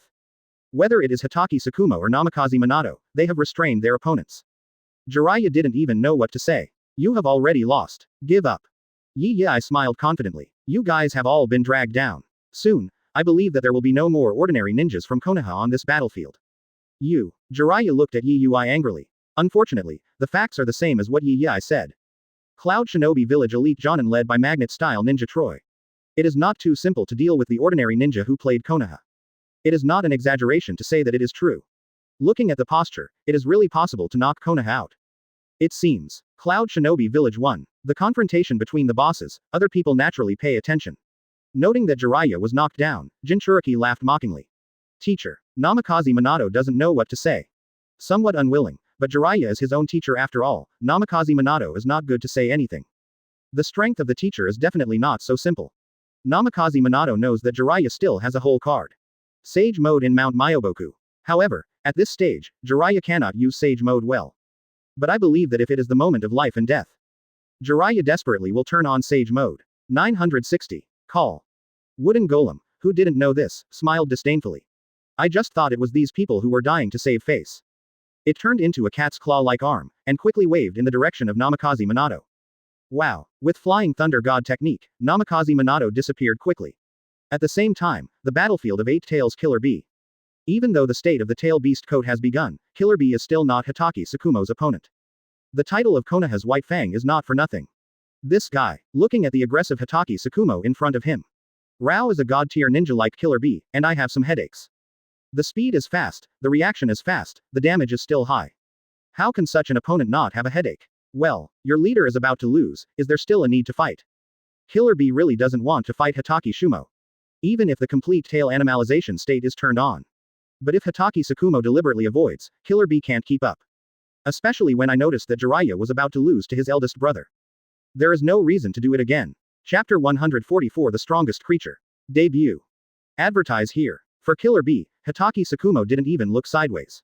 Whether it is Hitaki Tsukumo or Namikaze Minato, they have restrained their opponents. Jiraiya didn't even know what to say. You have already lost. Give up. Yui smiled confidently. You guys have all been dragged down. Soon, I believe that there will be no more ordinary ninjas from Konoha on this battlefield. Jiraiya looked at Yui angrily. Unfortunately, the facts are the same as what Yui said. Cloud Shinobi Village elite Jonin led by magnet-style ninja Troy. It is not too simple to deal with the ordinary ninja who played Konoha. It is not an exaggeration to say that it is true. Looking at the posture, it is really possible to knock Konoha out. It seems. Cloud Shinobi Village 1. The confrontation between the bosses, other people naturally pay attention. Noting that Jiraiya was knocked down, Jinchuriki laughed mockingly. Teacher. Namikaze Minato doesn't know what to say. Somewhat unwilling, but Jiraiya is his own teacher after all, Namikaze Minato is not good to say anything. The strength of the teacher is definitely not so simple. Namikaze Minato knows that Jiraiya still has a whole card. Sage mode in Mount Myoboku. However, at this stage, Jiraiya cannot use Sage mode well. But I believe that if it is the moment of life and death, Jiraiya desperately will turn on Sage mode. 960. Call. Wooden Golem, who didn't know this, smiled disdainfully. I just thought it was these people who were dying to save face. It turned into a cat's claw-like arm, and quickly waved in the direction of Namikaze Minato. Wow. With Flying Thunder God technique, Namikaze Minato disappeared quickly. At the same time, the battlefield of Eight Tails Killer Bee. Even though the state of the Tail Beast coat has begun, Killer Bee is still not Hitaki Tsukumo's opponent. The title of Konoha's White Fang is not for nothing. This guy, looking at the aggressive Hitaki Tsukumo in front of him. Rao is a god-tier ninja like Killer Bee, and I have some headaches. The speed is fast, the reaction is fast, the damage is still high. How can such an opponent not have a headache? Well, your leader is about to lose, is there still a need to fight? Killer Bee really doesn't want to fight Hitaki Shumo. Even if the complete tail animalization state is turned on. But if Hitaki Tsukumo deliberately avoids, Killer Bee can't keep up. Especially when I noticed that Jiraiya was about to lose to his eldest brother. There is no reason to do it again. Chapter 144 The Strongest Creature. Debut. Advertise here. For Killer Bee, Hitaki Tsukumo didn't even look sideways.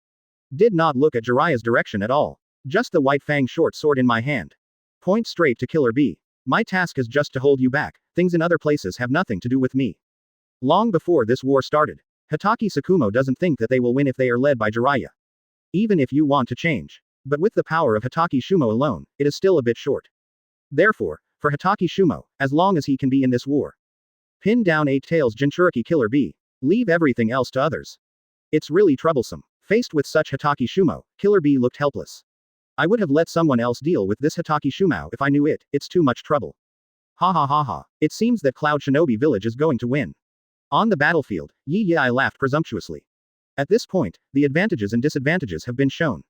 Did not look at Jiraiya's direction at all. Just the White Fang short sword in my hand. Point straight to Killer Bee. My task is just to hold you back, things in other places have nothing to do with me. Long before this war started, Hitaki Tsukumo doesn't think that they will win if they are led by Jiraiya. Even if you want to change. But with the power of Hitaki Shumo alone, it is still a bit short. Therefore, for Hitaki Shumo, as long as he can be in this war. Pin down Eight Tails Jinchuriki Killer Bee. Leave everything else to others. It's really troublesome. Faced with such Hitaki Shumo, Killer Bee looked helpless. I would have let someone else deal with this Hitaki Shumo if I knew it's too much trouble. Ha ha ha ha. It seems that Cloud Shinobi Village is going to win. On the battlefield, Yi Yi laughed presumptuously. At this point, the advantages and disadvantages have been shown.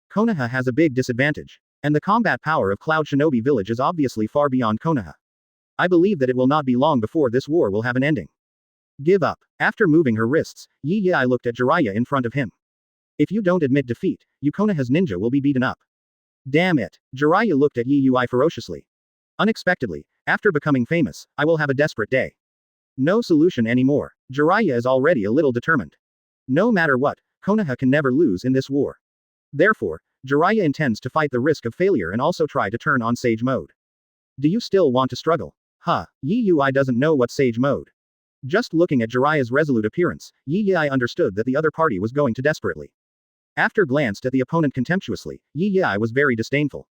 Konoha has a big disadvantage. And the combat power of Cloud Shinobi Village is obviously far beyond Konoha. I believe that it will not be long before this war will have an ending. Give up. After moving her wrists, Yi Yi looked at Jiraiya in front of him. If you don't admit defeat, you Konoha's ninja will be beaten up. Damn it. Jiraiya looked at Yi Yi ferociously. Unexpectedly, after becoming famous, I will have a desperate day. No solution anymore. Jiraiya is already a little determined. No matter what, Konoha can never lose in this war. Therefore, Jiraiya intends to fight the risk of failure and also try to turn on Sage Mode. Do you still want to struggle? Huh, Yi Yi doesn't know what Sage Mode. Just looking at Jiraiya's resolute appearance, Yi Yi understood that the other party was going to desperately. After glanced at the opponent contemptuously, Yi Yi was very disdainful.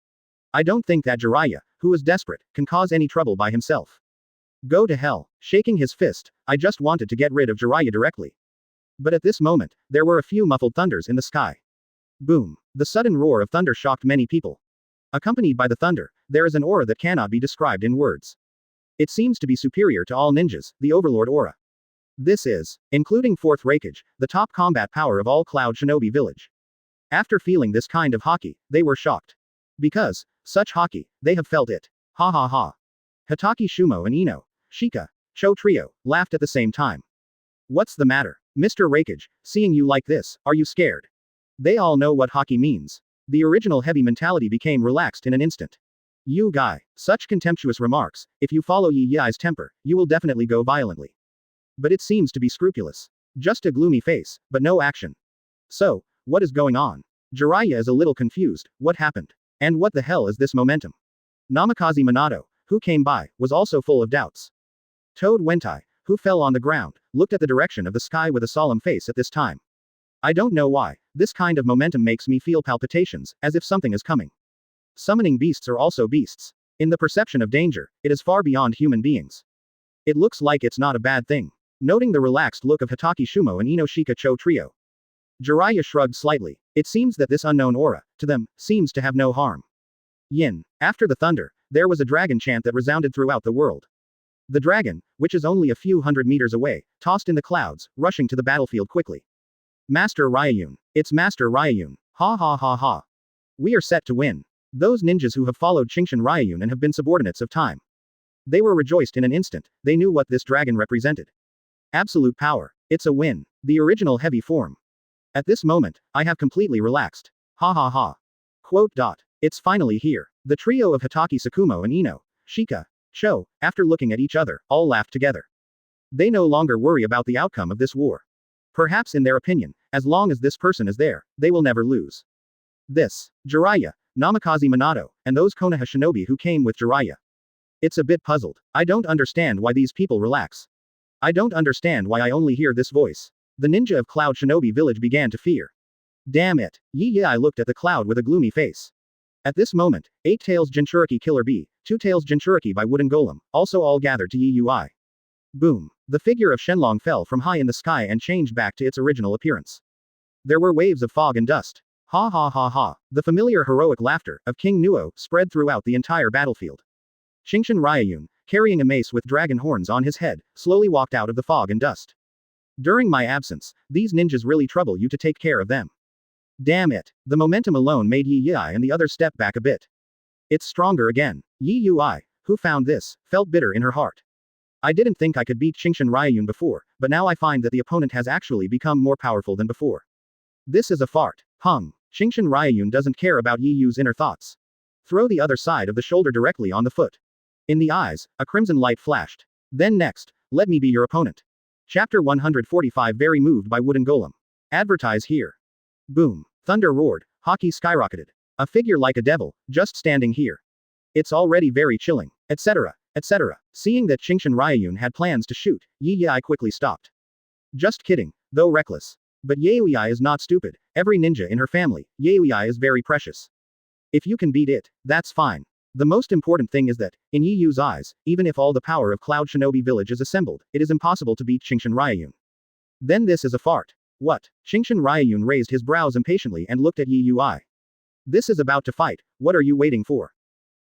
I don't think that Jiraiya, who is desperate, can cause any trouble by himself. Go to hell. Shaking his fist, I just wanted to get rid of Jiraiya directly. But at this moment, there were a few muffled thunders in the sky. Boom. The sudden roar of thunder shocked many people. Accompanied by the thunder, there is an aura that cannot be described in words. It seems to be superior to all ninjas, the overlord aura. This is, including fourth Raikage, the top combat power of all Cloud Shinobi Village. After feeling this kind of hockey, they were shocked. Because, such hockey, they have felt it. Ha ha ha. Hitaki Shumo and Ino, Shika, Cho trio, laughed at the same time. What's the matter, Mr. Raikage, seeing you like this, are you scared? They all know what hockey means. The original heavy mentality became relaxed in an instant. You guy, such contemptuous remarks, if you follow Yi Yi's temper, you will definitely go violently. But it seems to be scrupulous. Just a gloomy face, but no action. So, what is going on? Jiraiya is a little confused, what happened? And what the hell is this momentum? Namikaze Minato, who came by, was also full of doubts. Toad Wentai, who fell on the ground, looked at the direction of the sky with a solemn face at this time. I don't know why, this kind of momentum makes me feel palpitations, as if something is coming. Summoning beasts are also beasts. In the perception of danger, it is far beyond human beings. It looks like it's not a bad thing. Noting the relaxed look of Hitaki Shumo and Ino Shika Cho trio. Jiraiya shrugged slightly. It seems that this unknown aura, to them, seems to have no harm. Yin. After the thunder, there was a dragon chant that resounded throughout the world. The dragon, which is only a few hundred meters away, tossed in the clouds, rushing to the battlefield quickly. Master Rayun. It's Master Rayun. Ha ha ha ha. We are set to win. Those ninjas who have followed Qingshan Ryuyun and have been subordinates of time. They were rejoiced in an instant, they knew what this dragon represented. Absolute power. It's a win. The original heavy form. At this moment, I have completely relaxed. Ha ha ha. Quote. It's finally here. The trio of Hitaki Tsukumo and Ino, Shika, Cho, after looking at each other, all laughed together. They no longer worry about the outcome of this war. Perhaps in their opinion, as long as this person is there, they will never lose. This, Jiraiya, Namikaze Minato, and those Konoha shinobi who came with Jiraiya. It's a bit puzzled. I don't understand why these people relax. I don't understand why I only hear this voice. The ninja of Cloud Shinobi Village began to fear. Damn it. Yi Yai looked at the cloud with a gloomy face. At this moment, 8 Tails Jinchuriki Killer Bee, 2 Tails Jinchuriki by Wooden Golem, also all gathered to Yi Yui. Boom. The figure of Shenlong fell from high in the sky and changed back to its original appearance. There were waves of fog and dust. Ha ha ha ha. The familiar heroic laughter of King Nuo spread throughout the entire battlefield. Qingshan Ryuyun, carrying a mace with dragon horns on his head, slowly walked out of the fog and dust. During my absence, these ninjas really trouble you to take care of them. Damn it. The momentum alone made Yi Yui and the others step back a bit. It's stronger again. Yi Yui, who found this, felt bitter in her heart. I didn't think I could beat Qingshan Ryuyun before, but now I find that the opponent has actually become more powerful than before. This is a fart. Hung. Qingshan Ryuyun doesn't care about Yi Yu's inner thoughts. Throw the other side of the shoulder directly on the foot. In the eyes, a crimson light flashed. Then next, let me be your opponent. Chapter 145 Very moved by Wooden Golem. Advertise here. Boom. Thunder roared, Haki skyrocketed. A figure like a devil, just standing here. It's already very chilling, etc., etc. Seeing that Qingshan Ryuyun had plans to shoot, Yi Yui quickly stopped. Just kidding, though reckless. But Yui is not stupid, every ninja in her family, Yui is very precious. If you can beat it, that's fine. The most important thing is that, in Yi Yu's eyes, even if all the power of Cloud Shinobi Village is assembled, it is impossible to beat Qingshan Ryuyun. Then this is a fart. What? Qingshan Ryuyun raised his brows impatiently and looked at Yi Yui. This is about to fight, what are you waiting for?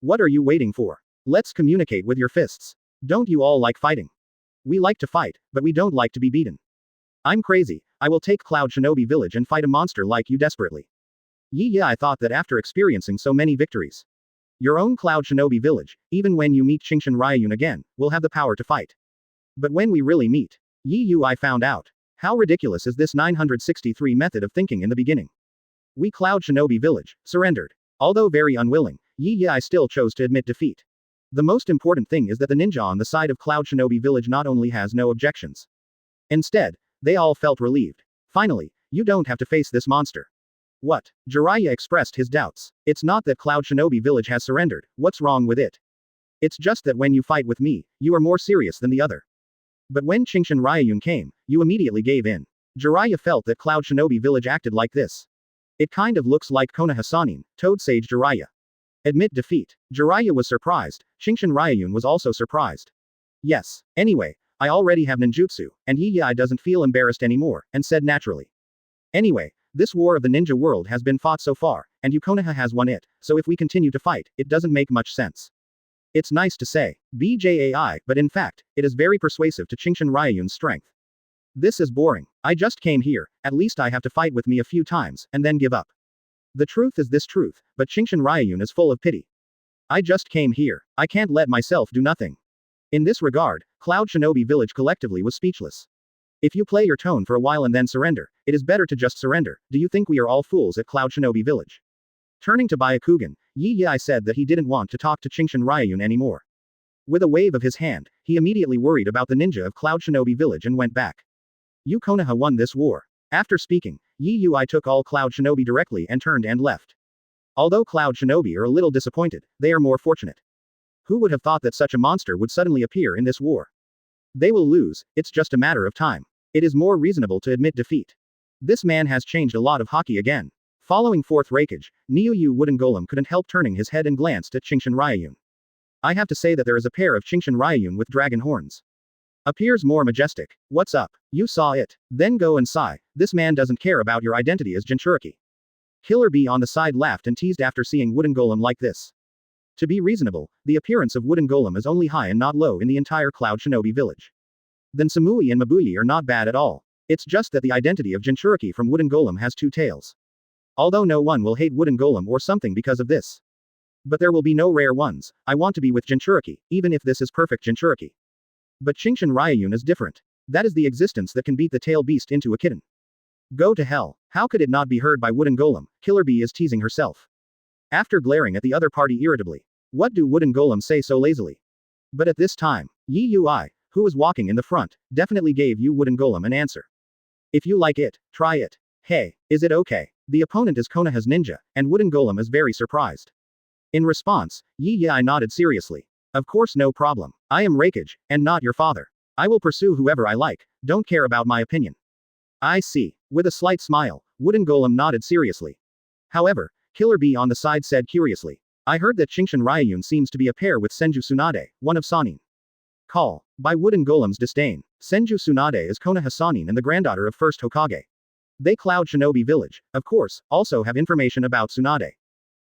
What are you waiting for? Let's communicate with your fists. Don't you all like fighting? We like to fight, but we don't like to be beaten. I'm crazy, I will take Cloud Shinobi Village and fight a monster like you desperately. Yi Yui thought that after experiencing so many victories, your own Cloud Shinobi Village, even when you meet Qingshan Ryuyun again, will have the power to fight. But when we really meet, Yi Yui found out. How ridiculous is this 963 method of thinking in the beginning? We Cloud Shinobi Village surrendered. Although very unwilling, Yi Yui still chose to admit defeat. The most important thing is that the ninja on the side of Cloud Shinobi Village not only has no objections. Instead, they all felt relieved. Finally, you don't have to face this monster. What? Jiraiya expressed his doubts. It's not that Cloud Shinobi Village has surrendered, what's wrong with it? It's just that when you fight with me, you are more serious than the other. But when Qingshan Ryuyun came, you immediately gave in. Jiraiya felt that Cloud Shinobi Village acted like this. It kind of looks like Konoha Sanin, Toad Sage Jiraiya. Admit defeat. Jiraiya was surprised, Qingshan Ryuyun was also surprised. Yes. Anyway, I already have ninjutsu, and Yi Yui doesn't feel embarrassed anymore, and said naturally. Anyway, this war of the ninja world has been fought so far, and Konoha has won it, so if we continue to fight, it doesn't make much sense. It's nice to say, BJAI, but in fact, it is very persuasive to Qingshan Ryuyun's strength. This is boring. I just came here, at least I have to fight with me a few times, and then give up. The truth is this truth, but Qingshan Ryuyun is full of pity. I just came here, I can't let myself do nothing. In this regard, Cloud Shinobi Village collectively was speechless. If you play your tone for a while and then surrender, it is better to just surrender. Do you think we are all fools at Cloud Shinobi Village? Turning to Byakugan, Yi Yui said that he didn't want to talk to Qingshan Ryuyun anymore. With a wave of his hand, he immediately worried about the ninja of Cloud Shinobi Village and went back. Konoha won this war. After speaking, Yi Yui took all Cloud Shinobi directly and turned and left. Although Cloud Shinobi are a little disappointed, they are more fortunate. Who would have thought that such a monster would suddenly appear in this war? They will lose, it's just a matter of time. It is more reasonable to admit defeat. This man has changed a lot of Haki again. Following fourth Raikage, Niuyu Wooden Golem couldn't help turning his head and glanced at Qingshan Ryuyun. I have to say that there is a pair of Qingshan Ryuyun with dragon horns. Appears more majestic. What's up? You saw it. Then go and sigh. This man doesn't care about your identity as Jinchuriki. Killer Bee on the side laughed and teased after seeing Wooden Golem like this. To be reasonable, the appearance of Wooden Golem is only high and not low in the entire Cloud Shinobi Village. Then Samui and Mabuyi are not bad at all. It's just that the identity of Jinchuriki from Wooden Golem has two tails. Although no one will hate Wooden Golem or something because of this. But there will be no rare ones. I want to be with Jinchuriki, even if this is perfect Jinchuriki. But Qingshan Ryuyun is different. That is the existence that can beat the tail beast into a kitten. Go to hell. How could it not be heard by Wooden Golem? Killer Bee is teasing herself. After glaring at the other party irritably. What do Wooden Golem say so lazily? But at this time, Yi Yui, who was walking in the front, definitely gave Wooden Golem an answer. If you like it, try it. Hey, is it okay? The opponent is Konoha's ninja, and Wooden Golem is very surprised. In response, Yi Yui nodded seriously. Of course, no problem. I am Raikage, and not your father. I will pursue whoever I like, don't care about my opinion. I see. With a slight smile, Wooden Golem nodded seriously. However, Killer Bee on the side said curiously. I heard that Qingshan Ryuyun seems to be a pair with Senju Tsunade, one of Sannin. Call. By Wooden Golem's disdain, Senju Tsunade is Konoha Sannin and the granddaughter of first Hokage. They Cloud Shinobi Village, of course, also have information about Tsunade.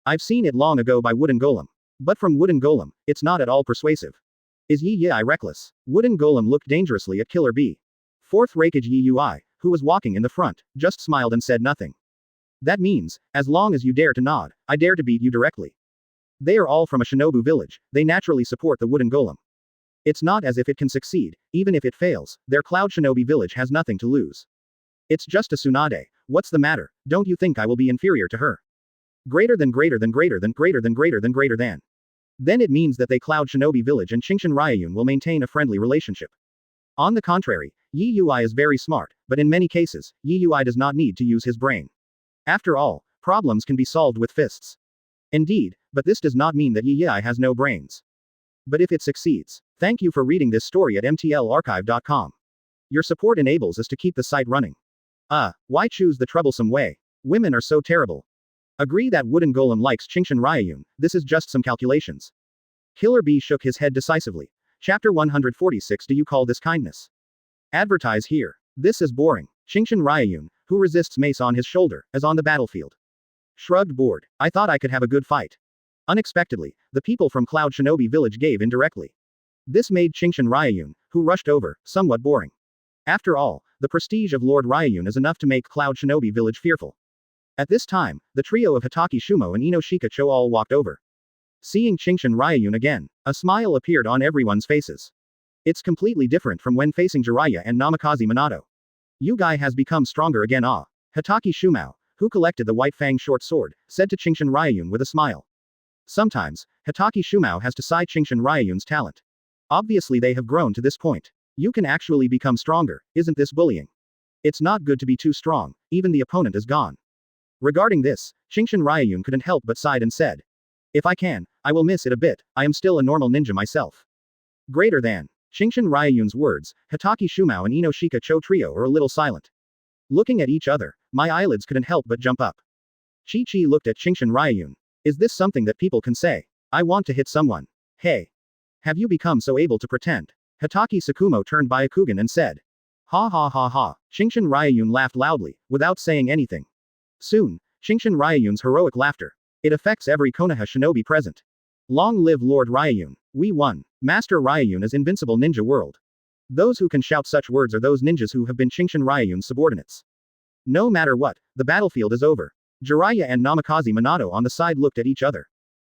I've seen it long ago by Wooden Golem. But from Wooden Golem, it's not at all persuasive. Is Yi Yi reckless? Wooden Golem looked dangerously at Killer Bee. Fourth Raikage Yi Ui, who was walking in the front, just smiled and said nothing. That means, as long as you dare to nod, I dare to beat you directly. They are all from a Shinobu village, they naturally support the Wooden Golem. It's not as if it can succeed, even if it fails, their Cloud Shinobi village has nothing to lose. It's just a Tsunade, what's the matter, don't you think I will be inferior to her? Greater than greater than greater than greater than greater than greater than. Then it means that they Cloud Shinobi village and Qingshan Ryuyun will maintain a friendly relationship. On the contrary, Yi Ui is very smart, but in many cases, Yi Ui does not need to use his brain. After all, problems can be solved with fists. Indeed, but this does not mean that Yi Ui has no brains. But if it succeeds, thank you for reading this story at mtlarchive.com. Your support enables us to keep the site running. Why choose the troublesome way? Women are so terrible. Agree that Wooden Golem likes Qingshan Ryuyun, this is just some calculations. Killer Bee shook his head decisively. Chapter 146. Do you call this kindness? Advertise here. This is boring. Qingshan Ryuyun, who resists mace on his shoulder, is on the battlefield. Shrugged bored. I thought I could have a good fight. Unexpectedly, the people from Cloud Shinobi village gave in directly. This made Qingshan Ryuyun, who rushed over, somewhat boring. After all, the prestige of Lord Ryuyun is enough to make Cloud Shinobi village fearful. At this time, the trio of Hitaki Shumo and Inoshika Cho all walked over. Seeing Qingshan Ryuyun again, a smile appeared on everyone's faces. It's completely different from when facing Jiraiya and Namikaze Minato. Hyuga has become stronger again. Hitaki Shumo, who collected the White Fang short sword, said to Qingshan Ryuyun with a smile. Sometimes, Hitaki Shumo has to side Qingshan Ryuyun's talent. Obviously they have grown to this point. You can actually become stronger, isn't this bullying? It's not good to be too strong, even the opponent is gone. Regarding this, Qingshan Ryuyun couldn't help but sighed and said. If I can, I will miss it a bit, I am still a normal ninja myself. Greater than. Qingshan Ryuyun's words, Hitaki Shumo and Inoshika Cho trio are a little silent. Looking at each other, my eyelids couldn't help but jump up. Chi-Chi looked at Qingshan Ryuyun. Is this something that people can say? I want to hit someone. Hey. Have you become so able to pretend? Hitaki Sakumo turned Byakugan and said. Ha ha ha ha. Qingshan Ryuyun laughed loudly, without saying anything. Soon, Qingshan Ryuyun's heroic laughter. It affects every Konoha shinobi present. Long live Lord Ryuyun. We won. Master Ryuyun is invincible ninja world. Those who can shout such words are those ninjas who have been Qingshan Ryuyun's subordinates. No matter what, the battlefield is over. Jiraiya and Namikaze Minato on the side looked at each other.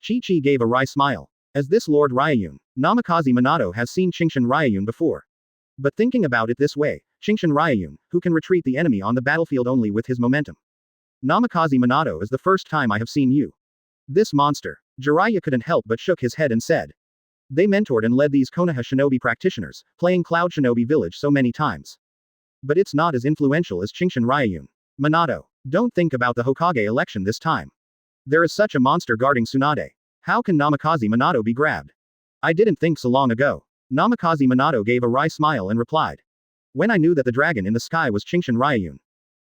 Chi-Chi gave a wry smile. As this Lord Ryuyun, Namikaze Minato has seen Qingshan Ryuyun before. But thinking about it this way, Qingshan Ryuyun, who can retreat the enemy on the battlefield only with his momentum. Namikaze Minato is the first time I have seen you. This monster. Jiraiya couldn't help but shook his head and said. They mentored and led these Konoha shinobi practitioners, playing Cloud Shinobi village so many times. But it's not as influential as Qingshan Ryuyun. Minato, don't think about the Hokage election this time. There is such a monster guarding Tsunade. How can Namikaze Minato be grabbed? I didn't think so long ago. Namikaze Minato gave a wry smile and replied. When I knew that the dragon in the sky was Qingshan Ryuyun.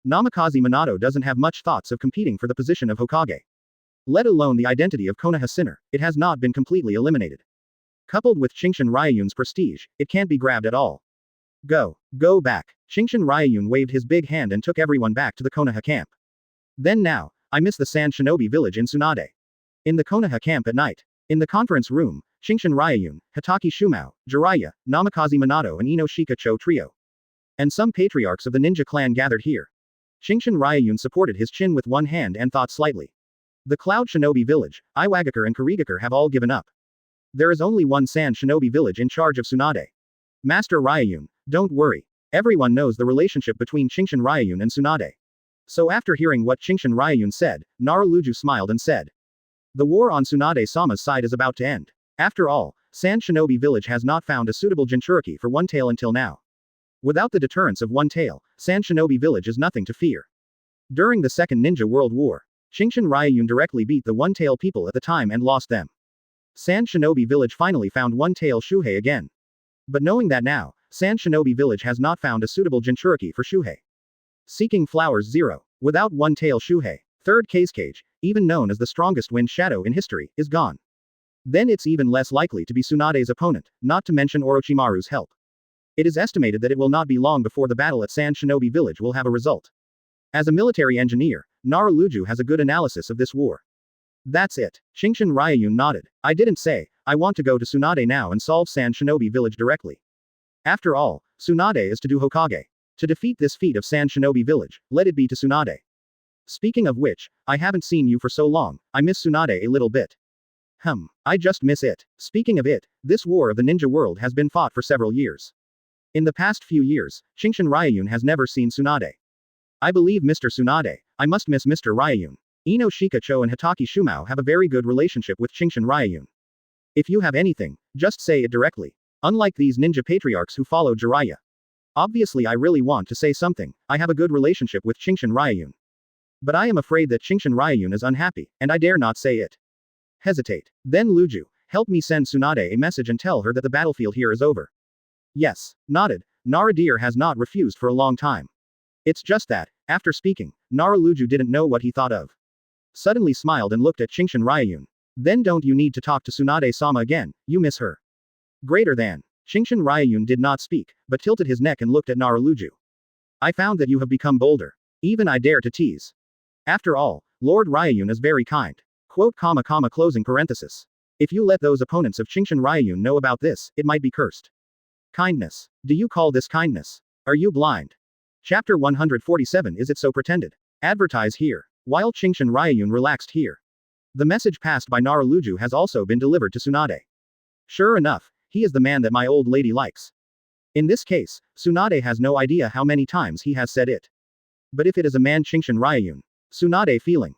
Namikaze Minato doesn't have much thoughts of competing for the position of Hokage. Let alone the identity of Konoha sinner, it has not been completely eliminated. Coupled with Qingshan Ryuyun's prestige, it can't be grabbed at all. Go back. Qingshan Ryuyun waved his big hand and took everyone back to the Konoha camp. Then now, I miss the Sand Shinobi village in Tsunade. In the Konoha camp at night. In the conference room, Qingshan Ryuyun, Hitaki Shumo, Jiraiya, Namikaze Minato and Inoshika Cho trio. And some patriarchs of the ninja clan gathered here. Qingshan Ryuyun supported his chin with one hand and thought slightly. The Cloud Shinobi village, Iwagakure and Kurigakure have all given up. There is only one Sand Shinobi village in charge of Tsunade. Master Ryuyun, don't worry. Everyone knows the relationship between Qingshan Ryuyun and Tsunade. So after hearing what Qingshan Ryuyun said, Naruto smiled and said. The war on Tsunade-sama's side is about to end. After all, Sand Shinobi village has not found a suitable Jinchuriki for One Tail until now. Without the deterrence of One Tail, Sand Shinobi village is nothing to fear. During the Second Ninja World War, Qingshan Ryuyun directly beat the One Tail people at the time and lost them. Sand Shinobi village finally found One Tail Shuhei again. But knowing that now, Sand Shinobi village has not found a suitable Jinchuriki for Shuhei. Seeking Flowers 0. Without one-tail Shuhei, third Cage, even known as the strongest wind shadow in history, is gone. Then it's even less likely to be Tsunade's opponent, not to mention Orochimaru's help. It is estimated that it will not be long before the battle at Sand Shinobi Village will have a result. As a military engineer, Naruto has a good analysis of this war. That's it. Qingshan Ryuyun nodded. I didn't say, I want to go to Tsunade now and solve Sand Shinobi Village directly. After all, Tsunade is to do Hokage. To defeat this feat of Sand Shinobi Village, let it be to Tsunade. Speaking of which, I haven't seen you for so long, I miss Tsunade a little bit. I just miss it. Speaking of it, this war of the ninja world has been fought for several years. In the past few years, Qingshan Ryuyun has never seen Tsunade. I believe Mr. Tsunade, I must miss Mr. Ryuyun. Ino Shikacho and Hatake Shumao have a very good relationship with Qingshan Ryuyun. If you have anything, just say it directly. Unlike these ninja patriarchs who follow Jiraiya. Obviously I really want to say something, I have a good relationship with Qingshan Ryuyun. But I am afraid that Qingshan Ryuyun is unhappy, and I dare not say it. Hesitate. Then Luju, help me send Tsunade a message and tell her that the battlefield here is over. Yes. Nodded. Naradir has not refused for a long time. It's just that, after speaking, Naruto didn't know what he thought of. Suddenly smiled and looked at Qingshan Ryuyun. Then don't you need to talk to Tsunade-sama again, you miss her. Greater than. Qingshan Ryuyun did not speak, but tilted his neck and looked at Naruto. I found that you have become bolder. Even I dare to tease. After all, Lord Ryuyun is very kind. Quote closing parenthesis. If you let those opponents of Qingshan Ryuyun know about this, it might be cursed. Kindness. Do you call this kindness? Are you blind? Chapter 147 Is it so pretended? Advertise here. While Qingshan Ryuyun relaxed here. The message passed by Naruto has also been delivered to Tsunade. Sure enough, he is the man that my old lady likes. In this case, Tsunade has no idea how many times he has said it. But if it is a man Qingshan Ryuyun, Tsunade feeling.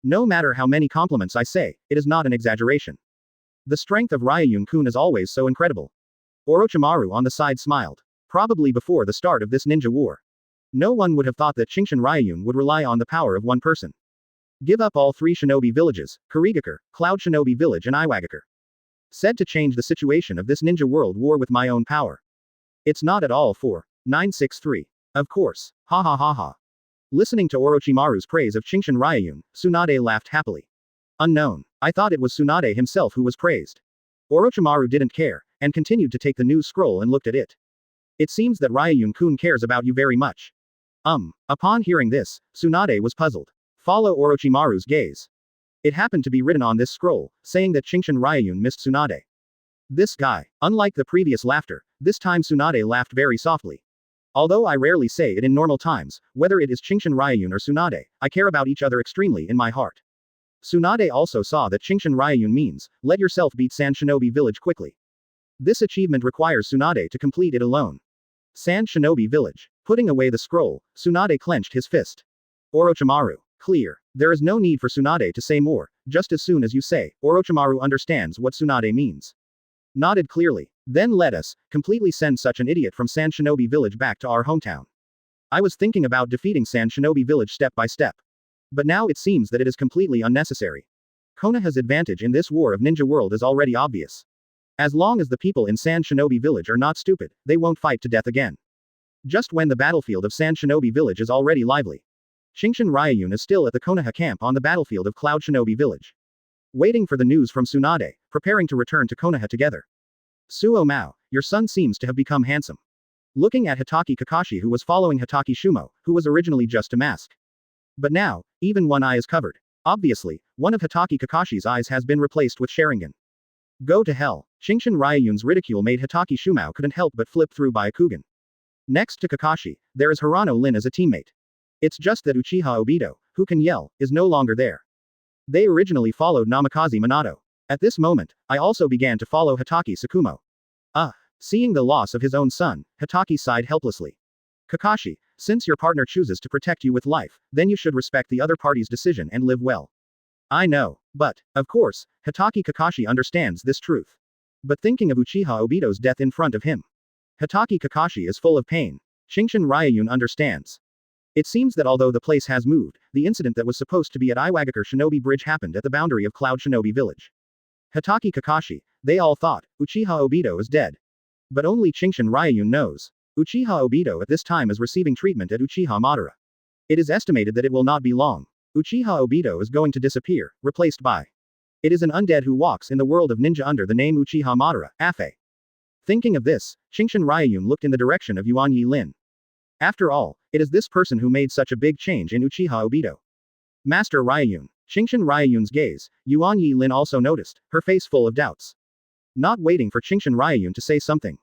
No matter how many compliments I say, it is not an exaggeration. The strength of Ryuyun-kun is always so incredible. Orochimaru on the side smiled. Probably before the start of this ninja war. No one would have thought that Qingshan Ryuyun would rely on the power of one person. Give up all three shinobi villages, Kurigakure, Cloud Shinobi Village and Iwagakure. Said to change the situation of this ninja world war with my own power. It's not at all for 963. Of course. Ha ha ha ha. Listening to Orochimaru's praise of Qingshan Ryuyun, Tsunade laughed happily. Unknown. I thought it was Tsunade himself who was praised. Orochimaru didn't care, and continued to take the news scroll and looked at it. It seems that Ryuyun-kun cares about you very much. Upon hearing this, Tsunade was puzzled. Follow Orochimaru's gaze. It happened to be written on this scroll, saying that Qingshan Ryuyun missed Tsunade. This guy, unlike the previous laughter, this time Tsunade laughed very softly. Although I rarely say it in normal times, whether it is Qingshan Ryuyun or Tsunade, I care about each other extremely in my heart. Tsunade also saw that Qingshan Ryuyun means, let yourself beat Sand Shinobi Village quickly. This achievement requires Tsunade to complete it alone. Sand Shinobi Village. Putting away the scroll, Tsunade clenched his fist. Orochimaru. Clear. There is no need for Tsunade to say more, just as soon as you say, Orochimaru understands what Tsunade means. Nodded clearly. Then let us, completely send such an idiot from Sand Shinobi Village back to our hometown. I was thinking about defeating Sand Shinobi Village step by step. But now it seems that it is completely unnecessary. Konoha's advantage in this war of ninja world is already obvious. As long as the people in Sand Shinobi Village are not stupid, they won't fight to death again. Just when the battlefield of Sand Shinobi Village is already lively. Qingshan Ryuyun is still at the Konoha camp on the battlefield of Cloud Shinobi Village. Waiting for the news from Tsunade, preparing to return to Konoha together. Suo Mao, your son seems to have become handsome. Looking at Hatake Kakashi who was following Hatake Shumo, who was originally just a mask. But now, even one eye is covered. Obviously, one of Hatake Kakashi's eyes has been replaced with Sharingan. Go to hell. Qingshan Ryuyun's ridicule made Hatake Shumo couldn't help but flip through Byakugan. Next to Kakashi, there is Hirano Lin as a teammate. It's just that Uchiha Obito, who can yell, is no longer there. They originally followed Namikaze Minato. At this moment, I also began to follow Hatake Tsukumo. Seeing the loss of his own son, Hatake sighed helplessly. Kakashi, since your partner chooses to protect you with life, then you should respect the other party's decision and live well. I know, but, of course, Hatake Kakashi understands this truth. But thinking of Uchiha Obito's death in front of him. Hatake Kakashi is full of pain. Qingshan Ryuyun understands. It seems that although the place has moved, the incident that was supposed to be at Iwagakure Shinobi Bridge happened at the boundary of Cloud Shinobi Village. Hatake Kakashi, they all thought, Uchiha Obito is dead. But only Qingshan Ryuyun knows. Uchiha Obito at this time is receiving treatment at Uchiha Madara. It is estimated that it will not be long. Uchiha Obito is going to disappear, replaced by. It is an undead who walks in the world of ninja under the name Uchiha Madara, Afe. Thinking of this, Qingshan Ryuyun looked in the direction of Yuan Yi-lin. After all, it is this person who made such a big change in Uchiha Obito. Master Ryuyun. Qingshan Ryuyun's gaze, Yuan Yi-lin also noticed, her face full of doubts. Not waiting for Qingshan Ryuyun to say something.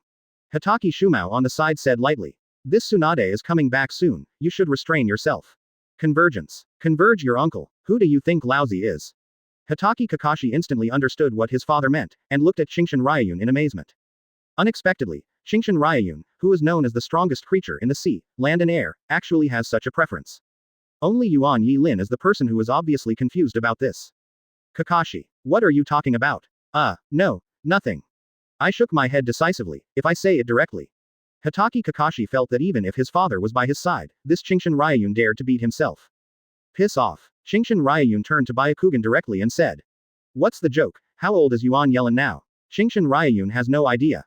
Hatake Shumao on the side said lightly. This Tsunade is coming back soon, you should restrain yourself. Convergence. Converge your uncle, who do you think lousy is? Hatake Kakashi instantly understood what his father meant, and looked at Qingshan Ryuyun in amazement. Unexpectedly, Qingshan Ryuyun, who is known as the strongest creature in the sea, land and air, actually has such a preference. Only Yuan Yi-lin is the person who is obviously confused about this. Kakashi, what are you talking about? No, nothing. I shook my head decisively, if I say it directly. Hatake Kakashi felt that even if his father was by his side, this Qingshan Ryuyun dared to beat himself. Piss off. Qingshan Ryuyun turned to Byakugan directly and said. What's the joke, how old is Yuan Yelin now? Qingshan Ryuyun has no idea.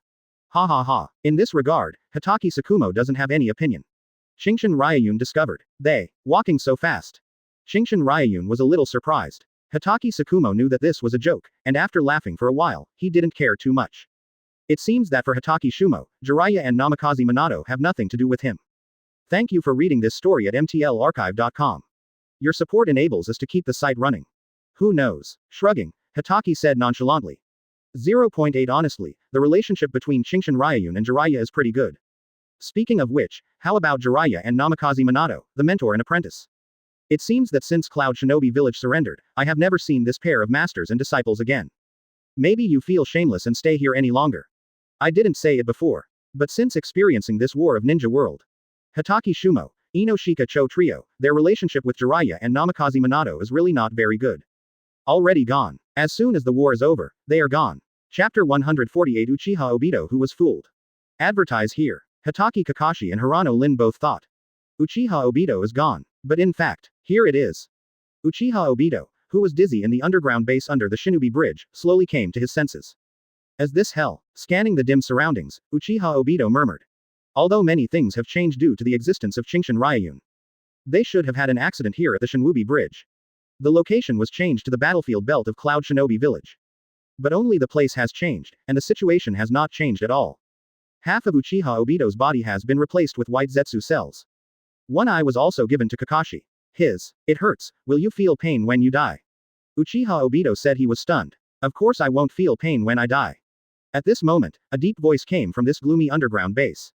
Ha ha ha. In this regard, Hatake Tsukumo doesn't have any opinion. Qingshan Ryuyun discovered. They, walking so fast. Qingshan Ryuyun was a little surprised. Hatake Tsukumo knew that this was a joke, and after laughing for a while, he didn't care too much. It seems that for Hatake Shumo, Jiraiya and Namikaze Minato have nothing to do with him. Thank you for reading this story at mtlarchive.com. Your support enables us to keep the site running. Who knows? Shrugging, Hatake said nonchalantly. 0.8 Honestly, the relationship between Qingshan Ryuyun and Jiraiya is pretty good. Speaking of which, how about Jiraiya and Namikaze Minato, the mentor and apprentice? It seems that since Cloud Shinobi Village surrendered, I have never seen this pair of masters and disciples again. Maybe you feel shameless and stay here any longer. I didn't say it before. But since experiencing this war of ninja world, Hatake Shumo, Inoshika Cho trio, their relationship with Jiraiya and Namikaze Minato is really not very good. Already gone. As soon as the war is over, they are gone. Chapter 148 Uchiha Obito who was fooled. Advertise here. Hatake Kakashi and Hirano Lin both thought. Uchiha Obito is gone. But in fact, here it is. Uchiha Obito, who was dizzy in the underground base under the Shinobi Bridge, slowly came to his senses. As this hell, scanning the dim surroundings, Uchiha Obito murmured. Although many things have changed due to the existence of Qingshan Ryuyun. They should have had an accident here at the Shinobi Bridge. The location was changed to the battlefield belt of Cloud Shinobi Village. But only the place has changed, and the situation has not changed at all. Half of Uchiha Obito's body has been replaced with white Zetsu cells. One eye was also given to Kakashi. It hurts, will you feel pain when you die? Uchiha Obito said he was stunned. Of course I won't feel pain when I die. At this moment, a deep voice came from this gloomy underground base.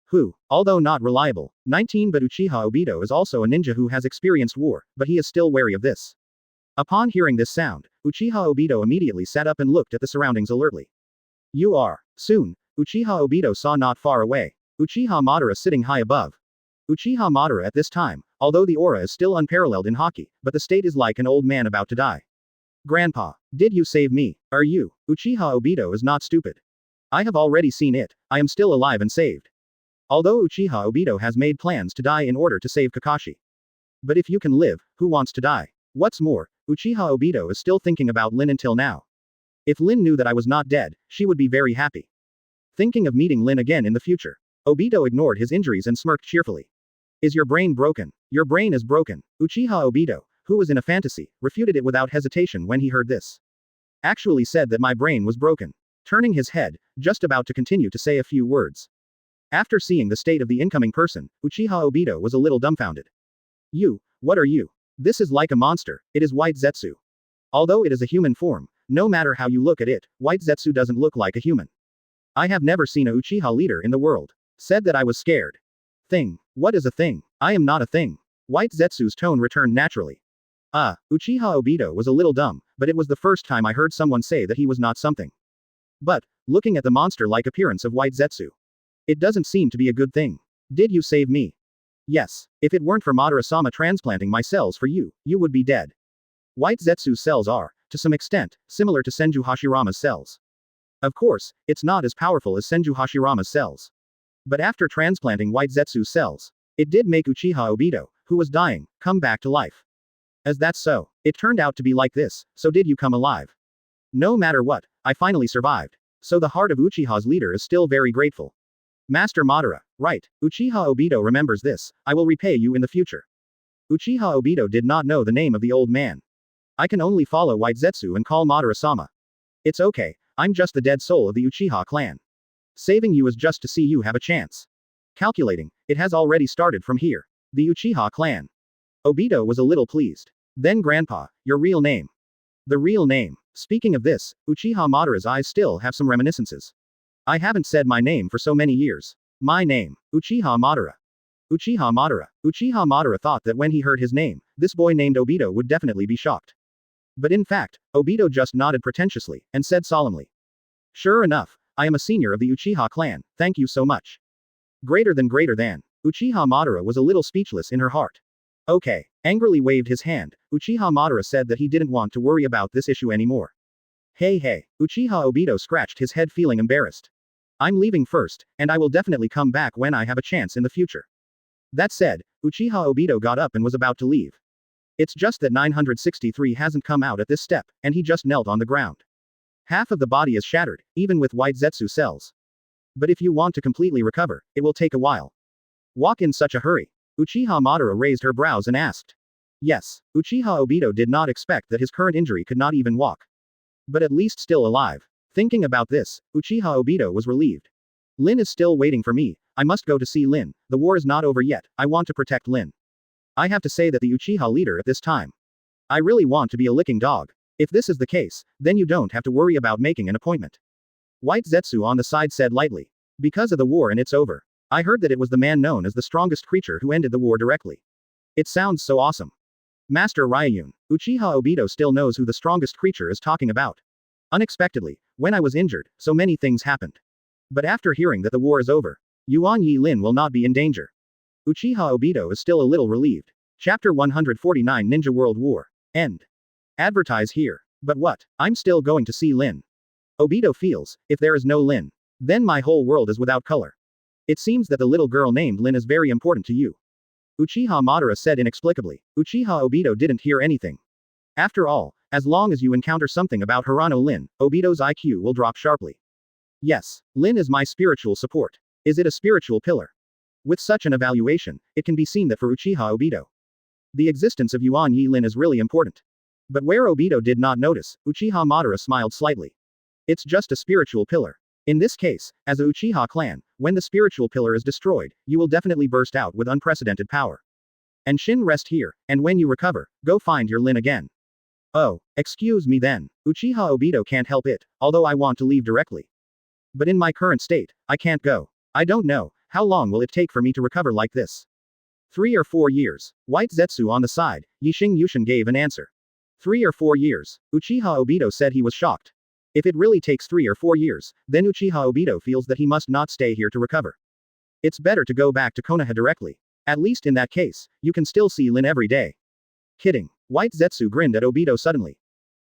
Who, although not reliable, 19 but Uchiha Obito is also a ninja who has experienced war, but he is still wary of this. Upon hearing this sound, Uchiha Obito immediately sat up and looked at the surroundings alertly. You are. Soon, Uchiha Obito saw not far away. Uchiha Madara sitting high above. Uchiha Madara at this time, although the aura is still unparalleled in hockey, but the state is like an old man about to die. Grandpa, did you save me? Are you? Uchiha Obito is not stupid. I have already seen it, I am still alive and saved. Although Uchiha Obito has made plans to die in order to save Kakashi. But if you can live, who wants to die? What's more, Uchiha Obito is still thinking about Lin until now. If Lin knew that I was not dead, she would be very happy. Thinking of meeting Lin again in the future. Obito ignored his injuries and smirked cheerfully. Is your brain broken? Your brain is broken. Uchiha Obito, who was in a fantasy, refuted it without hesitation when he heard this. Actually said that my brain was broken. Turning his head, just about to continue to say a few words. After seeing the state of the incoming person, Uchiha Obito was a little dumbfounded. You, what are you? This is like a monster, it is white Zetsu. Although it is a human form, no matter how you look at it, white Zetsu doesn't look like a human. I have never seen a Uchiha leader in the world. Said that I was scared. Thing. What is a thing? I am not a thing. White Zetsu's tone returned naturally. Uchiha Obito was a little dumb, but it was the first time I heard someone say that he was not something. But, looking at the monster-like appearance of white Zetsu. It doesn't seem to be a good thing. Did you save me? Yes. If it weren't for Madara-sama transplanting my cells for you, you would be dead. White Zetsu's cells are, to some extent, similar to Senju Hashirama's cells. Of course, it's not as powerful as Senju Hashirama's cells. But after transplanting white Zetsu's cells, it did make Uchiha Obito, who was dying, come back to life. As that's so, it turned out to be like this, so did you come alive? No matter what, I finally survived. So the heart of Uchiha's leader is still very grateful. Master Madara, right, Uchiha Obito remembers this, I will repay you in the future. Uchiha Obito did not know the name of the old man. I can only follow White Zetsu and call Madara-sama. It's okay, I'm just the dead soul of the Uchiha clan. Saving you is just to see you have a chance. Calculating, it has already started from here. The Uchiha clan. Obito was a little pleased. Then Grandpa, your real name. The real name. Speaking of this, Uchiha Madara's eyes still have some reminiscences. I haven't said my name for so many years. My name, Uchiha Madara. Uchiha Madara. Uchiha Madara thought that when he heard his name, this boy named Obito would definitely be shocked. But in fact, Obito just nodded pretentiously, and said solemnly. Sure enough, I am a senior of the Uchiha clan, thank you so much. Greater than. Uchiha Madara was a little speechless in her heart. Okay. Angrily waved his hand, Uchiha Madara said that he didn't want to worry about this issue anymore. Hey. Uchiha Obito scratched his head feeling embarrassed. I'm leaving first, and I will definitely come back when I have a chance in the future. That said, Uchiha Obito got up and was about to leave. It's just that 963 hasn't come out at this step, and he just knelt on the ground. Half of the body is shattered, even with white Zetsu cells. But if you want to completely recover, it will take a while. Walk in such a hurry. Uchiha Madara raised her brows and asked. Yes, Uchiha Obito did not expect that his current injury could not even walk. But at least still alive. Thinking about this, Uchiha Obito was relieved. Lin is still waiting for me, I must go to see Lin, the war is not over yet, I want to protect Lin. I have to say that the Uchiha leader at this time. I really want to be a licking dog. If this is the case, then you don't have to worry about making an appointment. White Zetsu on the side said lightly. Because of the war and it's over. I heard that it was the man known as the strongest creature who ended the war directly. It sounds so awesome. Master Ryun, Uchiha Obito still knows who the strongest creature is talking about. Unexpectedly, when I was injured, so many things happened. But after hearing that the war is over, Yuan Yi Lin will not be in danger. Uchiha Obito is still a little relieved. Chapter 149 Ninja World War. End. Advertise here. But what? I'm still going to see Lin. Obito feels, if there is no Lin, then my whole world is without color. It seems that the little girl named Lin is very important to you. Uchiha Madara said inexplicably. Uchiha Obito didn't hear anything. After all, as long as you encounter something about Hirano Lin, Obito's IQ will drop sharply. Yes, Lin is my spiritual support. Is it a spiritual pillar? With such an evaluation, it can be seen that for Uchiha Obito, the existence of Yuan Yi Lin is really important. But where Obito did not notice, Uchiha Madara smiled slightly. It's just a spiritual pillar. In this case, as a Uchiha clan, when the spiritual pillar is destroyed, you will definitely burst out with unprecedented power. And Shin rest here, and when you recover, go find your Lin again. Oh, excuse me then. Uchiha Obito can't help it, although I want to leave directly. But in my current state, I can't go. I don't know, how long will it take for me to recover like this? 3 or 4 years. White Zetsu on the side, Yixing Yushin gave an answer. 3 or 4 years. Uchiha Obito said he was shocked. If it really takes 3 or 4 years, then Uchiha Obito feels that he must not stay here to recover. It's better to go back to Konoha directly. At least in that case, you can still see Lin every day. Kidding. White Zetsu grinned at Obito suddenly.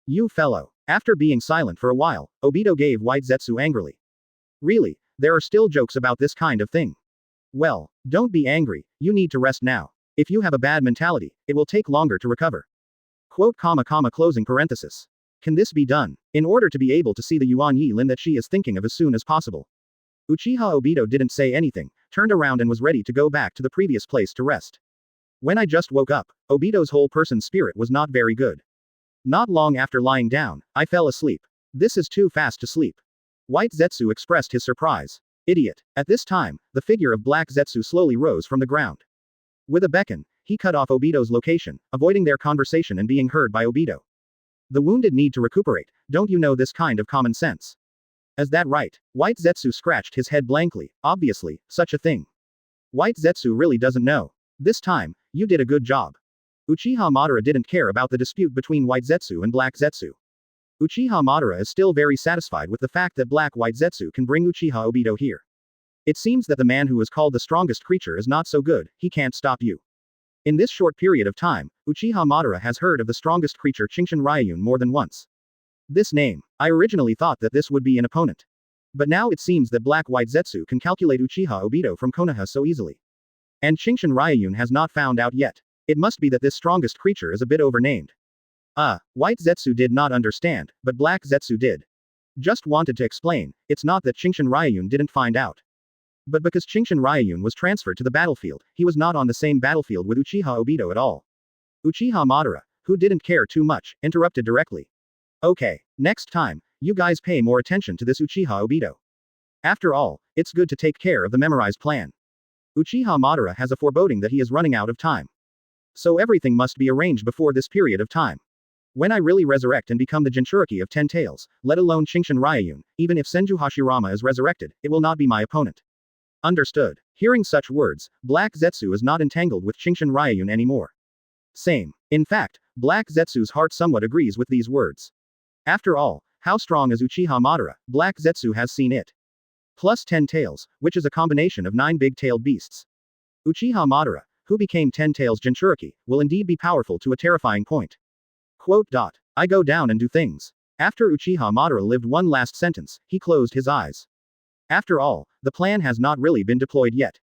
You fellow. After being silent for a while, Obito gave White Zetsu angrily. Really, there are still jokes about this kind of thing. Well, don't be angry, you need to rest now. If you have a bad mentality, it will take longer to recover. Quote closing parenthesis. Can this be done? In order to be able to see the Yuan Yi Lin that she is thinking of as soon as possible. Uchiha Obito didn't say anything, turned around and was ready to go back to the previous place to rest. When I just woke up, Obito's whole person's spirit was not very good. Not long after lying down, I fell asleep. This is too fast to sleep. White Zetsu expressed his surprise. Idiot. At this time, the figure of Black Zetsu slowly rose from the ground. With a beckon, he cut off Obito's location, avoiding their conversation and being heard by Obito. The wounded need to recuperate, don't you know this kind of common sense? Is that right? White Zetsu scratched his head blankly, obviously, such a thing. White Zetsu really doesn't know. This time, you did a good job. Uchiha Madara didn't care about the dispute between White Zetsu and Black Zetsu. Uchiha Madara is still very satisfied with the fact that Black White Zetsu can bring Uchiha Obito here. It seems that the man who is called the strongest creature is not so good, he can't stop you. In this short period of time, Uchiha Madara has heard of the strongest creature Qingshan Ryuyun more than once. This name, I originally thought that this would be an opponent. But now it seems that Black White Zetsu can calculate Uchiha Obito from Konoha so easily. And Qingshan Ryuyun has not found out yet. It must be that this strongest creature is a bit overnamed. White Zetsu did not understand, but Black Zetsu did. Just wanted to explain, it's not that Qingshan Ryuyun didn't find out. But because Qingshan Ryuyun was transferred to the battlefield, he was not on the same battlefield with Uchiha Obito at all. Uchiha Madara, who didn't care too much, interrupted directly. Okay, next time, you guys pay more attention to this Uchiha Obito. After all, it's good to take care of the memorized plan. Uchiha Madara has a foreboding that he is running out of time. So everything must be arranged before this period of time. When I really resurrect and become the Jinchuriki of 10 tails, let alone Qingshan Ryuyun, even if Senju Hashirama is resurrected, it will not be my opponent. Understood. Hearing such words, Black Zetsu is not entangled with Qingshan Ryuyun anymore. Same. In fact, Black Zetsu's heart somewhat agrees with these words. After all, how strong is Uchiha Madara? Black Zetsu has seen it. Plus 10 tails, which is a combination of 9 big-tailed beasts. Uchiha Madara, who became 10 tails Jinchuriki, will indeed be powerful to a terrifying point. Quote. I go down and do things. After Uchiha Madara lived one last sentence, he closed his eyes. After all, the plan has not really been deployed yet.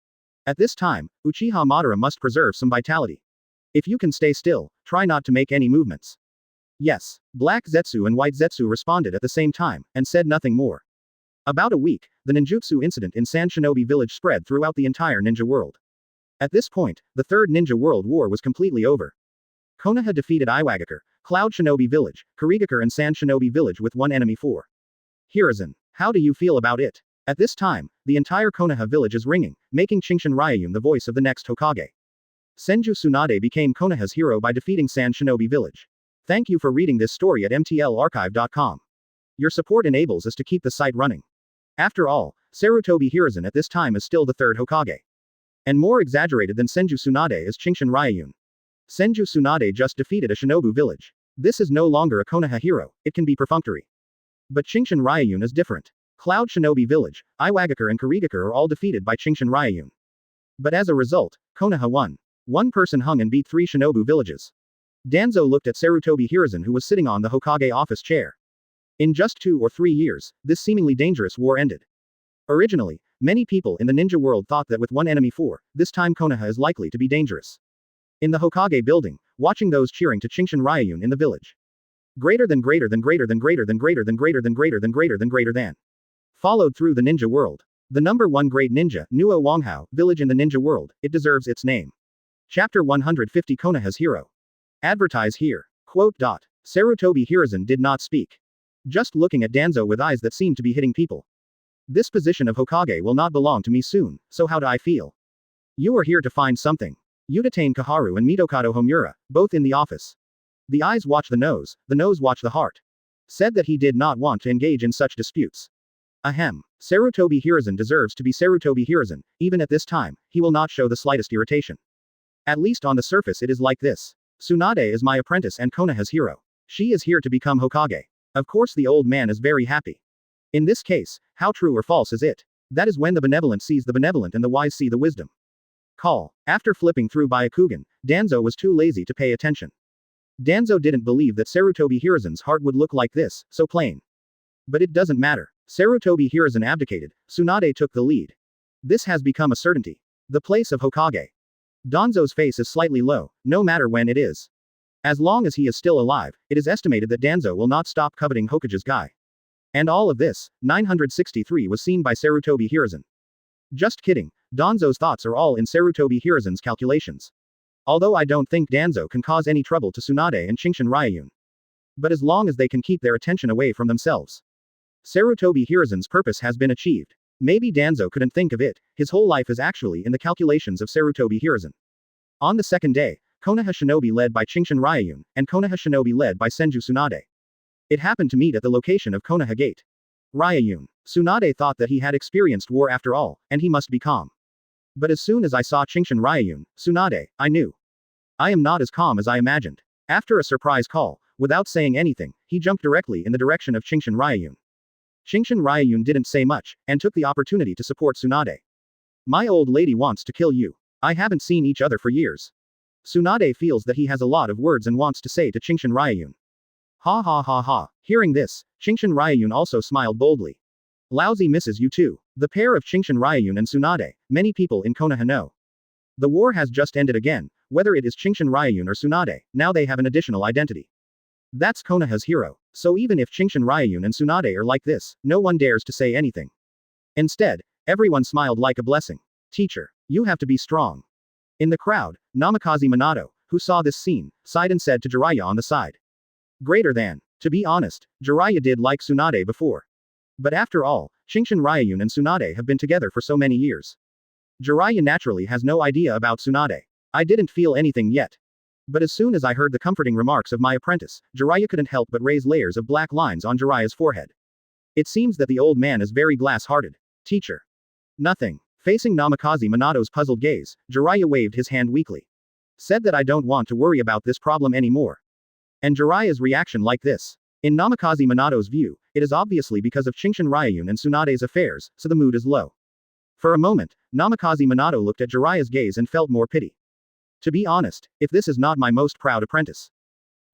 At this time, Uchiha Madara must preserve some vitality. If you can stay still, try not to make any movements. Yes. Black Zetsu and White Zetsu responded at the same time, and said nothing more. About a week, the ninjutsu incident in San Shinobi village spread throughout the entire ninja world. At this point, the Third Ninja World War was completely over. Konoha defeated Iwagakure, Cloud Shinobi Village, Kurigakure and San Shinobi Village with one enemy for. Hiruzen, how do you feel about it? At this time, the entire Konoha village is ringing, making Qingshan Ryuyun the voice of the next Hokage. Senju Tsunade became Konoha's hero by defeating San Shinobi Village. Thank you for reading this story at mtlarchive.com. Your support enables us to keep the site running. After all, Sarutobi Hiruzen at this time is still the third Hokage. And more exaggerated than Senju Tsunade is Qingshan Ryuyun. Senju Tsunade just defeated a Shinobu village. This is no longer a Konoha hero, it can be perfunctory. But Qingshan Ryuyun is different. Cloud Shinobi Village, Iwagakure and Kurigakure are all defeated by Qingshan Ryuyun. But as a result, Konoha won. One person hung and beat 3 Shinobu villages. Danzo looked at Sarutobi Hiruzen who was sitting on the Hokage office chair. In just 2 or 3 years, this seemingly dangerous war ended. Originally, many people in the ninja world thought that with one enemy for, this time Konoha is likely to be dangerous. In the Hokage building, watching those cheering to Qingshan Ryuyun in the village. Greater than greater than greater than greater than greater than greater than greater than greater than greater than. Followed through the ninja world. The number 1 great ninja, Nuo Wanghao, village in the ninja world, it deserves its name. Chapter 150 Konoha's hero. Advertise here. Quote. Sarutobi Hiruzen did not speak. Just looking at Danzo with eyes that seemed to be hitting people. This position of Hokage will not belong to me soon, so how do I feel? You are here to find something. You detain Kaharu and Mitokado Homura, both in the office. The eyes watch the nose watch the heart. Said that he did not want to engage in such disputes. Ahem. Sarutobi Hiruzen deserves to be Sarutobi Hiruzen, even at this time, he will not show the slightest irritation. At least on the surface it is like this. Tsunade is my apprentice and Konoha's hero. She is here to become Hokage. Of course the old man is very happy. In this case, how true or false is it? That is when the benevolent sees the benevolent and the wise see the wisdom. Call. After flipping through Byakugan, Danzo was too lazy to pay attention. Danzo didn't believe that Sarutobi Hiruzen's heart would look like this, so plain. But it doesn't matter. Sarutobi Hiruzen abdicated, Tsunade took the lead. This has become a certainty. The place of Hokage. Danzo's face is slightly low, no matter when it is. As long as he is still alive, it is estimated that Danzo will not stop coveting Hokage's guy. And all of this, 963 was seen by Sarutobi Hiruzen. Just kidding, Danzo's thoughts are all in Sarutobi Hiruzen's calculations. Although I don't think Danzo can cause any trouble to Tsunade and Qingshan Ryuyun. But as long as they can keep their attention away from themselves. Sarutobi Hiruzen's purpose has been achieved. Maybe Danzo couldn't think of it, his whole life is actually in the calculations of Sarutobi Hiruzen. On the second day, Konoha Shinobi led by Qingshan Ryuyun, and Konoha Shinobi led by Senju Tsunade. It happened to meet at the location of Konoha Gate. Ryuyun. Tsunade thought that he had experienced war after all, and he must be calm. But as soon as I saw Qingshan Ryuyun, Tsunade, I knew. I am not as calm as I imagined. After a surprise call, without saying anything, he jumped directly in the direction of Qingshan Ryuyun. Qingshan Ryuyun didn't say much, and took the opportunity to support Tsunade. My old lady wants to kill you. I haven't seen each other for years. Tsunade feels that he has a lot of words and wants to say to Qingshan Ryuyun. Ha ha ha ha. Hearing this, Qingshan Ryuyun also smiled boldly. Lousy misses you too. The pair of Qingshan Ryuyun and Tsunade, many people in Konoha know. The war has just ended again, whether it is Qingshan Ryuyun or Tsunade, now they have an additional identity. That's Konoha's hero, so even if Qingshan Ryuyun and Tsunade are like this, no one dares to say anything. Instead, everyone smiled like a blessing. Teacher, you have to be strong. In the crowd, Namikaze Minato, who saw this scene, sighed and said to Jiraiya on the side. Greater than. To be honest, Jiraiya did like Tsunade before. But after all, Qingshan Ryuyun and Tsunade have been together for so many years. Jiraiya naturally has no idea about Tsunade. I didn't feel anything yet. But as soon as I heard the comforting remarks of my apprentice, Jiraiya couldn't help but raise layers of black lines on Jiraiya's forehead. It seems that the old man is very glass-hearted. Teacher. Nothing. Facing Namikaze Minato's puzzled gaze, Jiraiya waved his hand weakly. Said that I don't want to worry about this problem anymore. And Jiraiya's reaction like this. In Namikaze Minato's view, it is obviously because of Qingshan Ryuyun and Tsunade's affairs, so the mood is low. For a moment, Namikaze Minato looked at Jiraiya's gaze and felt more pity. To be honest, if this is not my most proud apprentice.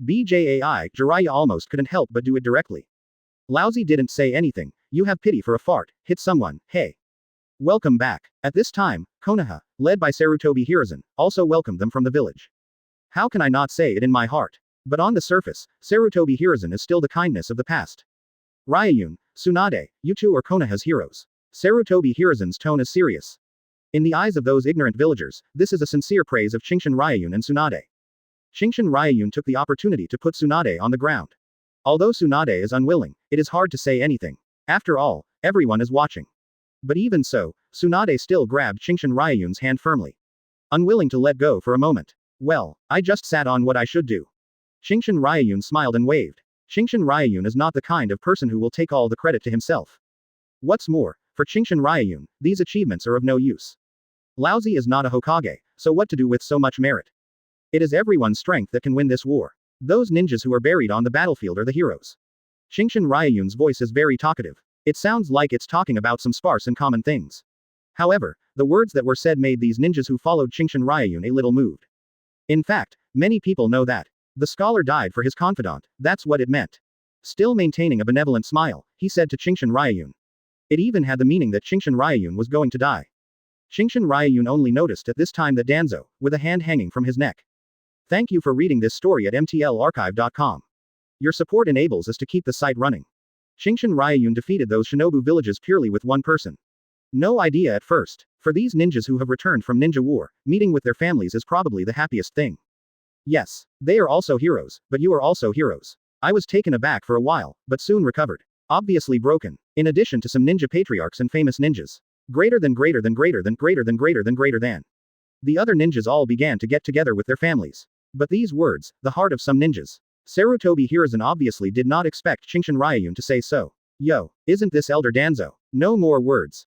BJAI, Jiraiya almost couldn't help but do it directly. Lousy didn't say anything. You have pity for a fart, hit someone, hey. Welcome back. At this time, Konoha, led by Sarutobi Hiruzen, also welcomed them from the village. How can I not say it in my heart? But on the surface, Sarutobi Hiruzen is still the kindness of the past. Rayun, Tsunade, you two are Konoha's heroes. Sarutobi Hiruzen's tone is serious. In the eyes of those ignorant villagers, this is a sincere praise of Qingshan Ryuyun and Tsunade. Qingshan Ryuyun took the opportunity to put Tsunade on the ground. Although Tsunade is unwilling, it is hard to say anything. After all, everyone is watching. But even so, Tsunade still grabbed Qingshan Ryuyun's hand firmly. Unwilling to let go for a moment. Well, I just sat on what I should do. Qingshan Ryuyun smiled and waved. Qingshan Ryuyun is not the kind of person who will take all the credit to himself. What's more, for Qingshan Ryuyun, these achievements are of no use. Lousy is not a Hokage, so what to do with so much merit? It is everyone's strength that can win this war. Those ninjas who are buried on the battlefield are the heroes. Qingshan Ryuyun's voice is very talkative. It sounds like it's talking about some sparse and common things. However, the words that were said made these ninjas who followed Qingshan Ryuyun a little moved. In fact, many people know that. The scholar died for his confidant, that's what it meant. Still maintaining a benevolent smile, he said to Qingshan Ryuyun. It even had the meaning that Qingshan Ryuyun was going to die. Qingshan Ryuyun only noticed at this time that Danzo, with a hand hanging from his neck. Thank you for reading this story at mtlarchive.com. Your support enables us to keep the site running. Qingshan Ryuyun defeated those Shinobu villages purely with one person. No idea at first. For these ninjas who have returned from ninja war, meeting with their families is probably the happiest thing. Yes, they are also heroes, but you are also heroes. I was taken aback for a while, but soon recovered. Obviously broken. In addition to some ninja patriarchs and famous ninjas. Greater than. The other ninjas all began to get together with their families. But these words, the heart of some ninjas. Sarutobi Hiruzen obviously did not expect Qingshan Ryuyun to say so. Yo, isn't this Elder Danzo? No more words.